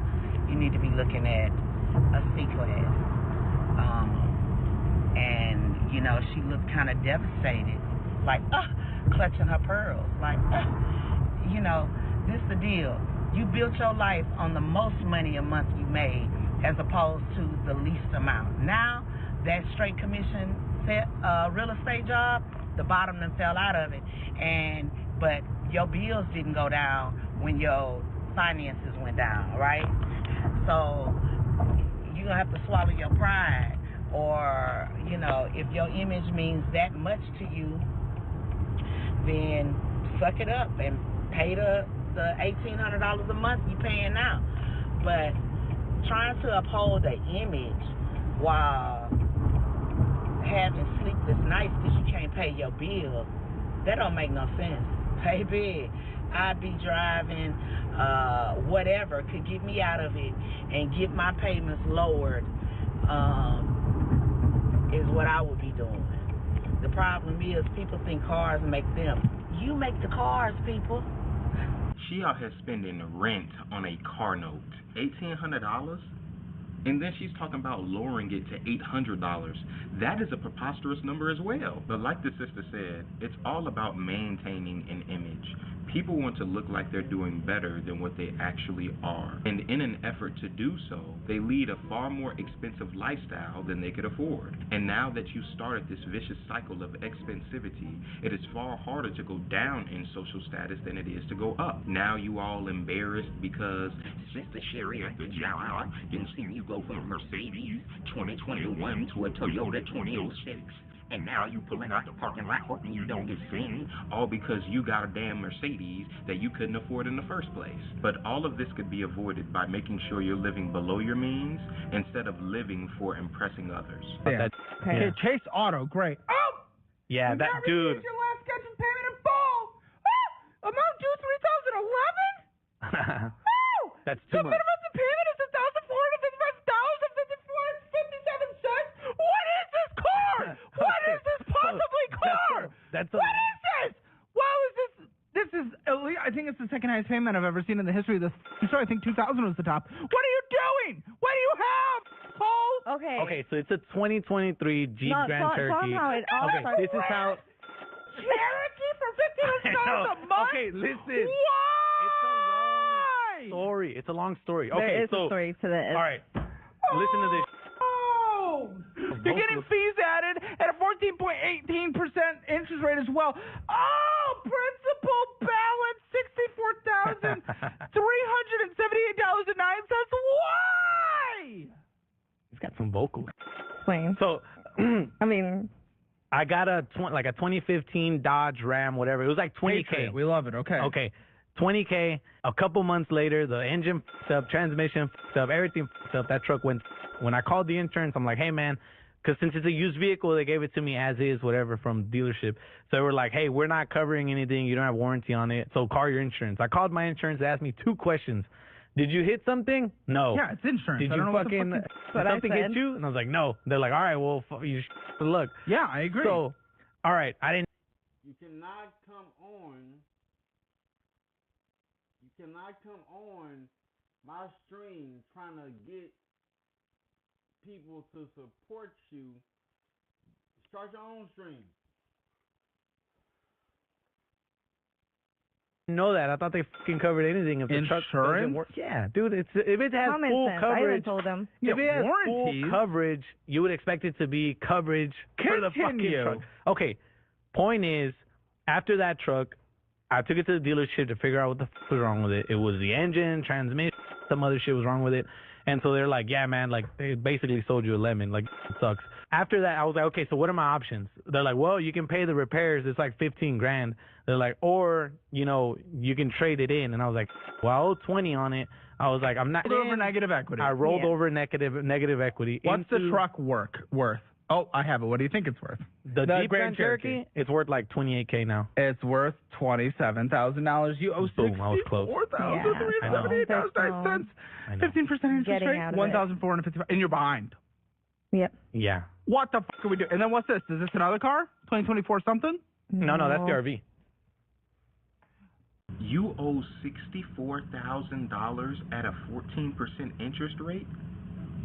You need to be looking at a C-Class. And, you know, she looked kind of devastated, like, clutching her pearls. Like, you know, this is the deal. You built your life on the most money a month you made as opposed to the least amount. Now, that straight commission real estate job, the bottom done fell out of it. But your bills didn't go down when your finances went down, right? So you're going to have to swallow your pride. Or, you know, if your image means that much to you, then suck it up and pay the $1,800 a month you're paying now. But trying to uphold the image while having sleepless nights because you can't pay your bills, that don't make no sense. Baby, I'd be driving whatever could get me out of it and get my payments lowered is what I would be doing. The problem is people think cars make them. You make the cars, people. She out here spending rent on a car note, $1,800, and then she's talking about lowering it to $800. That is a preposterous number as well. But like the sister said, it's all about maintaining an image. People want to look like they're doing better than what they actually are. And in an effort to do so, they lead a far more expensive lifestyle than they could afford. And now that you started this vicious cycle of expensivity, it is far harder to go down in social status than it is to go up. Now you all embarrassed because Sister Sherry at the job didn't see you go from a Mercedes 2021 to a Toyota 2006. And now you pulling out the parking lot hoping you don't get seen. All because you got a damn Mercedes that you couldn't afford in the first place. But all of this could be avoided by making sure you're living below your means instead of living for impressing others. Yeah. Okay, Chase Auto, great. Oh! Yeah, that dude. Your last scheduled payment in full. Amount due 2011? That's too much. The minimum payment is $1,455.57. What is this car? What is this possibly car? That's what is this? Wow, this is I think it's the second highest payment I've ever seen in the history of this. So I think 2000 was the top. What are you doing? What do you have? Okay, so it's a 2023 Jeep Grand Cherokee. This is how. Cherokee for $1,500 a month? Okay, listen. Why? Story. It's a long story. Okay, there is so a story to this. all right, listen to this. Oh, you're getting fees added at a 14.18% interest rate as well. Oh, principal balance $64,378.09. Why? He's got some vocals. Explain. So, I mean, I got a 2015 Dodge Ram, whatever. It was like $20K. We love it. Okay. Okay. $20K. A couple months later, the engine f***ed up, transmission f***ed up, everything f***ed up. That truck went. When I called the insurance, I'm like, hey, man, because since it's a used vehicle, they gave it to me as is, whatever, from dealership. So they were like, hey, we're not covering anything. You don't have warranty on it. So call your insurance. I called my insurance. They asked me 2 questions. Did you hit something? No. Yeah, it's insurance. Did I don't you know fucking, what did something hit you? And I was like, no. They're like, all right, well, you look. Yeah, I agree. So, all right, I didn't. You cannot come on my stream trying to get people to support you. Start your own stream. Know that. I thought they fucking covered anything. If the truck doesn't work. Yeah, dude. If it has common full sense. coverage, I even told them. If it has full coverage, you would expect it to be coverage for the fucking truck. Okay. Point is, after that truck, I took it to the dealership to figure out what the fuck was wrong with it. It was the engine, transmission, some other shit was wrong with it. And so they're like, yeah, man, like they basically sold you a lemon. Like, it sucks. After that, I was like, okay, so what are my options? They're like, well, you can pay the repairs. It's like 15 grand. They're like, or, you know, you can trade it in. And I was like, well, I owe 20 on it. I was like, I'm not. Rolled over negative equity. I rolled over negative equity. What's the truck worth? Oh, I have it. What do you think it's worth? The Jeep Grand Cherokee? It's worth like $28K now. It's worth $27,000. You owe Boom, I was close. $64,378.09. 15% interest rate, $1,455, and you're behind. Yep. Yeah. What the fuck are we doing? And then what's this? Is this another car? 2024 something? No, that's the RV. You owe $64,000 at a 14% interest rate?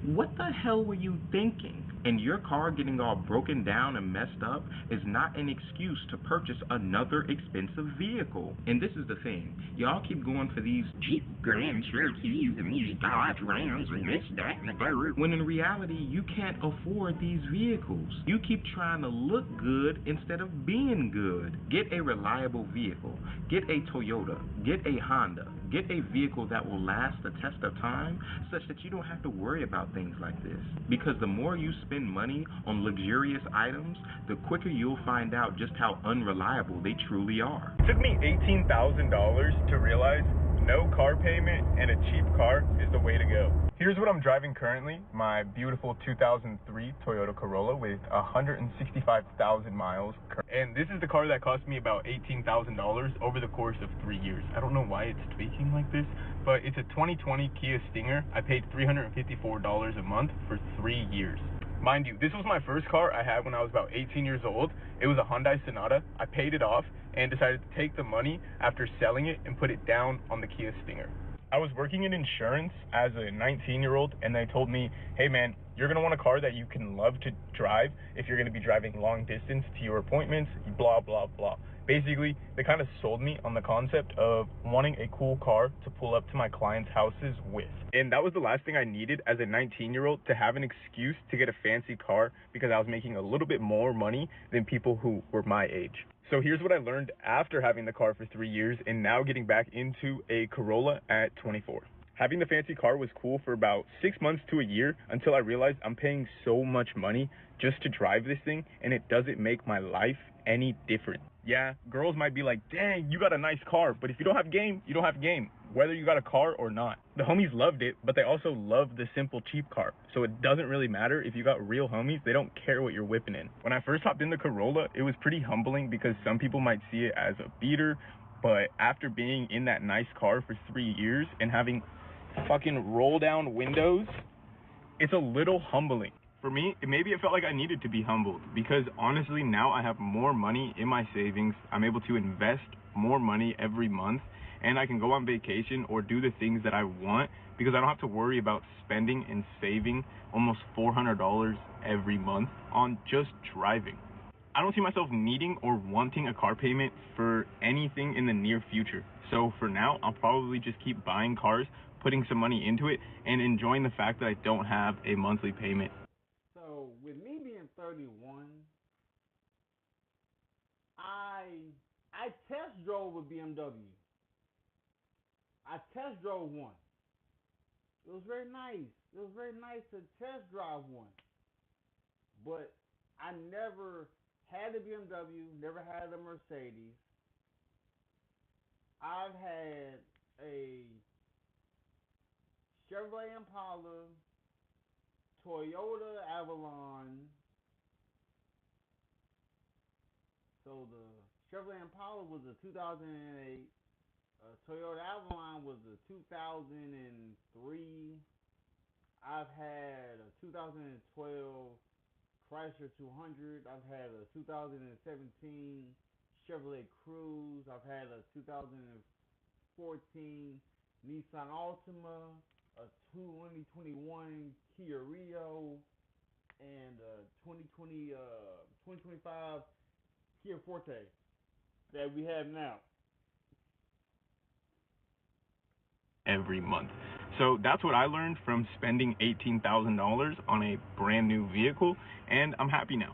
What the hell were you thinking? And your car getting all broken down and messed up is not an excuse to purchase another expensive vehicle. And this is the thing. Y'all keep going for these Jeep Grand Cherokees and these Dodge Rams and this, that, and the third. when in reality, you can't afford these vehicles. You keep trying to look good instead of being good. Get a reliable vehicle. Get a Toyota. Get a Honda. Get a vehicle that will last the test of time such that you don't have to worry about things like this. Because the more you spend money on luxurious items, the quicker you'll find out just how unreliable they truly are. It took me $18,000 to realize no car payment and a cheap car is the way to go. Here's what I'm driving currently, my beautiful 2003 Toyota Corolla with 165,000 miles. And this is the car that cost me about $18,000 over the course of 3 years. I don't know why it's tweaking like this, but it's a 2020 Kia Stinger. I paid $354 a month for 3 years. Mind you, this was my first car I had when I was about 18 years old. It was a Hyundai Sonata. I paid it off and decided to take the money after selling it and put it down on the Kia Stinger. I was working in insurance as a 19-year-old, and they told me, hey man, you're going to want a car that you can love to drive if you're going to be driving long distance to your appointments, blah, blah, blah. Basically, they kind of sold me on the concept of wanting a cool car to pull up to my clients' houses with. And that was the last thing I needed as a 19-year-old, to have an excuse to get a fancy car because I was making a little bit more money than people who were my age. So here's what I learned after having the car for 3 years and now getting back into a Corolla at 24. Having the fancy car was cool for about 6 months to a year until I realized I'm paying so much money just to drive this thing, and it doesn't make my life any different. Yeah, girls might be like, dang, you got a nice car, but if you don't have game, you don't have game, whether you got a car or not. The homies loved it, but they also loved the simple cheap car. So it doesn't really matter if you got real homies, they don't care what you're whipping in. When I first hopped in the Corolla, it was pretty humbling because some people might see it as a beater, but after being in that nice car for 3 years and having fucking roll down windows, it's a little humbling. For me, maybe it felt like I needed to be humbled because honestly now I have more money in my savings. I'm able to invest more money every month, and I can go on vacation or do the things that I want because I don't have to worry about spending and saving almost $400 every month on just driving. I don't see myself needing or wanting a car payment for anything in the near future. So for now, I'll probably just keep buying cars, putting some money into it, and enjoying the fact that I don't have a monthly payment. So with me being 31, I test drove a BMW. I test drove one. It was very nice. It was very nice to test drive one. But I never had a BMW, never had a Mercedes. I've had a Chevrolet Impala, Toyota Avalon. So the Chevrolet Impala was a 2008. Toyota Avalon was a 2003. I've had a 2012 Chrysler 200. I've had a 2017 Chevrolet Cruze. I've had a 2014 Nissan Altima, a 2021 Kia Rio, and a 2025 Kia Forte that we have now. Every month. So that's what I learned from spending $18,000 on a brand new vehicle, and I'm happy now.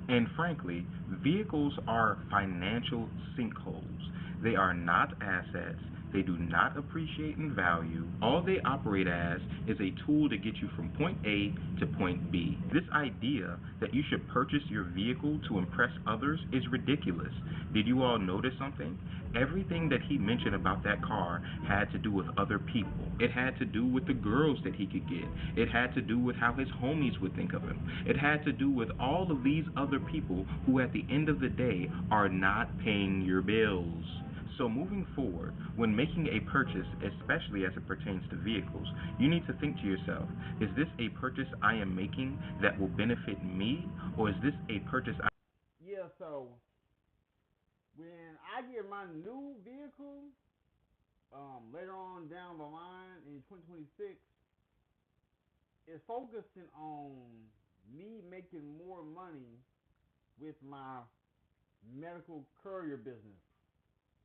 And frankly, vehicles are financial sinkholes. They are not assets. They do not appreciate and value. All they operate as is a tool to get you from point A to point B. This idea that you should purchase your vehicle to impress others is ridiculous. Did you all notice something? Everything that he mentioned about that car had to do with other people. It had to do with the girls that he could get. It had to do with how his homies would think of him. It had to do with all of these other people who at the end of the day are not paying your bills. So moving forward, when making a purchase, especially as it pertains to vehicles, you need to think to yourself, is this a purchase I am making that will benefit me, or is this a purchase Yeah, so when I get my new vehicle, later on down the line in 2026, it's focusing on me making more money with my medical courier business.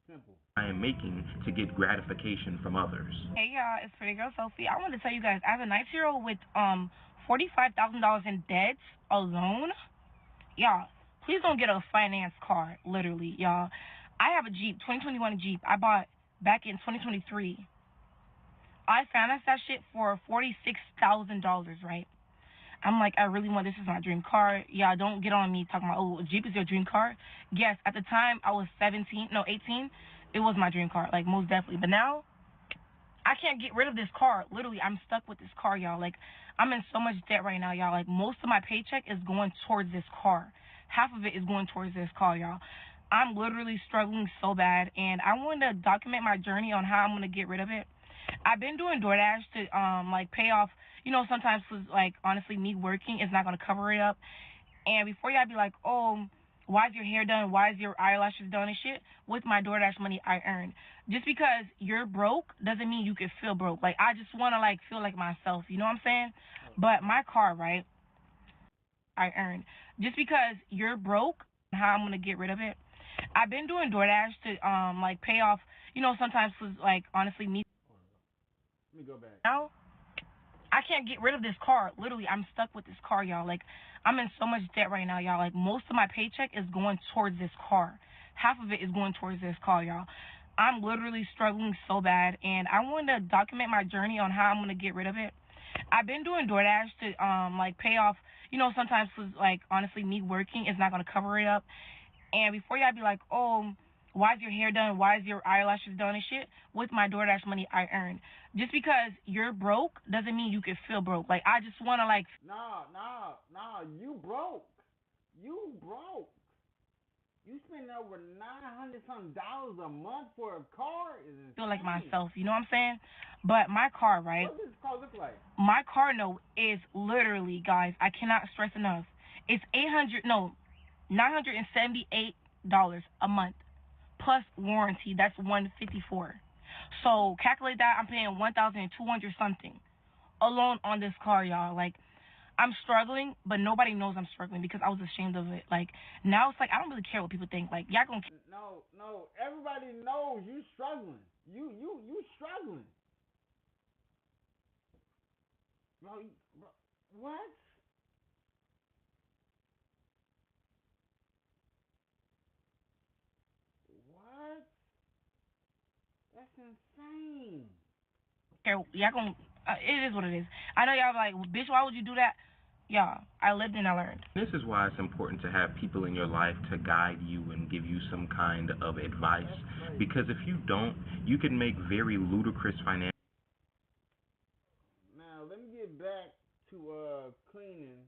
Simple. I am making to get gratification from others. Hey y'all, it's Pretty Girl Sophie. I want to tell you guys, as a 9-year-old with $45,000 in debts alone, y'all, please don't get a finance car, literally, y'all. I have a Jeep, 2021 Jeep. I bought back in 2023. I financed that shit for $46,000, right? I'm like, I really want, this is my dream car. Yeah, don't get on me talking about, oh, Jeep is your dream car. Yes, at the time I was 18. It was my dream car, like, most definitely. But now, I can't get rid of this car. Literally, I'm stuck with this car, y'all. Like, I'm in so much debt right now, y'all. Like, most of my paycheck is going towards this car. Half of it is going towards this car, y'all. I'm literally struggling so bad, and I wanted to document my journey on how I'm going to get rid of it. I've been doing DoorDash to, like, pay off, you know, sometimes, like, honestly, me working is not going to cover it up. And before y'all be like, oh, why is your hair done? Why is your eyelashes done and shit? With my DoorDash money I earned. Just because you're broke doesn't mean you can feel broke. Like, I just want to, like, feel like myself. You know what I'm saying? But my car, right, I earned. Just because you're broke, how I'm going to get rid of it. I've been doing DoorDash to, like, pay off, you know, sometimes, like, honestly, me. Let me go back. Now, I can't get rid of this car. Literally, I'm stuck with this car, y'all. Like, I'm in so much debt right now, y'all. Like, most of my paycheck is going towards this car. Half of it is going towards this car, y'all. I'm literally struggling so bad, and I wanted to document my journey on how I'm going to get rid of it. I've been doing DoorDash to, like, pay off, you know, sometimes, like, honestly, me working is not going to cover it up. And before y'all be like, oh, why is your hair done? Why is your eyelashes done and shit? With my DoorDash money I earned. Just because you're broke doesn't mean you can feel broke. Like, I just want to, like... Nah, you broke. You broke. You spend over $900-something a month for a car is insane. Feel like myself, you know what I'm saying? But my car, right? What does this car look like? My car note is literally, guys, I cannot stress enough. It's $978 a month. Plus warranty, that's $154. So calculate that, I'm paying $1,200 something alone on this car, y'all. Like, I'm struggling, but nobody knows I'm struggling because I was ashamed of it. Like, now it's like I don't really care what people think. Like, y'all gonna... No, everybody knows you struggling. You struggling. Bro, what? What? That's insane. Y'all gonna... it is what it is. I know y'all like, bitch, why would you do that? Y'all, I lived and I learned. This is why it's important to have people in your life to guide you and give you some kind of advice. Because if you don't, you can make very ludicrous financial... Now, let me get back to cleaning.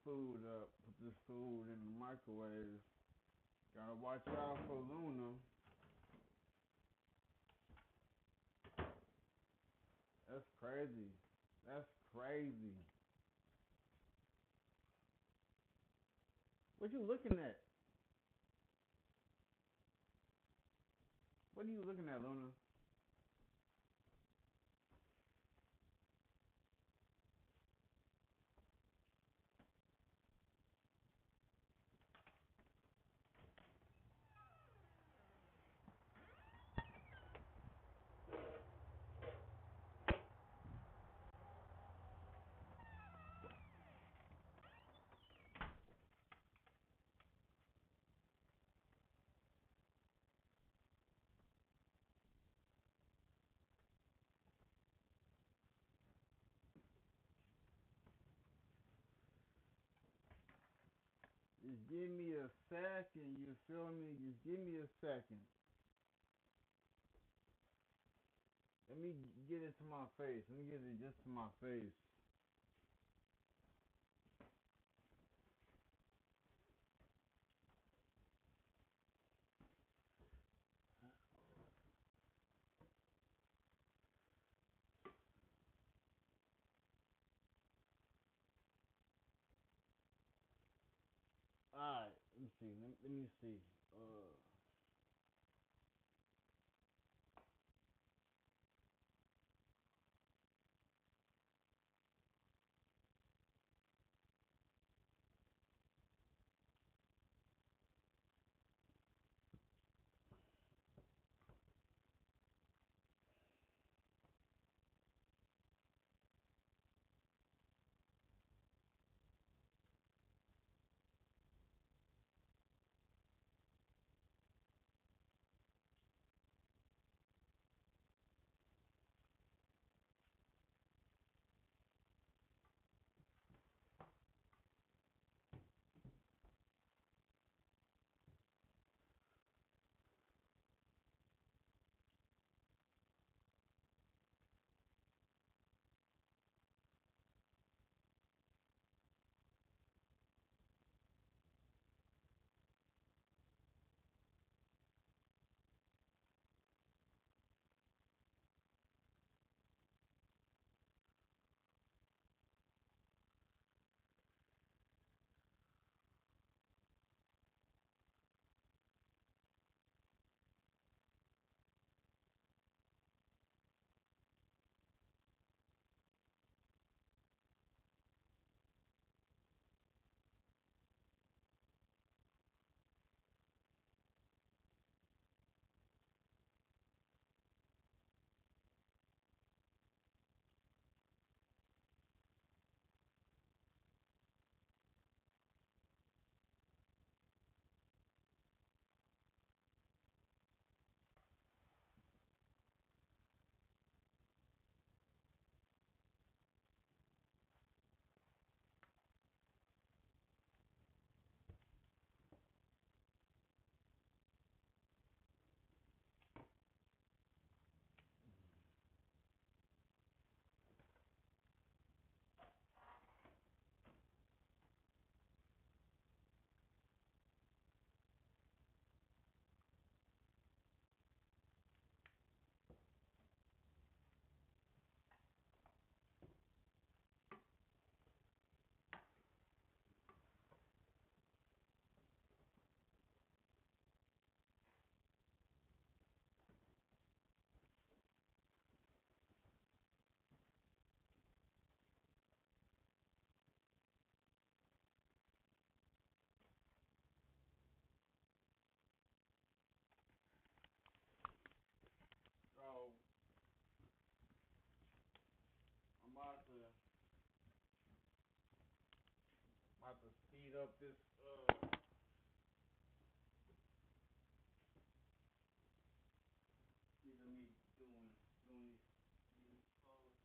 Put this food in the microwave. Gotta watch out for Luna. That's crazy. What you looking at? What are you looking at, Luna? Just give me a second, you feel me? Just give me a second. Let me get it to my face. Let me get it just to my face. Alright, let me see. Let me see. So I'm about to speed up this speed of me doing these clothes together.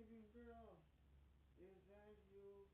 leaving, girl? Is that you?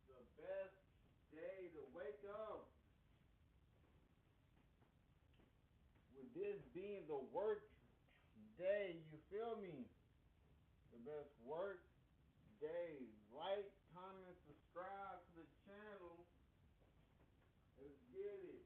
The best day to wake up. With this being the work day, you feel me? The best work day. Like, comment, subscribe to the channel. Let's get it.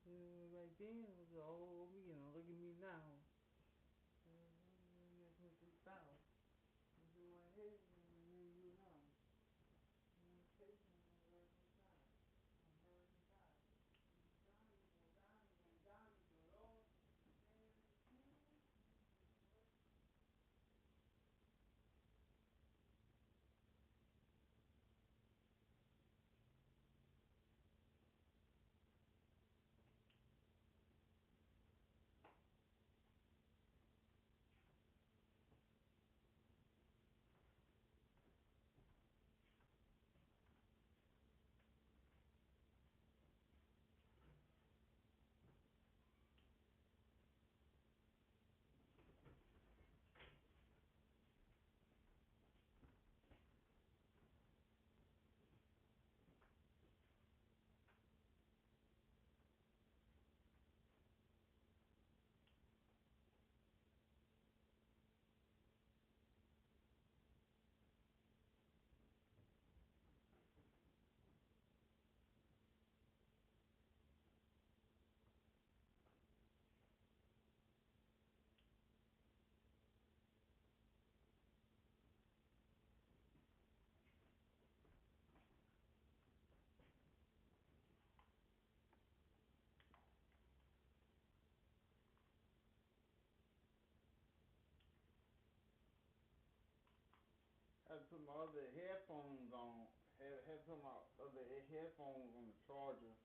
Right then it was the old me, look at me now. Had to put my other headphones on. Had to put my other headphones on the charger.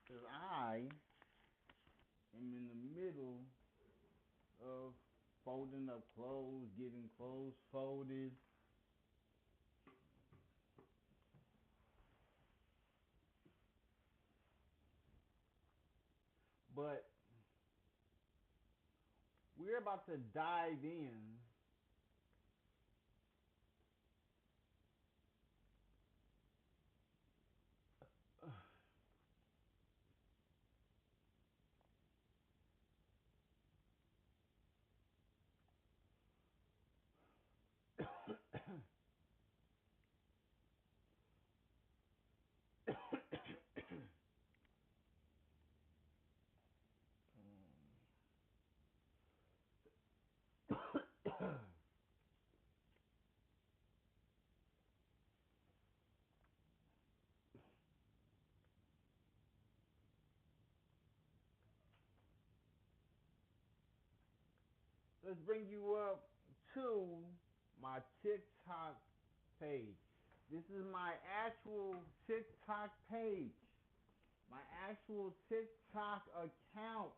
Cause I am in the middle of folding up clothes, getting clothes folded. But we're about to dive in let's bring you up to my TikTok page. This is my actual TikTok page. My actual TikTok account.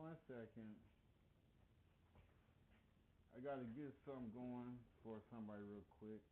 One second. I gotta get something going for somebody real quick.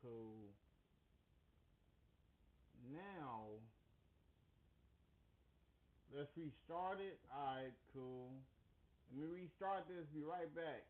cool. Now, let's restart it. Alright, cool. Let me restart this, be right back.